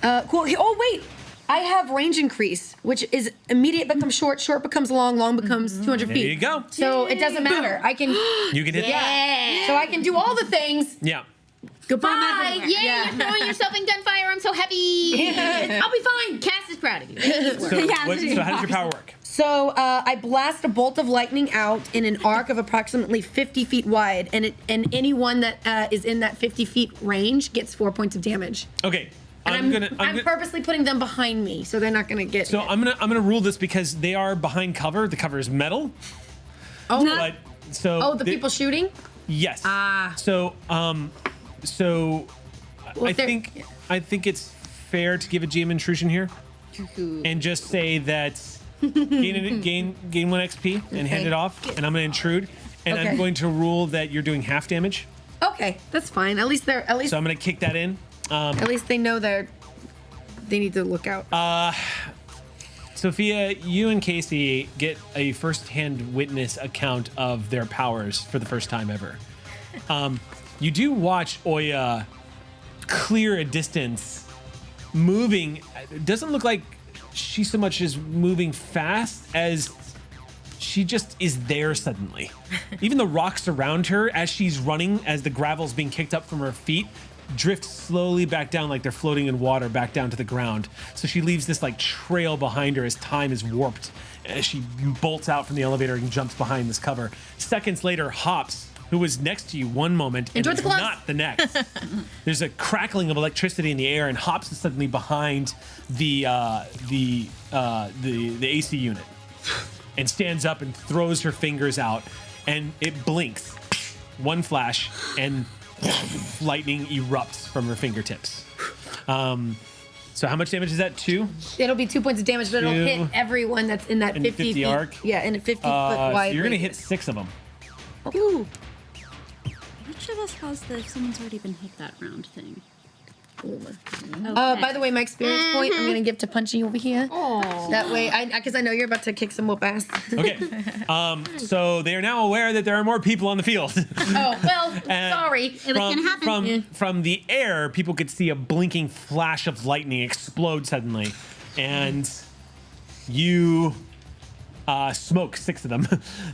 fast. Cool. Oh wait, I have range increase, which is immediate becomes short, short becomes long, long becomes 200 feet. There you go. So it doesn't matter. I can. You can hit Yeah. So I can do all the things. Yeah. Goodbye. Yay, you're throwing yourself in gunfire. I'm so happy. I'll be fine. Cass is proud of you. So, how does your power work? So I blast a bolt of lightning out in an arc of approximately 50 feet wide, and anyone that is in that 50 feet range gets 4 points of damage. Okay. And I'm gonna- purposely putting them behind me, so they're not gonna get. So hit. I'm gonna rule this because they are behind cover. The cover is metal. Oh, But so the people shooting. Yes. So Well, I they're- think it's fair to give a GM intrusion here, and just say that gain 1 XP and hand Okay. it off, and I'm gonna intrude, and Okay. I'm going to rule that you're doing half damage. Okay, that's fine. At least So I'm gonna kick that in. at least they know they need to look out. Sophia, you and Casey get a first-hand witness account of their powers for the first time ever. You do watch Oya clear a distance, moving. It doesn't look like she so much is moving fast as she just is there suddenly. Even the rocks around her, as she's running, as the gravel's being kicked up from her feet, drift slowly back down like they're floating in water back down to the ground. So she leaves this like trail behind her as time is warped as she bolts out from the elevator and jumps behind this cover. Seconds later, hops who was next to you one moment and Enjoy is the gloves. not the next. There's a crackling of electricity in the air, and Hops is suddenly behind the AC unit, and stands up and throws her fingers out, and it blinks, one flash, and lightning erupts from her fingertips. So how much damage is that? 2? It'll be 2 points of damage, but it'll 2. hit everyone that's in that In 50 50 feet. arc? Yeah, in a 50 foot So wide. you're gonna hit radius. 6 of them. Ooh. Which of us has the if someone's already been hit that round thing? By the way, my experience point I'm gonna give to Punchy over here. That way, because I know you're about to kick some whoop ass. Okay. So they are now aware that there are more people on the field. Oh well, And sorry. It was gonna happen. From the air, people could see a blinking flash of lightning explode suddenly, and you smoke 6 of them.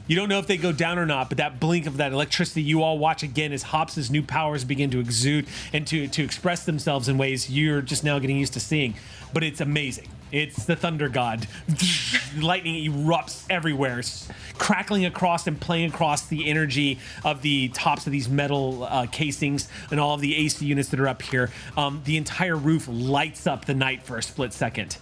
You don't know if they go down or not, but that blink of that electricity, you all watch again as Hops' new powers begin to exude and to express themselves in ways you're just now getting used to seeing. But it's amazing. It's the thunder god. Lightning erupts everywhere, crackling across and playing across the energy of the tops of these metal casings and all of the AC units that are up here. The entire roof lights up the night for a split second.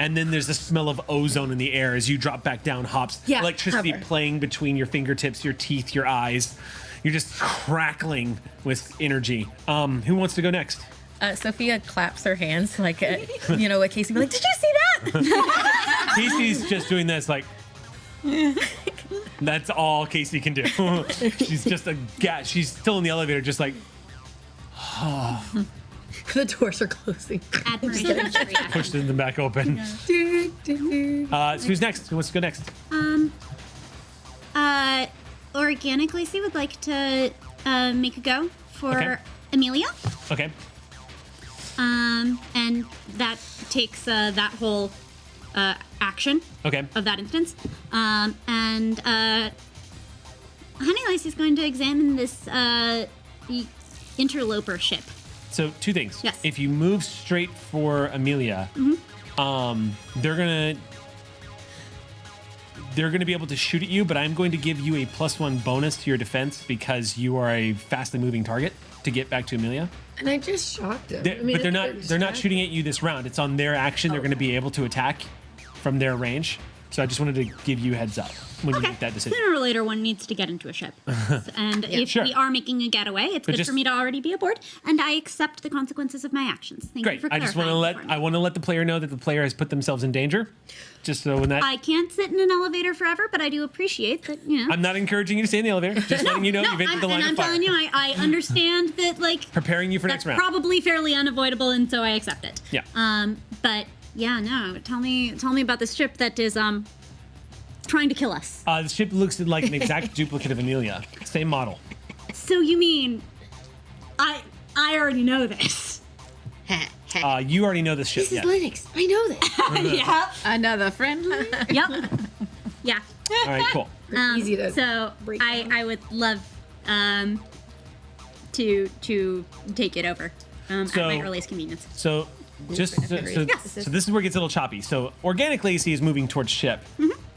And then there's the smell of ozone in the air as you drop back down, Hops. Yeah, Electricity cover. playing between your fingertips, your teeth, your eyes. You're just crackling with energy. Who wants to go next? Sophia claps her hands like, what Casey be like, did you see that? Casey's just doing this like... That's all Casey can do. She's just she's still in the elevator just like... The doors are closing. Admiration. Pushed them back open. So who's next? Who wants to go next? Organically, Lacey would like to make a go for Okay. Amelia. Okay. And that takes that whole action Okay. of that instance. And Honey Lacey's going to examine this interloper ship. So 2 things. Yes. If you move straight for Amelia, they're gonna be able to shoot at you, but I'm going to give you a +1 bonus to your defense because you are a fastly moving target to get back to Amelia. And I just shocked him. But they're not shooting at you this round. It's on their action. They're going to be able to attack from their range. So I just wanted to give you a heads up when you make that decision. Sooner or later, one needs to get into a ship. And if Sure. we are making a getaway, it's But good just- for me to already be aboard, and I accept the consequences of my actions. Thank you Great. for I just clarifying. want to let the player know that the player has put themselves in danger. Just so when that I can't sit in an elevator forever, but I do appreciate that. I'm not encouraging you to stay in the elevator. Just letting you know you've entered the line I'm of fire. telling you, I understand that Preparing you for that's next round. probably fairly unavoidable, and so I accept it. Yeah. But yeah, no. Tell me about this ship that is trying to kill us. The ship looks like an exact duplicate of Amelia. Same model. So you mean I already know this? You already know this ship. This is Yes. Linux. I know that. Yeah. Another friendly. Yep. Yeah. All right. Cool. Easy to So break I would love to take it over at So- my earliest convenience. So just so this is where it gets a little choppy. So organic Lacey is moving towards ship.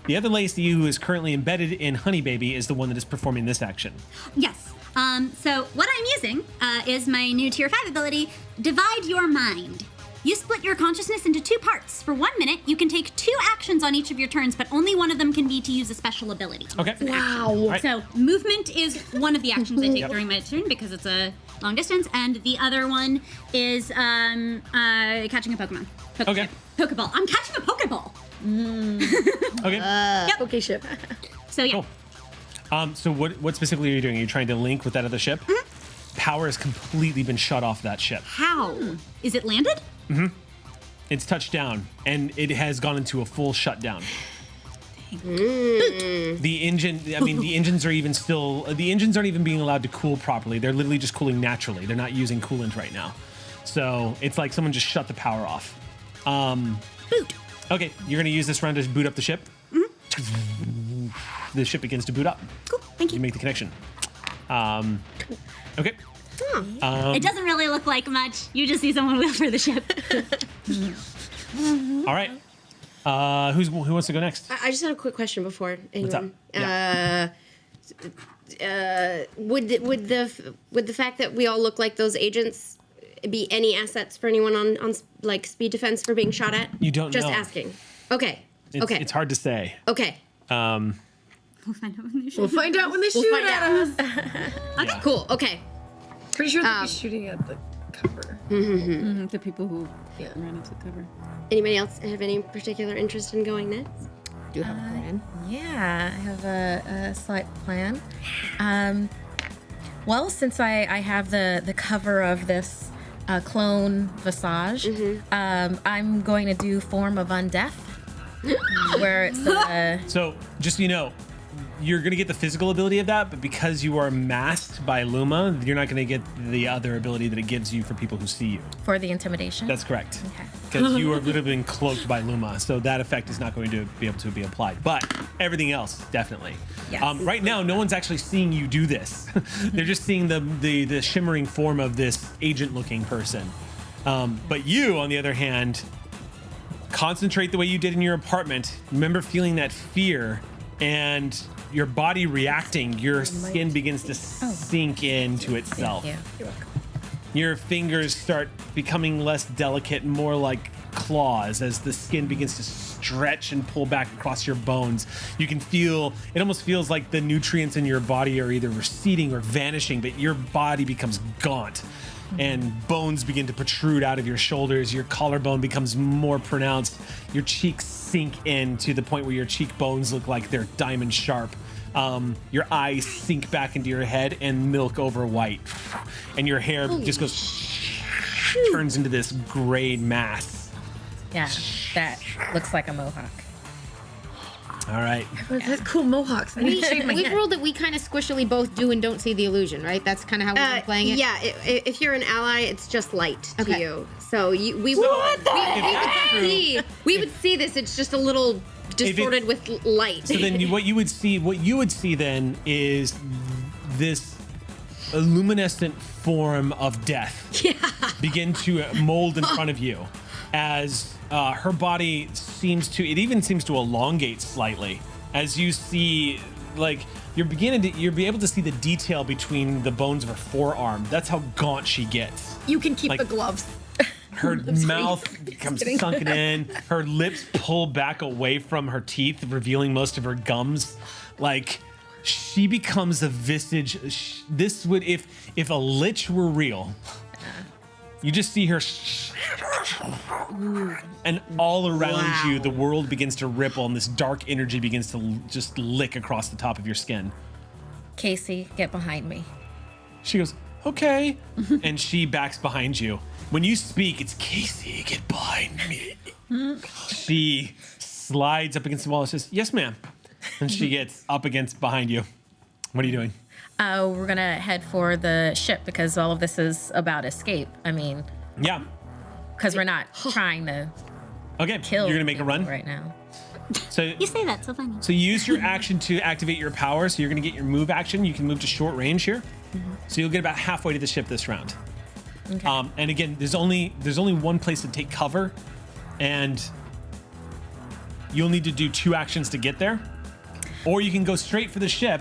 The other Lacey who is currently embedded in Honey Baby is the one that is performing this action. Yes. So what I'm using is my new tier 5 ability, Divide Your Mind. You split your consciousness into 2 parts. For 1 minute, you can take 2 actions on each of your turns, but only one of them can be to use a special ability. Okay. Wow. All right. So movement is one of the actions I take during my turn because it's a long distance, and the other one is catching a Pokemon. Okay. Pokeball. I'm catching a Pokeball. Okay. Okay, ship. So yeah. Cool. So what specifically are you doing? Are you trying to link with that other ship? Power has completely been shut off that ship. How? Is it landed? It's touched down, and it has gone into a full shutdown. The engine, the engines aren't even being allowed to cool properly. They're literally just cooling naturally. They're not using coolant right now. So it's like someone just shut the power off. Boot. Okay, you're going to use this round to boot up the ship. The ship begins to boot up. Cool. Thank You you. make the connection. Okay. It doesn't really look like much. You just see someone wheel for the ship. All right. Who wants to go next? I just had a quick question before anyone. What's up? Yeah. would the fact that we all look like those agents be any assets for anyone on like speed defense for being shot at? You don't Just know. asking. Okay. Okay. It's hard to say. Okay. We'll find out when they shoot. We'll find out when they We'll shoot find at out. us. Okay. Cool. Okay. Pretty sure they'll be shooting at the cover. The people who ran into cover. Anybody else have any particular interest in going next? Do you have a plan? Yeah, I have a slight plan. Well, since I have the cover of this clone visage, I'm going to do Form of Undeath, where it's So, just so you know, you're going to get the physical ability of that, but because you are masked by Luma, you're not going to get the other ability that it gives you for people who see you. for the intimidation. That's correct. Okay. Because you are literally being cloaked by Luma, so that effect is not going to be able to be applied. But everything else, definitely. Yes. Right now, no one's actually seeing you do this. They're just seeing the shimmering form of this agent-looking person. But you, on the other hand, concentrate the way you did in your apartment. Remember feeling that fear and your body reacting. Your skin begins to sink into itself. Yeah. Your fingers start becoming less delicate, more like claws as the skin begins to stretch and pull back across your bones. You can feel, it almost feels like the nutrients in your body are either receding or vanishing, but your body becomes gaunt and bones begin to protrude out of your shoulders. Your collarbone becomes more pronounced. Your cheeks sink in to the point where your cheekbones look like they're diamond sharp. Your eyes sink back into your head and milk over white. And your hair just goes, turns into this grayed mass. Yeah, that looks like a mohawk. All right. That's cool mohawks. I need to shave my We've head. ruled that we kind of squishily both do and don't see the illusion, right? That's kind of how we've been playing it. Yeah, if you're an ally, it's just light to Okay. you. So we would see this. It's just a little distorted with light. So then what you would see then is this luminescent form of death begin to mold in front of you as her body seems to elongate slightly as you see, like, you're be able to see the detail between the bones of her forearm. That's how gaunt she gets. You can keep Like- the gloves. Her mouth becomes sunken in. Her lips pull back away from her teeth, revealing most of her gums. Like, she becomes a visage. This would, if a lich were real, you just see her, and all around you, the world begins to ripple, and this dark energy begins to just lick across the top of your skin. Casey, get behind me. She goes, okay. And she backs behind you. When you speak, it's Casey, get behind me. She slides up against the wall and says, yes, ma'am. And she gets up against behind you. What are you doing? We're gonna head for the ship because all of this is about escape. I mean, Yeah. because we're not trying to Okay. kill You're going to make a run? right now. So, You say that so funny. so you use your action to activate your power. So you're going to get your move action. You can move to short range here. So you'll get about halfway to the ship this round. Okay. And again, there's only one place to take cover, and you'll need to do 2 actions to get there. Or you can go straight for the ship,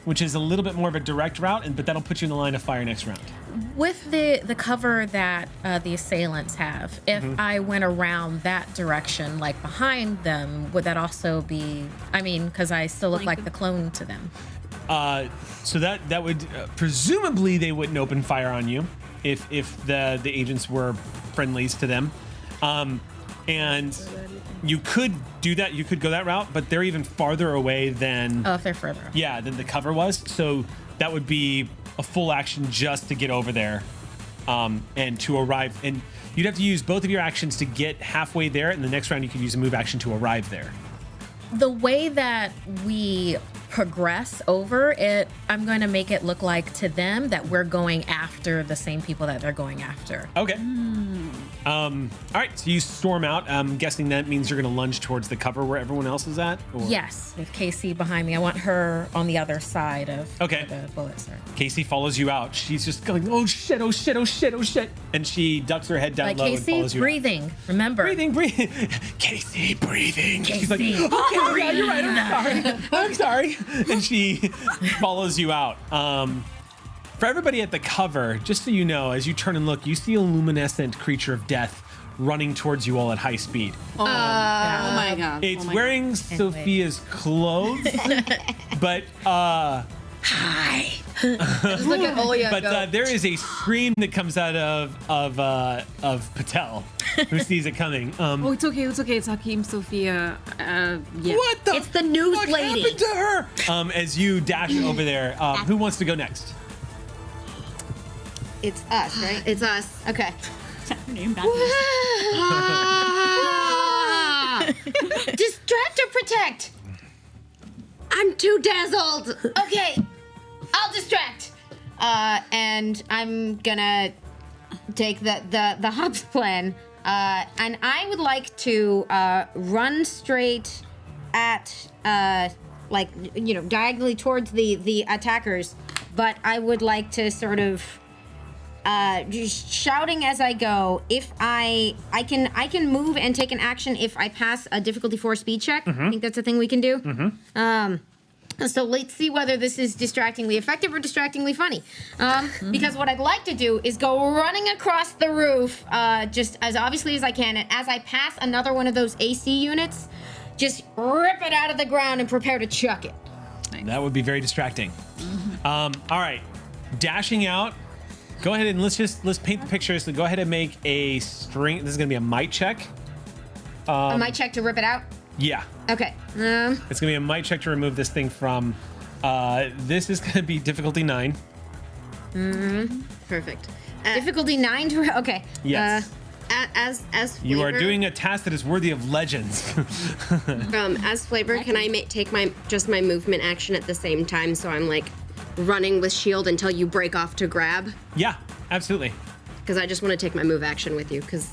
which is a little bit more of a direct route, but that'll put you in the line of fire next round. With the cover that the assailants have, if I went around that direction, like behind them, would that also be? I mean, because I still look like the clone to them. So that would presumably they wouldn't open fire on you if the agents were friendlies to them, and you could do that. You could go that route, but they're even farther away than Oh, if they're further. than the cover was. So that would be a full action just to get over there, and to arrive. And you'd have to use both of your actions to get halfway there. And the next round you could use a move action to arrive there. The way that we progress over it, I'm going to make it look like to them that we're going after the same people that they're going after. Okay. All right, so you storm out. I'm guessing that means you're going to lunge towards the cover where everyone else is at? Or? Yes, with Casey behind me. I want her on the other side of Okay. where the bullets are. Casey follows you out. She's just going, oh shit, oh shit, oh shit, oh shit. And she ducks her head down Like low and Casey, follows you breathing. Remember. Breathing. Casey, breathing. She's like, Casey, okay, yeah, you're right, I'm sorry. And she follows you out. For everybody at the cover, just so you know, as you turn and look, you see a luminescent creature of death running towards you all at high speed. Oh my god. It's Oh my wearing Sophia's clothes, but Hi. Just look at Olya. and go, there is a scream that comes out of Patel, who sees it coming. Oh, it's okay. It's Hakeem, Sophia. Yeah. What the? It's the news fuck lady. happened to her? As you dash over there, who wants to go next? It's us, right? It's us. Okay. Her name back. Distract or protect? I'm too dazzled. Okay, I'll distract. And I'm gonna take the Hobbs plan. And I would like to run straight at diagonally towards the attackers, but I would like to sort of just shouting as I go. If I can move and take an action if I pass a difficulty 4 speed check. I think that's a thing we can do. So let's see whether this is distractingly effective or distractingly funny. Because what I'd like to do is go running across the roof just as obviously as I can, and as I pass another one of those AC units, just rip it out of the ground and prepare to chuck it. That would be very distracting. All right, dashing out. Go ahead and let's paint the picture. So go ahead and make a string. This is gonna be a might check. I might check to rip it out. Yeah, Okay. it's gonna be a might check to remove this thing from. This is gonna be difficulty 9. Perfect. Difficulty 9 to okay. Yes. As You are flavor- doing a task that is worthy of legends. as flavor. Can I take my movement action at the same time? So I'm like running with shield until you break off to grab. Yeah, absolutely. Because I just want to take my move action with you. Because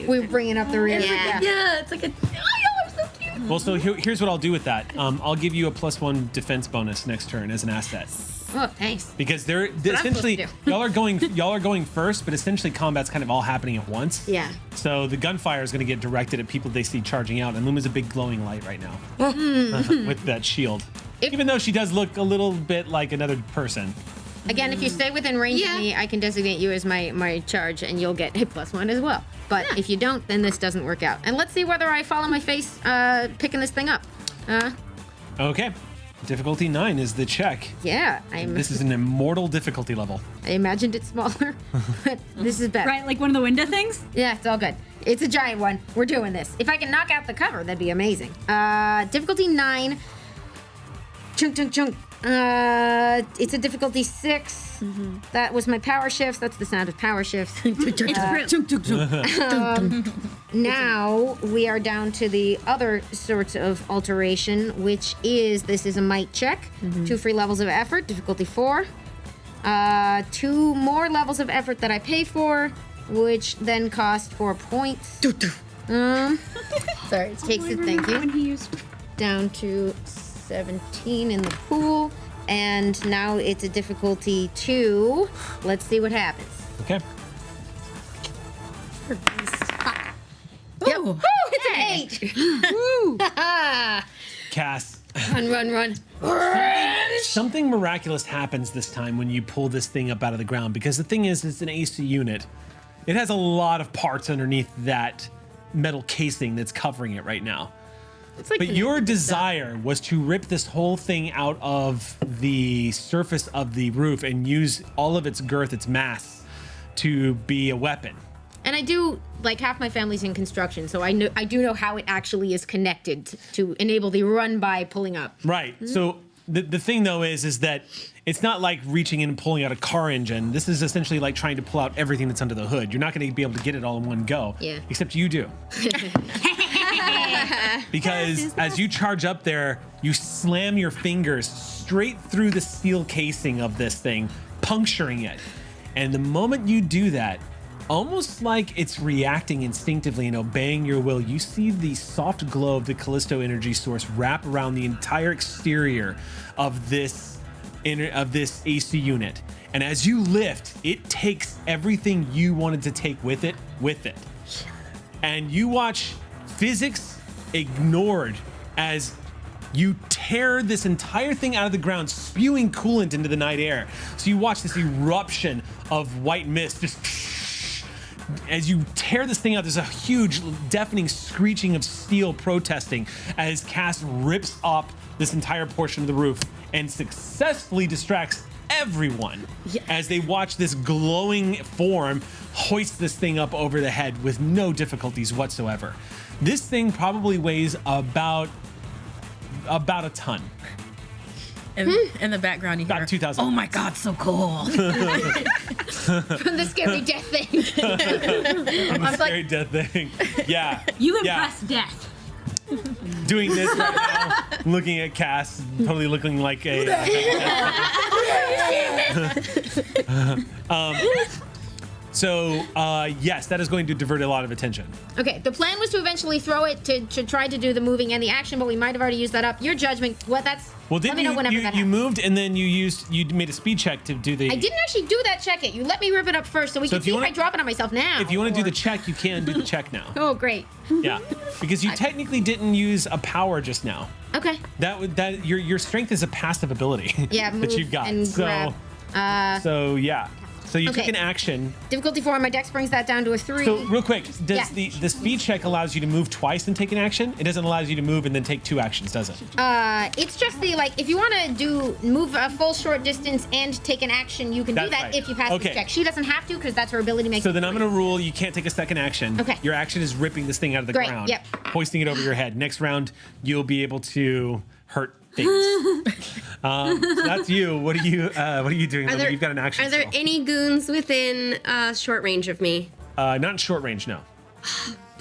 We're bringing up the rear. yeah. Yeah, it's like a. Oh, y'all are so cute. Well, so here's what I'll do with that. I'll give you a +1 defense bonus next turn as an asset. Oh, thanks. Because they're I'm supposed essentially to y'all are going first, but essentially combat's kind of all happening at once. Yeah. So the gunfire is going to get directed at people they see charging out, and Luma's a big glowing light right now with that shield. Even though she does look a little bit like another person. Again, if you stay within range Yeah. of me, I can designate you as my charge, and you'll get a +1 as well. But if you don't, then this doesn't work out. And let's see whether I fall on my face picking this thing up. Okay. Difficulty 9 is the check. Yeah, This is an immortal difficulty level. I imagined it smaller, but this is better. Right, like one of the window things? Yeah, it's all good. It's a giant one. We're doing this. If I can knock out the cover, that'd be amazing. Difficulty 9. Chunk, chunk, chunk. It's a difficulty 6. That was my power shifts. That's the sound of power shifts. Now we are down to the other sorts of alteration, which is this is a might check. 2 free levels of effort, difficulty 4. 2 more levels of effort that I pay for, which then cost 4 points. Sorry, it takes it. Thank you. When he used Down to 17 in the pool, and now it's a difficulty 2. Let's see what happens. Okay. Yep. Woo, it's an 8. Woo! Cass. Run. Something miraculous happens this time when you pull this thing up out of the ground, because the thing is, it's an AC unit. It has a lot of parts underneath that metal casing that's covering it right now. But your desire was to rip this whole thing out of the surface of the roof and use all of its girth, its mass, to be a weapon. And I do, like, half my family's in construction, so I do know how it actually is connected to enable the run by pulling up. Right. So the thing though is that it's not like reaching in and pulling out a car engine. This is essentially like trying to pull out everything that's under the hood. You're not going to be able to get it all in one go. Yeah. Except you do. Because as you charge up there, you slam your fingers straight through the steel casing of this thing, puncturing it. And the moment you do that, almost like it's reacting instinctively and obeying your will. You see the soft glow of the Callisto energy source wrap around the entire exterior of this AC unit. And as you lift, it takes everything you wanted to take with it. And you watch physics ignored as you tear this entire thing out of the ground, spewing coolant into the night air. So you watch this eruption of white mist just as you tear this thing out. There's a huge, deafening screeching of steel protesting as Cass rips up this entire portion of the roof and successfully distracts everyone as they watch this glowing form hoist this thing up over the head with no difficulties whatsoever. This thing probably weighs about a ton. In the background, you hear, About 2,000. "Oh my God, so cool!" From the scary death thing. Scary death thing. Yeah. You yeah. impress death. Doing this right now, looking at Cass, totally looking like a. Yes, that is going to divert a lot of attention. Okay, the plan was to eventually throw it to try to do the moving and the action, but we might have already used that up. Your judgment. What that's. Well, let me know whenever that you happens. moved and then you made a speed check to do the. I didn't actually do that check it. You let me rip it up first, so we can see if I drop it on myself now. If you want to do the check, you can do the check now. Oh, great. Yeah, because you technically didn't use a power just now. Okay. That your strength is a passive ability. Yeah, that move you've got. and So grab. so yeah. So you took Okay. an action. Difficulty 4. My dex brings that down to a 3. So real quick, does Yeah. the speed check allows you to move twice and take an action? It doesn't allow you to move and then take 2 actions, does it? It's just the if you want to move a full short distance and take an action, you can do That's that right. if you pass Okay. the check. She doesn't have to because that's her ability makes. So then I'm going to rule you can't take a second action. Okay. Your action is ripping this thing out of the Great, ground, yep. hoisting it over your head. Next round, you'll be able to hurt things. So that's you. What are you doing? You've got an action. Are there still. any goons within short range of me? Not in short range, no.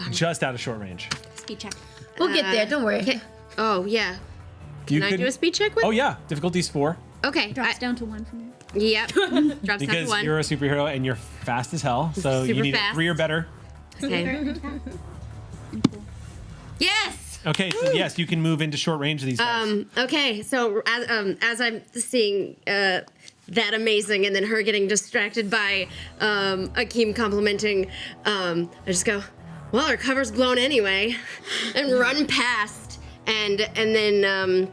Just out of short range. Speed check. We'll get there. Don't worry. Oh yeah. You Can I could- do a speed check with? Oh yeah, difficulty's 4 Okay. Drops down to 1 from you. Yep. Drops down to because 1. you're a superhero and you're fast as hell. So you Super need a fast. 3 or better. Okay. Yes. Okay, so yes, you can move into short range of these guys. Okay. So as I'm seeing that amazing, and then her getting distracted by Akeem complimenting, I just go, well, her cover's blown anyway, and run past, and then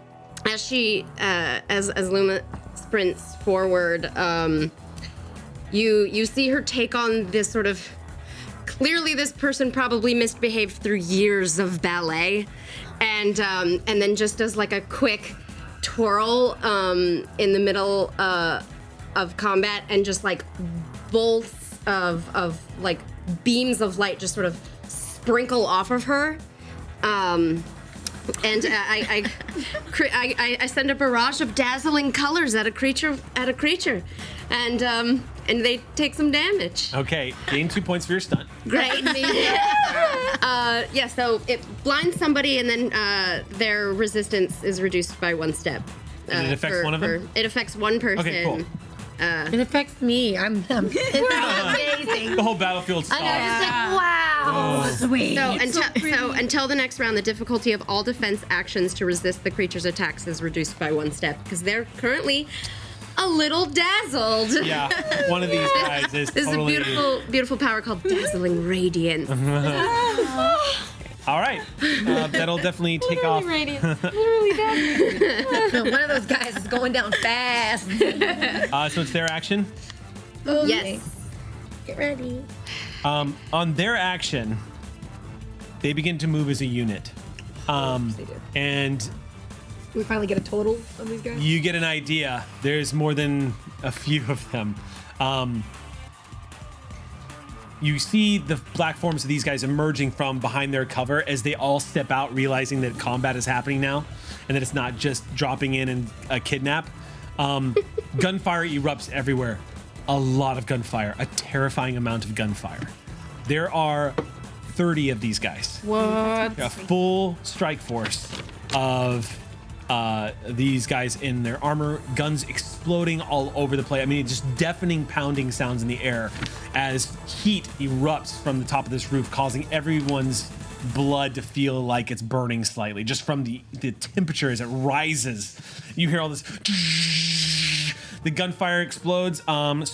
as she as Luma sprints forward, you see her take on this sort of. Clearly, this person probably misbehaved through years of ballet, and then just does like a quick twirl in the middle of combat, and just like bolts of like beams of light just sort of sprinkle off of her. And I send a barrage of dazzling colors at a creature, and they take some damage. Okay, gain 2 points for your stunt. Great. Yeah, so it blinds somebody, and then their resistance is reduced by 1 step. And it affects one of them? It affects one person. Okay, cool. It affects me. I'm amazing. The whole battlefield stops. I know, just like, wow. Sweet. So until the next round, the difficulty of all defense actions to resist the creature's attacks is reduced by 1 step, because they're currently a little dazzled. Yeah, one of these guys is This totally... is a beautiful, beautiful power called Dazzling Radiance. All right, that'll definitely take off. One of those guys is going down fast. So it's their action. Yes. Get ready. On their action, they begin to move as a unit. And We finally get a total of these guys. you get an idea. There's more than a few of them. You see the black forms of these guys emerging from behind their cover as they all step out, realizing that combat is happening now, and that it's not just dropping in and a kidnap. Gunfire erupts everywhere. A lot of gunfire. A terrifying amount of gunfire. There are 30 of these guys. What? A full strike force of these guys in their armor, guns exploding all over the place. I mean, just deafening pounding sounds in the air as heat erupts from the top of this roof, causing everyone's blood to feel like it's burning slightly just from the temperature as it rises. You hear all this. The gunfire explodes. I'm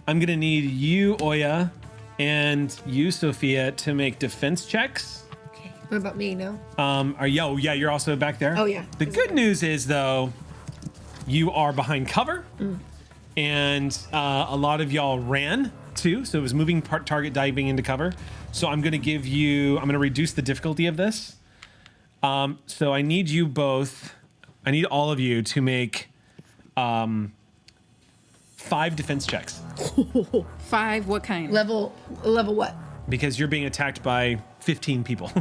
gonna need you, Oya, and you, Sophia, to make defense checks. What about me? No. You're also back there. Oh, yeah. The good news is though, you are behind cover, and a lot of y'all ran too. So it was moving target diving into cover. So I'm gonna reduce the difficulty of this. So I need you both. I need all of you to make 5 defense checks. 5, what kind? Level what? Because you're being attacked by 15 people.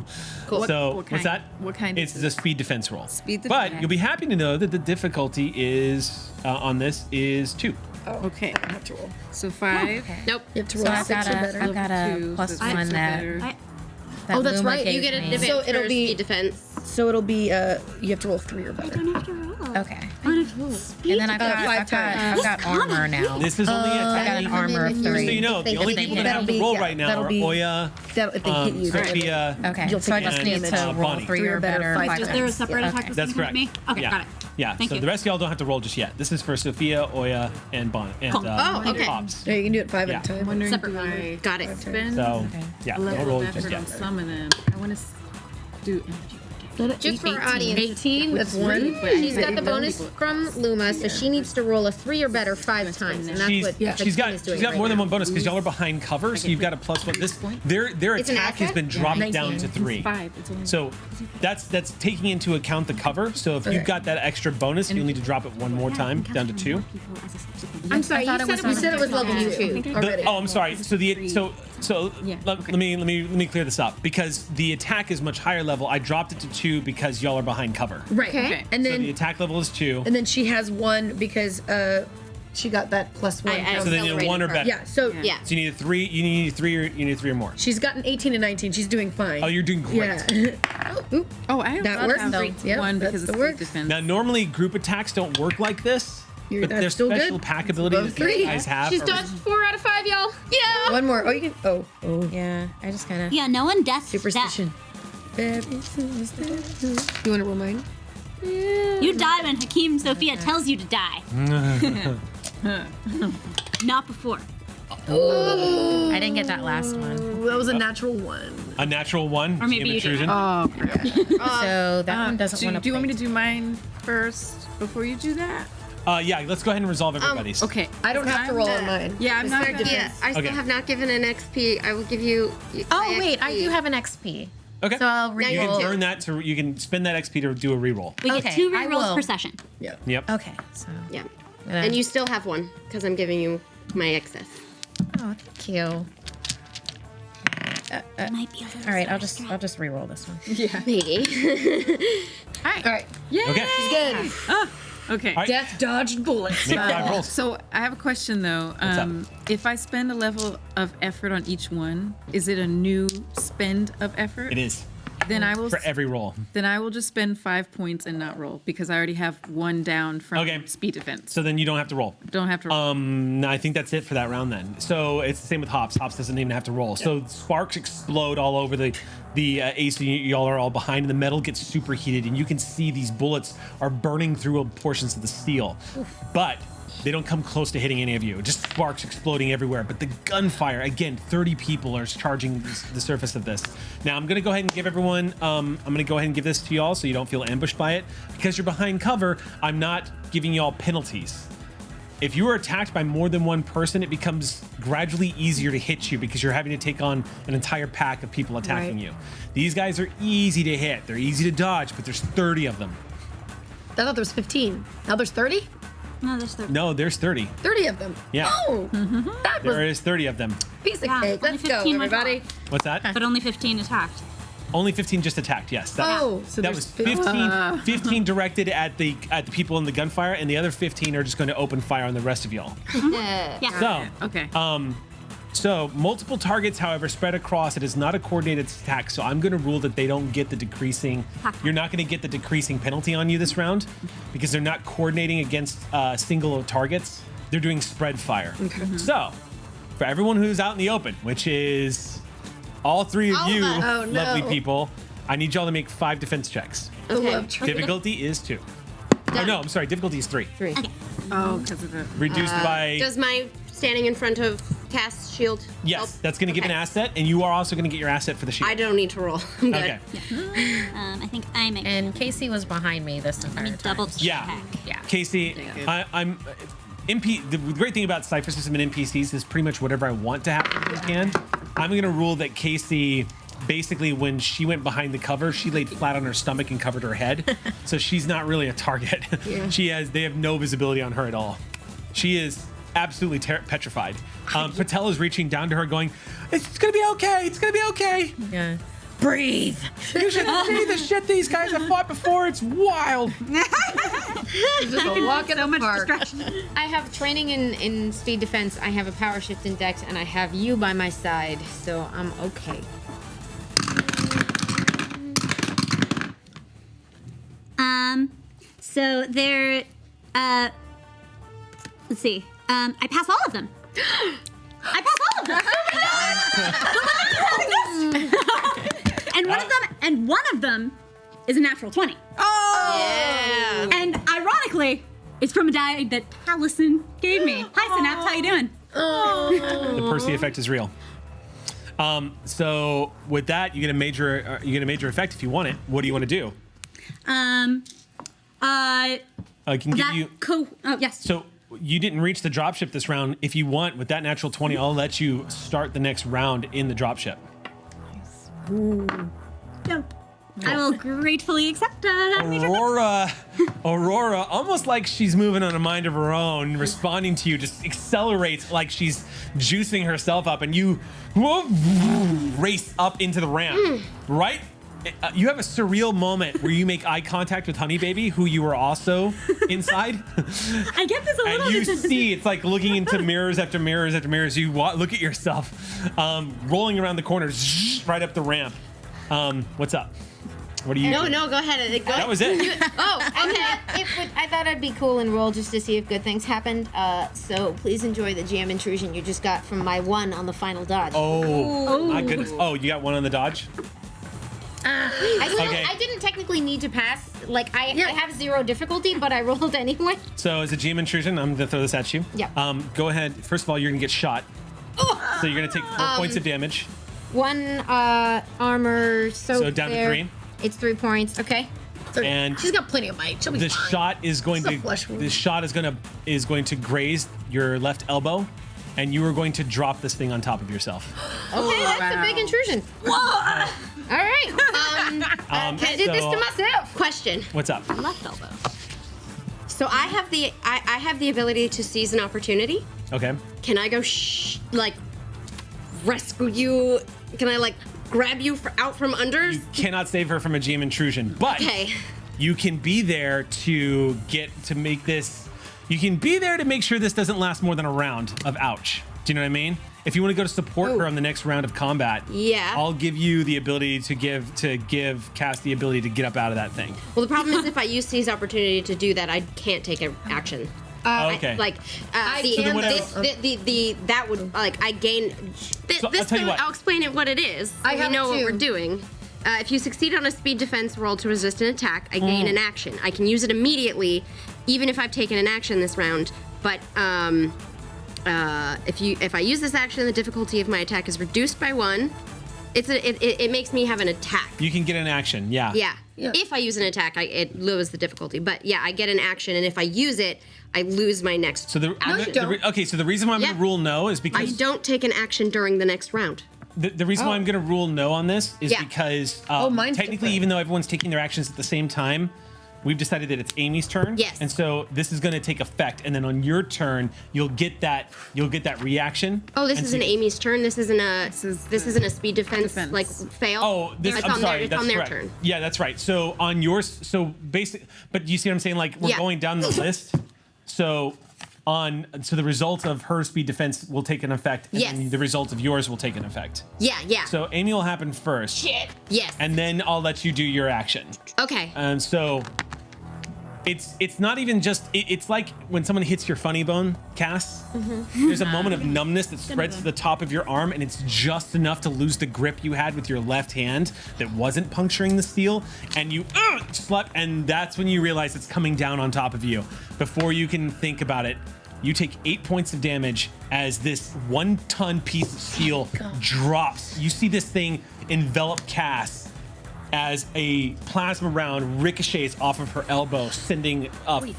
Cool. So what what's kind? that? What kind It's is the it? speed defense roll. Speed But defense. you'll be happy to know that the difficulty is on this is 2. Okay. I have to roll. So 5. Nope. You have to So roll I've 6 got or a, better. I've got a Two, plus so one six or that. better. that Oh, that's Luma right. gave You get me. advantage So it'll for be- speed defense. So it'll be you have to roll 3 or better. Don't have to roll. Okay. On a And speed then I've five got armor now. This is only I got attacking. an armor of Just so 3. you know, the only they people hit. that have to That'll roll be- right now that'll are be- Oya, If they hit you, Sophia. Okay, You'll so I take just and, need to roll Bonnie. 3 or better. Five 5 Is times. there a separate attack Okay. That's correct. me? Okay, yeah. got it. Yeah. Thank so you. the rest of y'all don't have to roll just yet. This is for Sophia, Oya, and Bonnie. And, Cool. Oh, okay. Pops. Yeah, you can do it 5 Yeah. at a time. I'm wondering, Separate do roll. I Got it. spend So, Okay. yeah, a don't level roll of just effort on yet. some of them? I want to do Just for our audience. 18. That's 1. She's got the bonus from Luma, so she needs to roll a 3 or better 5 times, and that's She's, what yeah. the she's team got is doing she's got right more than now. one bonus because y'all are behind cover, so you've got a +1. This their It's an attack has asset? been dropped 19. down to 3. 5. It's only So that's taking into account the cover. So if you've got that extra bonus, you'll need to drop it one more time down to 2. I'm sorry, thought you it said was it was level 2 already. I'm sorry. So Yeah, let me clear this up because the attack is much higher level. I dropped it to 2 because y'all are behind cover. Right. Okay. And So then the attack level is 2. and then she has 1 because she got that +1. I So then you're 1 or better. Yeah. So Yeah. So you need a 3. You need 3 or you need 3 or more. she's gotten 18 and 19. She's doing fine. Oh, you're doing great. Yeah. Oop. Oh, I That that works, have though. Yep, one that's because the of work. speed defense. Now, normally group attacks don't work like this, but That's there's still good. special pack abilities above that you 3. guys have. She's are- dodged 4 out of 5, y'all. Yeah. 1 more. Oh, you can. Oh. Yeah, I just kind of. Yeah, no one deaths. Superstition. Very superstition. You want to roll mine? You die when Hakeem Sophia tells you to die. Not before. I didn't get that last one. That was a natural 1. A natural 1. Or maybe team you did. intrusion. Oh, crap. So that one doesn't want to. Do you want me to do mine first before you do that? Yeah, let's go ahead and resolve everybody's. Okay. I don't have to roll on mine. Yeah, I'm not gonna. Yeah, I still Okay. have not given an XP. I will give you. Oh my wait, I XP. do have an XP. Okay. So I'll you you re-roll. can earn that you can spend that XP to do a reroll. We get Okay, 2 I rerolls will. per session. Yeah. Yep. Okay, so. Yeah, gonna- and you still have 1 because I'm giving you my excess. Oh, thank you. Might be a little All right, I'll just re-roll this one. Maybe. All right. Yay! Okay. Good. Okay. All right. Death dodged bullets. Make 5 rolls. So I have a question though. up? If I spend a level of effort on each one, is it a new spend of effort? It is Then I will. for every roll. Then I will just spend 5 points and not roll because I already have 1 down from Okay. speed defense. So then you don't have to roll. Don't have to roll. No, I think that's it for that round then. So it's the same with Hops. Hops doesn't even have to roll. So sparks explode all over the AC. Y'all are all behind, and the metal gets superheated, and you can see these bullets are burning through portions of the steel. But they don't come close to hitting any of you. Just sparks exploding everywhere. But the gunfire, again, 30 people are charging the surface of this. Now, I'm going to go ahead and give everyone, I'm going to go ahead and give this to y'all so you don't feel ambushed by it. Because you're behind cover, I'm not giving y'all penalties. If you are attacked by more than one person, it becomes gradually easier to hit you because you're having to take on an entire pack of people attacking Right. you. These guys are easy to hit. They're easy to dodge, but there's 30 of them. I thought there was 15. Now there's 30? No, there's 30. No, there's 30. 30 of them. Yeah. Oh, that was There is 30 of them. a piece of Yeah, cake. only Let's go, 15 went everybody. What's that? But only 15 attacked. Only 15 just attacked, yes. That, Oh, so that there's was 15 directed at the people in the gunfire, and the other 15 are just going to open fire on the rest of y'all. Yeah. So, Okay. So multiple targets, however, spread across. It is not a coordinated attack, so I'm going to rule that they don't get the decreasing. You're not going to get the decreasing penalty on you this round because they're not coordinating against single targets. They're doing spread fire. Okay. So for everyone who's out in the open, which is all three of you lovely people, I need y'all to make 5 defense checks. Okay. Difficulty is 2. Oh no, I'm sorry. Difficulty is 3. Oh, because of it. Reduced by. Does my standing in front of cast shield Yes, help? that's going to give an asset, and you are also going to get your asset for the shield. I don't need to roll. I'm good. Okay. I think I make. And Casey was behind me this entire time. double check. Yeah. Casey, I'm. The great thing about Cypher System and NPCs is pretty much whatever I want to happen can. I'm going to rule that Casey, basically, when she went behind the cover, she laid flat on her stomach and covered her head, so she's not really a target. They have no visibility on her at all. She is absolutely petrified. Patel is reaching down to her, going, "It's gonna be okay. It's gonna be okay. Yeah. Breathe. You should see the shit these guys have fought before. It's wild." Just a walk in the park. I have training in speed defense. I have a power shift in dex, and I have you by my side, so I'm okay. So they're, let's see. I pass all of them. I pass all of them. and one of them is a natural 20. Oh! Yeah. And ironically, it's from a die that Allison gave me. Hi, Synapse. How you doing? The Percy effect is real. So with that, you get a major effect if you want it. What do you want to do? I can give you. Oh, yes. So you didn't reach the dropship this round. If you want, with that natural 20, I'll let you start the next round in the dropship. No. I will gratefully accept that. Aurora, almost like she's moving on a mind of her own, responding to you, just accelerates like she's juicing herself up, and you race up into the ramp, right? You have a surreal moment where you make eye contact with Honey Baby, who you were also inside. I get this a little and you bit. see, it's like looking into mirrors after mirrors after mirrors. You look at yourself, rolling around the corners, right up the ramp. What's up? What do you? No, go ahead. That was it. Okay. I thought I'd be cool and roll just to see if good things happened. So please enjoy the GM intrusion you just got from my 1 on the final dodge. Oh my goodness. Oh, you got 1 on the dodge? I didn't technically need to pass. Like, I have 0 difficulty, but I rolled anyway. So as a GM intrusion, I'm gonna throw this at you. Yeah. Go ahead. First of all, you're gonna get shot. So you're gonna take 4 points of damage. 1 armor. So down to there, 3. It's 3 points. Okay. And She's got plenty of might. She'll be the fine. shot is going It's a to flesh wound. is going to graze your left elbow, and you are going to drop this thing on top of yourself. Okay, that's a big intrusion. Whoa! All right. I did this to myself. Question. What's up? Left elbow. So I have the ability to seize an opportunity. Okay. Can I go rescue you? Can I grab you out from under? You cannot save her from a GM intrusion, but Okay. you can be there to make this. You can be there to make sure this doesn't last more than a round of ouch. Do you know what I mean? If you want to go to support her on the next round of combat, Yeah. I'll give you the ability to give Cass the ability to get up out of that thing. Well, the problem is if I use seize opportunity to do that, I can't take an action. Okay. That would I gain. So I'll tell you what. I'll explain it what it is. I have know it what too. we're doing. If you succeed on a speed defense roll to resist an attack, I gain an action. I can use it immediately, even if I've taken an action this round. But if I use this action, the difficulty of my attack is reduced by 1. It makes me have an attack. You can get an action, yeah. Yeah. If I use an attack, it lowers the difficulty. But yeah, I get an action, and if I use it, I lose my next. So the reason why I'm going to rule no is I because don't take an action during the next round. the reason why I'm going to rule no on this is Yeah. because mine's technically, different. even though everyone's taking their actions at the same time, we've decided that it's Amy's turn. Yes. And so this is going to take effect, and then on your turn, you'll get that reaction. Oh, this And isn't so- Amy's turn. This isn't a speed defense, defense. fail. Oh, it's I'm on sorry. It's That's on their correct. turn. Yeah, that's right. So on yours, but you see what I'm saying? Like we're Yeah. going down the list. So So the result of her speed defense will take an effect, and Yes. then the result of yours will take an effect. Yeah. So Amy will happen first. Shit. Yes. And then I'll let you do your action. Okay. And so it's not even just it's like when someone hits your funny bone, Cass. There's a moment of numbness that spreads to the top of your arm, and it's just enough to lose the grip you had with your left hand that wasn't puncturing the steel, and you slap, and that's when you realize it's coming down on top of you. Before you can think about it, you take 8 points of damage as this 1-ton piece of steel drops. You see this thing envelop Cass as a plasma round ricochets off of her elbow, sending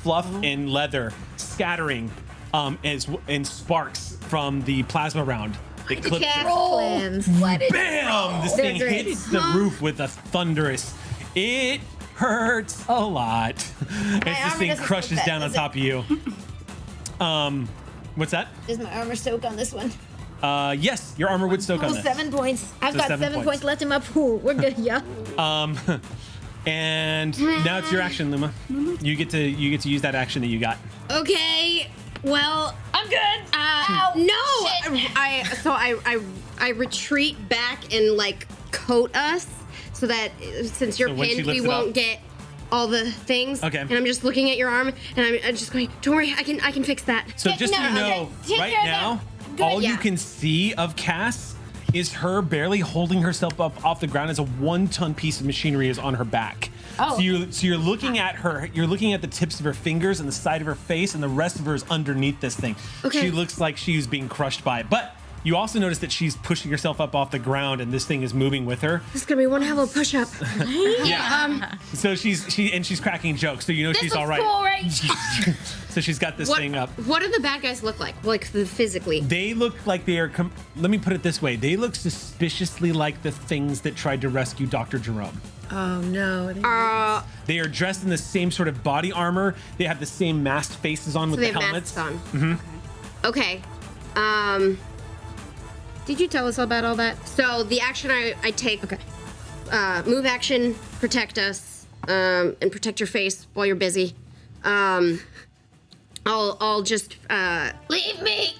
fluff and leather scattering and sparks from the plasma round. It clips her. Plans. Bam! This thing great. hits the roof with a thunderous. It hurts a lot as this armor thing doesn't crushes soak that, down on does it? top of you. What's that? Does my armor soak on this one? Yes, your armor would soak on Oh, this. 7 points. I've So got 7 7 points. points left in my pool. We're good, yeah. And now it's your action, Luma. You get to use that action that you got. Okay. Well, I'm good. no. I retreat back and like coat us so that since you're So when she pinned, lifts we it won't up- get all the things. Okay. And I'm just looking at your arm, and I'm just going. Don't worry, I can fix that. So just so you know, Take right care of now, that. all you Yeah. can see of Cass is her barely holding herself up off the ground as a 1-ton piece of machinery is on her back. Oh. So you're looking at her, you're looking at the tips of her fingers and the side of her face, and the rest of her is underneath this thing. Okay. She looks like she's being crushed by it. But you also notice that she's pushing herself up off the ground, and this thing is moving with her. This is gonna be one hell of a push-up. Yeah. So she's cracking jokes, so you know she's all right. Cool, right? So she's got this What thing up. What do the bad guys look like physically? They look like they are. Let me put it this way: they look suspiciously like the things that tried to rescue Dr. Jerome. Oh no. They are dressed in the same sort of body armor. They have the same masked faces on with They the have helmets. masks on. Okay. Did you tell us about all that? So the action I take. Okay. Move action, protect us, and protect your face while you're busy. I'll just Leave me.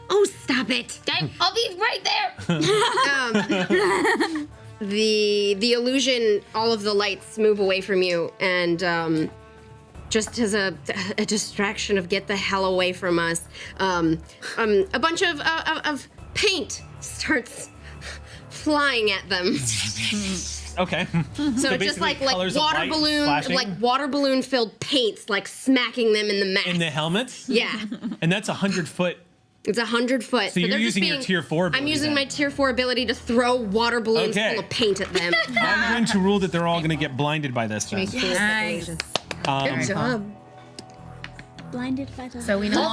Oh, stop it! I'll be right there. The illusion, all of the lights move away from you, and just as a distraction of get the hell away from us, a bunch of paint starts flying at them. Okay. So just basically like colors of light flashing water balloon filled paints, like smacking them in the mask. in the helmets. Yeah, And that's 100-foot. it's 100 foot. So you're they're just using your tier 4 ability I'm using then. my tier 4 ability to throw water balloons Okay. full of paint at them. I'm going to rule that they're all going to get blinded by this. Then. Nice. Good job. Blinded by the. So we no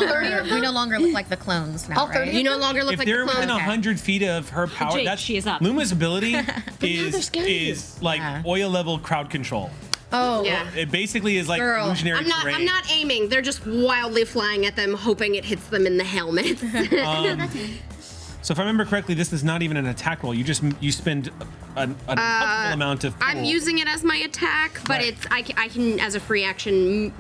longer look like the clones now, All 30 right? You no longer look If like they're the within clone. 100 feet of her power, Jake, that's she is up. Luma's ability they're scared of you. is like oil level crowd control. Oh. Yeah. It basically is like Girl, illusionary I'm not. terrain. I'm not aiming. They're just wildly flying at them, hoping it hits them in the helmet. So if I remember correctly, this is not even an attack roll. You spend an uncomfortable amount of. I'm pool. using it as my attack, but Right. it's I can as a free action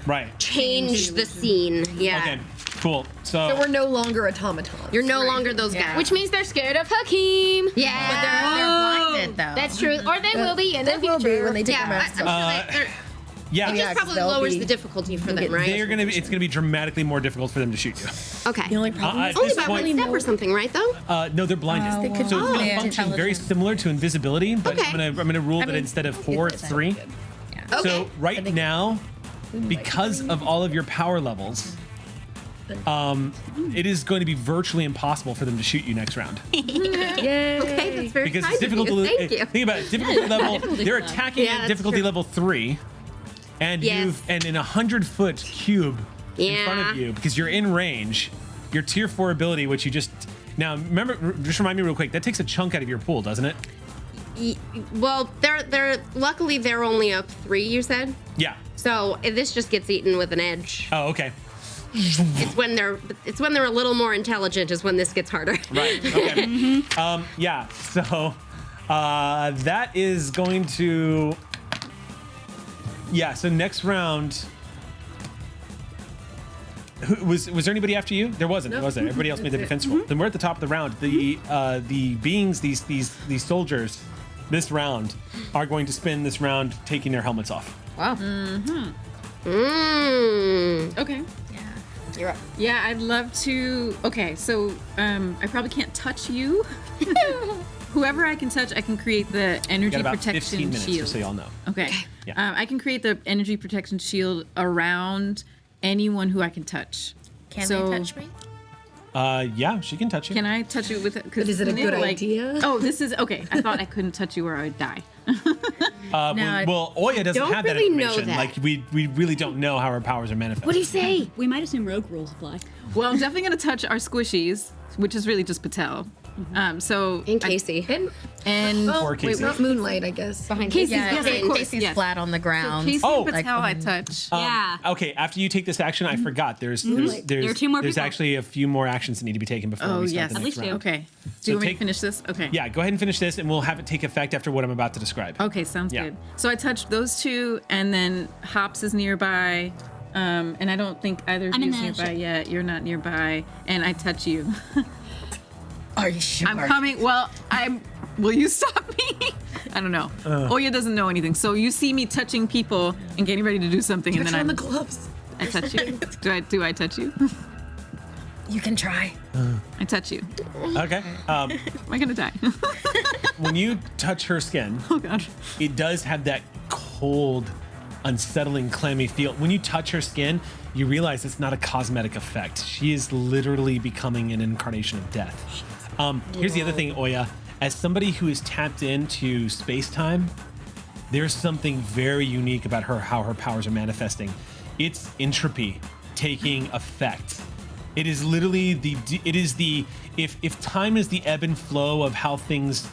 Right. change the scene. Yeah. Okay. Cool. So we're no longer automatons. You're no longer those guys. Which means they're scared of Hakeem. yeah. They're blinded though. That's true. Or they will be in They the will be future. when they take Yeah, their masks I'm off. sure Yeah. it just probably they'll lowers be- the difficulty for them, right? They're gonna be. It's gonna be dramatically more difficult for them to shoot you. Okay. The only problem At is Only this by one point, step or something, right? Though. no, they're blinded. They could so be it's gonna blinded. function very similar to invisibility, but Okay. I'm gonna rule that instead of 4, it's 3. Okay. So right now, because of all of your power levels, it is going to be virtually impossible for them to shoot you next round. Okay, that's very Because kind it's difficult of you. to Thank you. think about it. Difficulty level. They're attacking Yeah, at that's difficulty true. level 3, and Yes. in a 100-foot cube in front Yeah. of you, because you're in range. Your tier 4 ability, which you just now remember, just remind me real quick. That takes a chunk out of your pool, doesn't it? Well, they're luckily they're only up 3. You said. Yeah. So this just gets eaten with an edge. Oh, okay. It's when they're a little more intelligent is when this gets harder. Right. Okay. Yeah. So that is going to. Yeah. So next round. Was there anybody after you? There wasn't, was there? Everybody else made the defense roll. Then we're at the top of the round. The beings, these soldiers, this round are going to spend this round taking their helmets off. Wow. Okay. You're up. Yeah, I'd love to. Okay, so I probably can't touch you. Whoever I can touch, I can create the You energy got about protection 15 minutes, shield. just so y'all know. Okay. Yeah. I can create the energy protection shield around anyone who I can touch. Can So- they touch me? Yeah, she can touch you. Can I touch you with it? But is it a good idea? Oh, this is okay. I thought I couldn't touch you or I would die. Well, Oya doesn't Don't have that really know information. that. Like we really don't know how her powers are manifested. What do you say? We might assume rogue rules apply. Well, I'm definitely gonna touch our squishies, which is really just Patel. So And Casey. and Or Wait, Casey. not Moonlight, I guess. Behind Casey's, Casey. yes, of course, Casey's yes. flat on the ground. Casey Oh. and Patel, I touch. Yeah. Okay, after you take this action, I forgot. There's There are two more there's people. actually a few more actions that need to be taken before Oh we start yes, the At next least round. two. Okay. Do So you want me take- to finish this? Okay. Yeah, go ahead and finish this, and we'll have it take effect after what I'm about to describe. Okay, sounds Yeah. good. So I touched those two, and then Hops is nearby, and I don't think either of I'm you in is the nearby ship. yet. You're not nearby, and I touch you. Are you sure? I'm coming. Well, I'm. Will you stop me? I don't know. Oya doesn't know anything, so you see me touching people and getting ready to do something, and Touch then on I the gloves. I touch you. Do I touch you? You can try. I touch you. Okay. Am I gonna die? When you touch her skin, Oh god. it does have that cold, unsettling, clammy feel. When you touch her skin, you realize it's not a cosmetic effect. She is literally becoming an incarnation of death. Here's the other thing, Oya. As somebody who is tapped into space-time, there's something very unique about her, how her powers are manifesting. It's entropy taking effect. It is literally if time is the ebb and flow of how things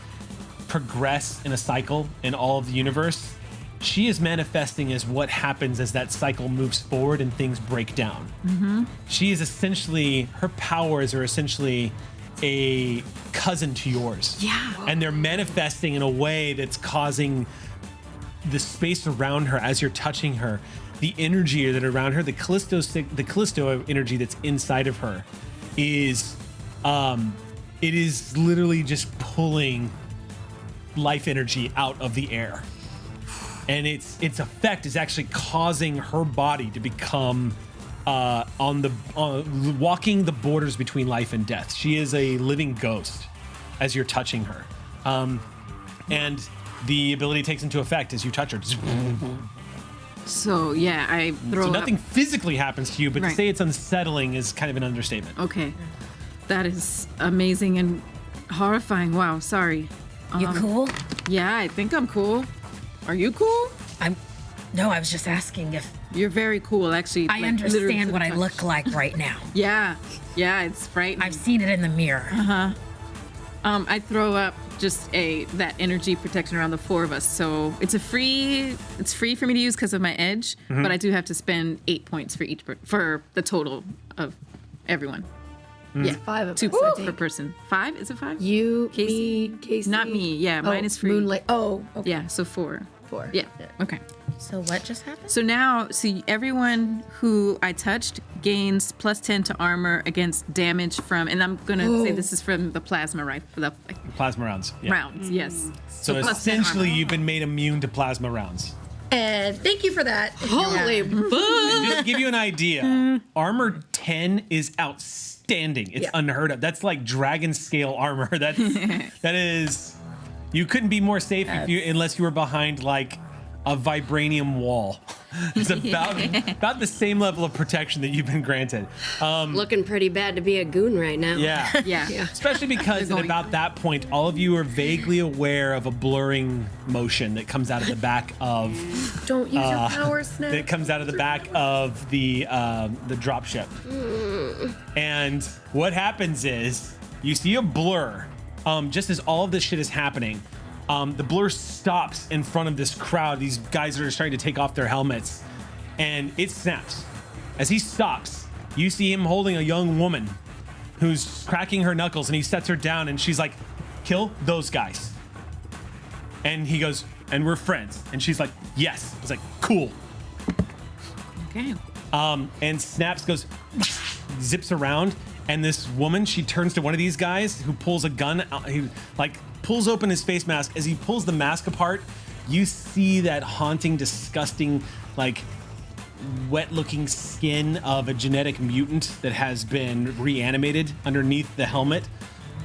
progress in a cycle in all of the universe, she is manifesting as what happens as that cycle moves forward and things break down. She is essentially, her powers are essentially a cousin to yours. Yeah. And they're manifesting in a way that's causing the space around her as you're touching her, the energy that around her, the Callisto energy that's inside of her is it is literally just pulling life energy out of the air. And its effect is actually causing her body to become walking the borders between life and death. She is a living ghost as you're touching her. And the ability takes into effect as you touch her. So yeah, I throw So up. nothing physically happens to you, but to Right. say it's unsettling is kind of an understatement. Okay. That is amazing and horrifying. Wow, sorry. You cool? Yeah, I think I'm cool. Are you cool? No, I was just asking if You're very cool, actually. I like, literally understand to what I touch. look like right now. Yeah, it's frightening. I've seen it in the mirror. I throw up just that energy protection around the four of us. So it's free for me to use because of my edge, but I do have to spend 8 points for for the total of everyone. Yeah, 5 of 2 us, points I per think. person. 5? Is it 5? You, Casey? me, Casey. Not me. Yeah, mine is free. Moonlight. Oh, okay. Yeah, so 4. 4. Yeah. Okay. So what just happened? So now, see, everyone who I touched gains +10 to armor against damage from, and I'm gonna say this is from the plasma rifle, the Plasma rounds. Yeah. rounds. Yes. So +10 essentially, armor. you've been made immune to plasma rounds. And thank you for that. Holy Just to give you an idea, armor 10 is outstanding. It's Yeah. unheard of. That's like dragon scale armor. That is, you couldn't be more safe unless you were behind like a vibranium wall. It's about the same level of protection that you've been granted. looking pretty bad to be a goon right now. Yeah. Yeah. Especially because at about that point, all of you are vaguely aware of a blurring motion that comes out of the back of Don't use your powers, Snap. that comes out of the back of the dropship. And what happens is you see a blur. Just as all of this shit is happening, the blur stops in front of this crowd. These guys are starting to take off their helmets, and it snaps. As he stops, you see him holding a young woman who's cracking her knuckles, and he sets her down, and she's like, "Kill those guys." And he goes, "And we're friends." And she's like, "Yes." He's like, "Cool." Okay. And Snaps goes, zips around, and this woman, she turns to one of these guys who pulls a gun. He like pulls open his face mask. As he pulls the mask apart, you see that haunting, disgusting, like wet-looking skin of a genetic mutant that has been reanimated underneath the helmet.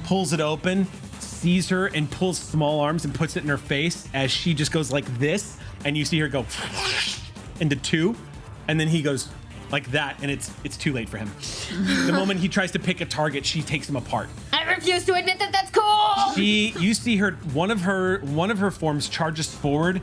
Pulls it open, sees her, and pulls small arms and puts it in her face as she just goes like this, and you see her go into two, and then he goes like that, and it's too late for him. The moment he tries to pick a target, she takes him apart. I refuse to admit that that's cool. You see her, one of her forms charges forward,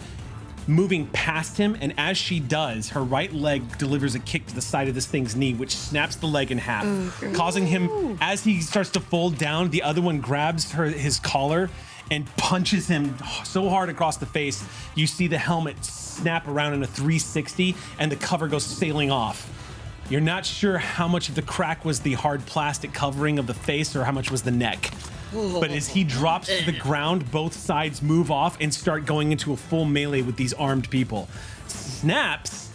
moving past him, and as she does, her right leg delivers a kick to the side of this thing's knee, which snaps the leg in half, causing him, as he starts to fold down, the other one grabs his collar and punches him so hard across the face, you see the helmet snap around in a 360, and the cover goes sailing off. You're not sure how much of the crack was the hard plastic covering of the face or how much was the neck. But as he drops to the ground, both sides move off and start going into a full melee with these armed people. Snaps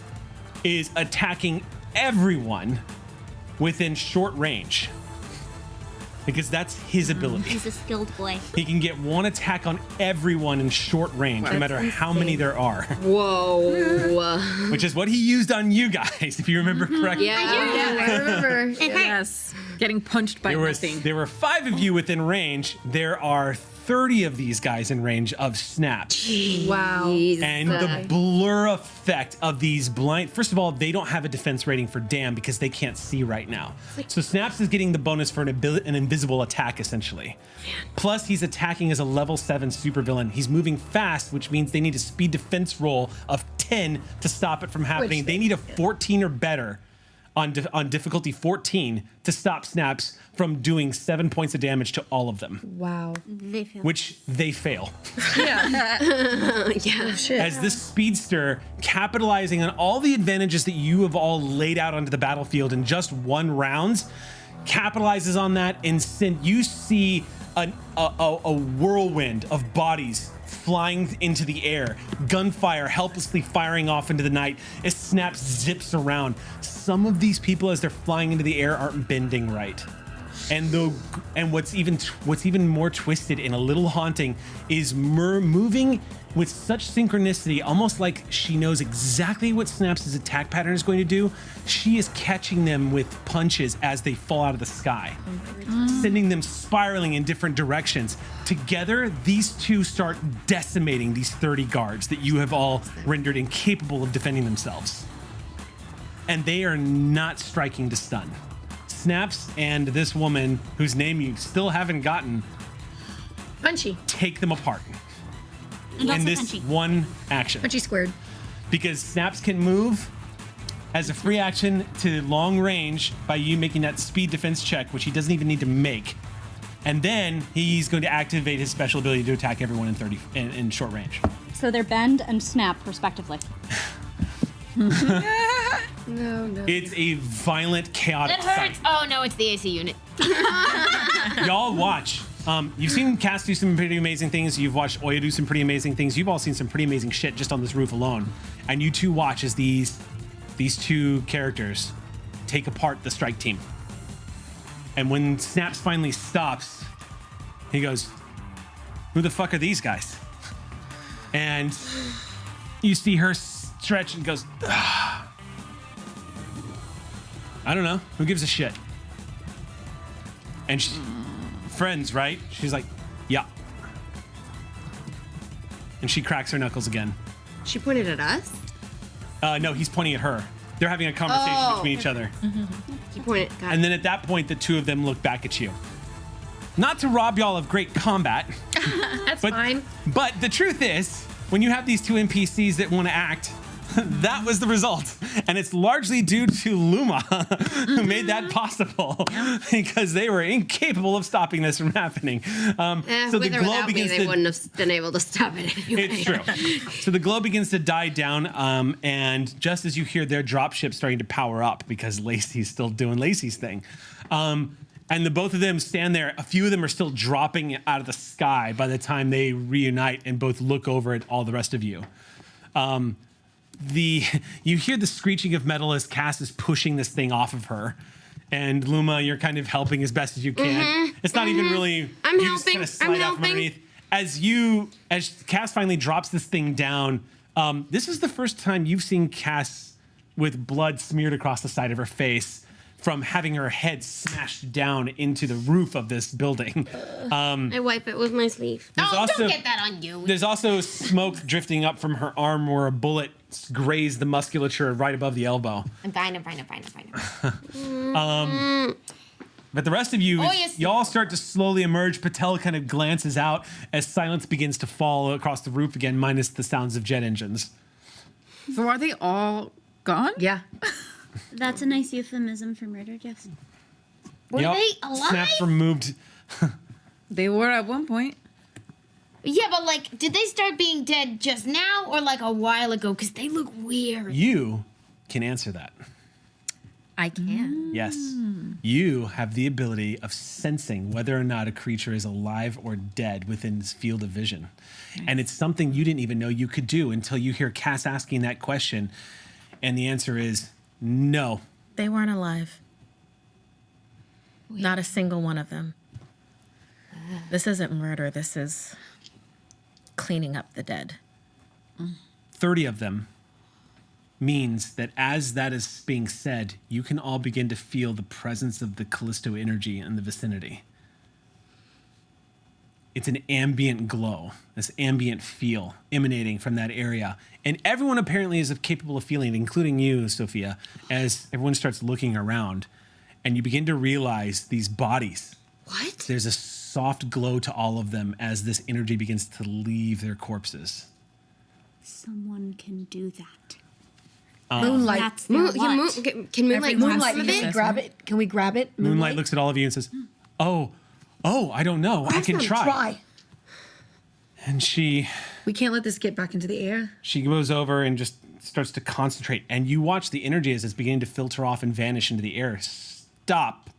is attacking everyone within short range, because that's his ability. He's a skilled boy. He can get one attack on everyone in short range, no matter how many there are. Whoa. Which is what he used on you guys, if you remember correctly. Yeah. I remember. Yes. Getting punched by nothing. There were 5 of you within range. There are 30 of these guys in range of Snaps. Wow. And the blur effect of these blind... First of all, they don't have a defense rating for damn because they can't see right now. So Snaps is getting the bonus for an invisible attack, essentially. Plus, he's attacking as a level 7 supervillain. He's moving fast, which means they need a speed defense roll of 10 to stop it from happening. They need a 14 or better on difficulty 14 to stop Snaps from doing 7 points of damage to all of them. Wow. They fail. Which they fail. Yeah. As this speedster, capitalizing on all the advantages that you have all laid out onto the battlefield in just one round, capitalizes on that, and you see a whirlwind of bodies flying into the air, gunfire helplessly firing off into the night as Snaps zips around. Some of these people, as they're flying into the air, aren't bending right. And what's even more twisted and a little haunting is moving with such synchronicity, almost like she knows exactly what Snaps' attack pattern is going to do. She is catching them with punches as they fall out of the sky, sending them spiraling in different directions. Together, these two start decimating these 30 guards that you have all rendered incapable of defending themselves. And they are not striking to stun. Snaps and this woman, whose name you still haven't gotten, Punchy. take them apart And also in this punchy. one action. Punchy squared. Because Snaps can move as a free action to long range by you making that speed defense check, which he doesn't even need to make. And then he's going to activate his special ability to attack everyone in short range. So they're bend and snap, respectively. No. It's a violent, chaotic That hurts. sight. Oh no, it's the AC unit. Y'all watch. You've seen Cass do some pretty amazing things. You've watched Oya do some pretty amazing things. You've all seen some pretty amazing shit just on this roof alone. And you two watch as these two characters take apart the strike team. And when Snaps finally stops, he goes, "Who the fuck are these guys?" And you see her stretch and goes, "Ugh. I don't know. Who gives a shit?" And she, friends, right? She's like, "Yeah." And she cracks her knuckles again. She pointed at us? No, he's pointing at her. They're having a conversation between each other. She pointed. God. And then at that point, the two of them look back at you. Not to rob y'all of great combat. That's fine. But the truth is, when you have these two NPCs that want to act, that was the result. And it's largely due to Luma, who made that possible, because they were incapable of stopping this from happening. So the with or glow without me, begins they to... wouldn't have been able to stop it anyway. It's true. So the glow begins to die down, and just as you hear their dropship starting to power up, because Lacey's still doing Lacey's thing, and the both of them stand there. A few of them are still dropping out of the sky by the time they reunite and both look over at all the rest of you. you hear the screeching of metal as Cass is pushing this thing off of her. And Luma, you're kind of helping as best as you can. It's not even really. I'm you just helping. kind of slide I'm out from helping. underneath. As Cass finally drops this thing down, this is the first time you've seen Cass with blood smeared across the side of her face from having her head smashed down into the roof of this building. I wipe it with my sleeve. Don't get that on you. There's also smoke drifting up from her arm where a bullet grazed the musculature right above the elbow. I'm fine. But the rest of you, Oh, yes. y'all start to slowly emerge. Patel kind of glances out as silence begins to fall across the roof again, minus the sounds of jet engines. So are they all gone? Yeah. That's a nice euphemism for murdered, yes. Were Yep. they alive? Snaps removed. They were at one point. Yeah, but like, did they start being dead just now or like a while ago? Because they look weird. You can answer that. I can. Yes. You have the ability of sensing whether or not a creature is alive or dead within this field of vision. And it's something you didn't even know you could do until you hear Cass asking that question. And the answer is no. They weren't alive. Not a single one of them. This isn't murder. This is cleaning up the dead. 30 of them means that as that is being said, you can all begin to feel the presence of the Callisto energy in the vicinity. It's an ambient glow, this ambient feel emanating from that area. And everyone apparently is capable of feeling it, including you, Sophia, as everyone starts looking around and you begin to realize these bodies. What? There's a soft glow to all of them as this energy begins to leave their corpses. Someone can do that. Moonlight. That's their what? Can Moonlight Everyone grab Moonlight, some of can we it? grab it? Can we grab it? Moonlight looks at all of you and says, oh, I don't know. I can try. And she We can't let this get back into the air. goes over and just starts to concentrate. And you watch the energy as it's beginning to filter off and vanish into the air. Stop.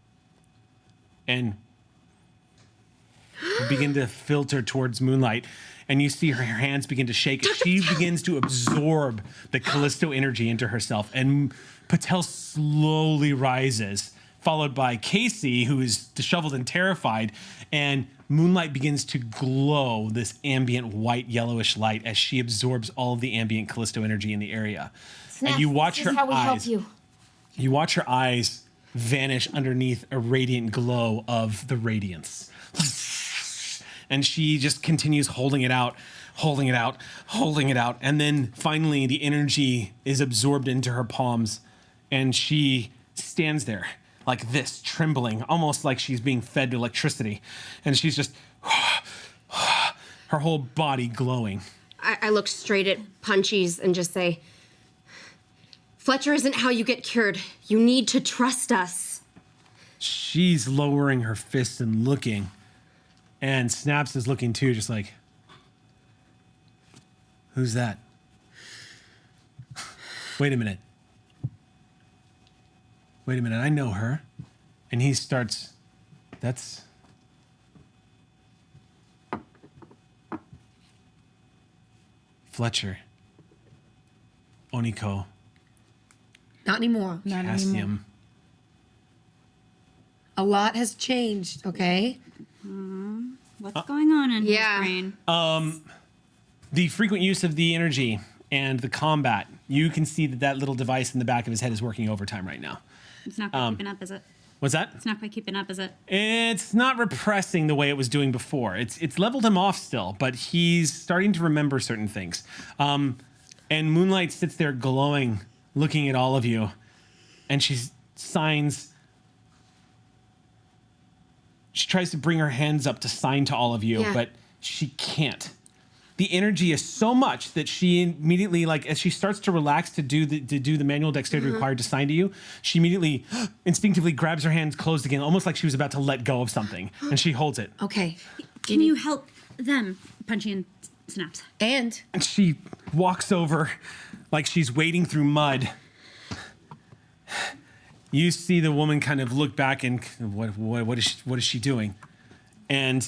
And begin to filter towards Moonlight. And you see her hands begin to shake as she begins to absorb the Callisto energy into herself. And Patel slowly rises, followed by Casey, who is disheveled and terrified. And Moonlight begins to glow this ambient white yellowish light as she absorbs all of the ambient Callisto energy in the area. And you watch her eyes. You watch her eyes vanish underneath a radiant glow of the radiance. And she just continues holding it out. And then finally the energy is absorbed into her palms and she stands there like this, trembling, almost like she's being fed electricity. And she's just, her whole body glowing. I look straight at Punchies and just say, Fletcher isn't how you get cured. You need to trust us. She's lowering her fist and looking. And Snaps is looking too, just like, who's that? Wait a minute, I know her. And he starts, that's... Fletcher. Oniko. Not anymore. Cassium. A lot has changed, okay? What's going on in Yeah. his brain? The frequent use of the energy and the combat, you can see that little device in the back of his head is working overtime right now. It's not quite keeping up, is it? What's that? It's not quite keeping up, is it? It's not repressing the way it was doing before. It's leveled him off still, but he's starting to remember certain things. And Moonlight sits there glowing, looking at all of you, and she signs. She tries to bring her hands up to sign to all of you, Yeah. but she can't. The energy is so much that she immediately, like, as she starts to relax to do the manual dexterity required to sign to you, she immediately instinctively grabs her hands closed again, almost like she was about to let go of something, and she holds it. Okay. Can you help them, Punchy and Snaps? And And she walks over like she's wading through mud. You see the woman kind of look back and what is she doing? And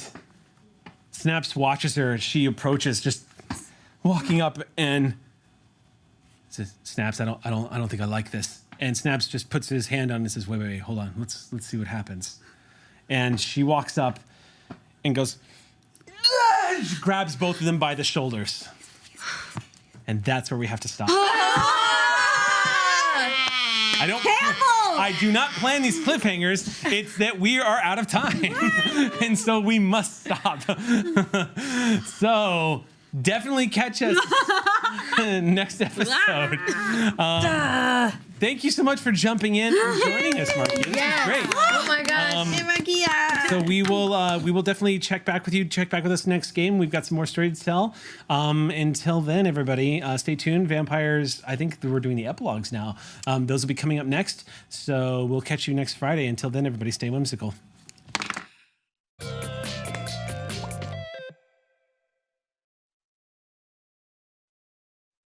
Snaps watches her as she approaches, just walking up, and says, Snaps, I don't think I like this. And Snaps just puts his hand on and says, wait, hold on. Let's see what happens. And she walks up and goes, "Ah!" She grabs both of them by the shoulders. And that's where we have to stop. I do not plan these cliffhangers. It's that we are out of time. And so we must stop. So definitely catch us next episode. Thank you so much for jumping in and joining us, Marky. This was great. Oh my gosh. So we will definitely check back with you. Check back with us next game. We've got some more story to tell. Until then, everybody, stay tuned. Vampires. I think we're doing the epilogues now. Those will be coming up next. So we'll catch you next Friday. Until then, everybody, stay whimsical.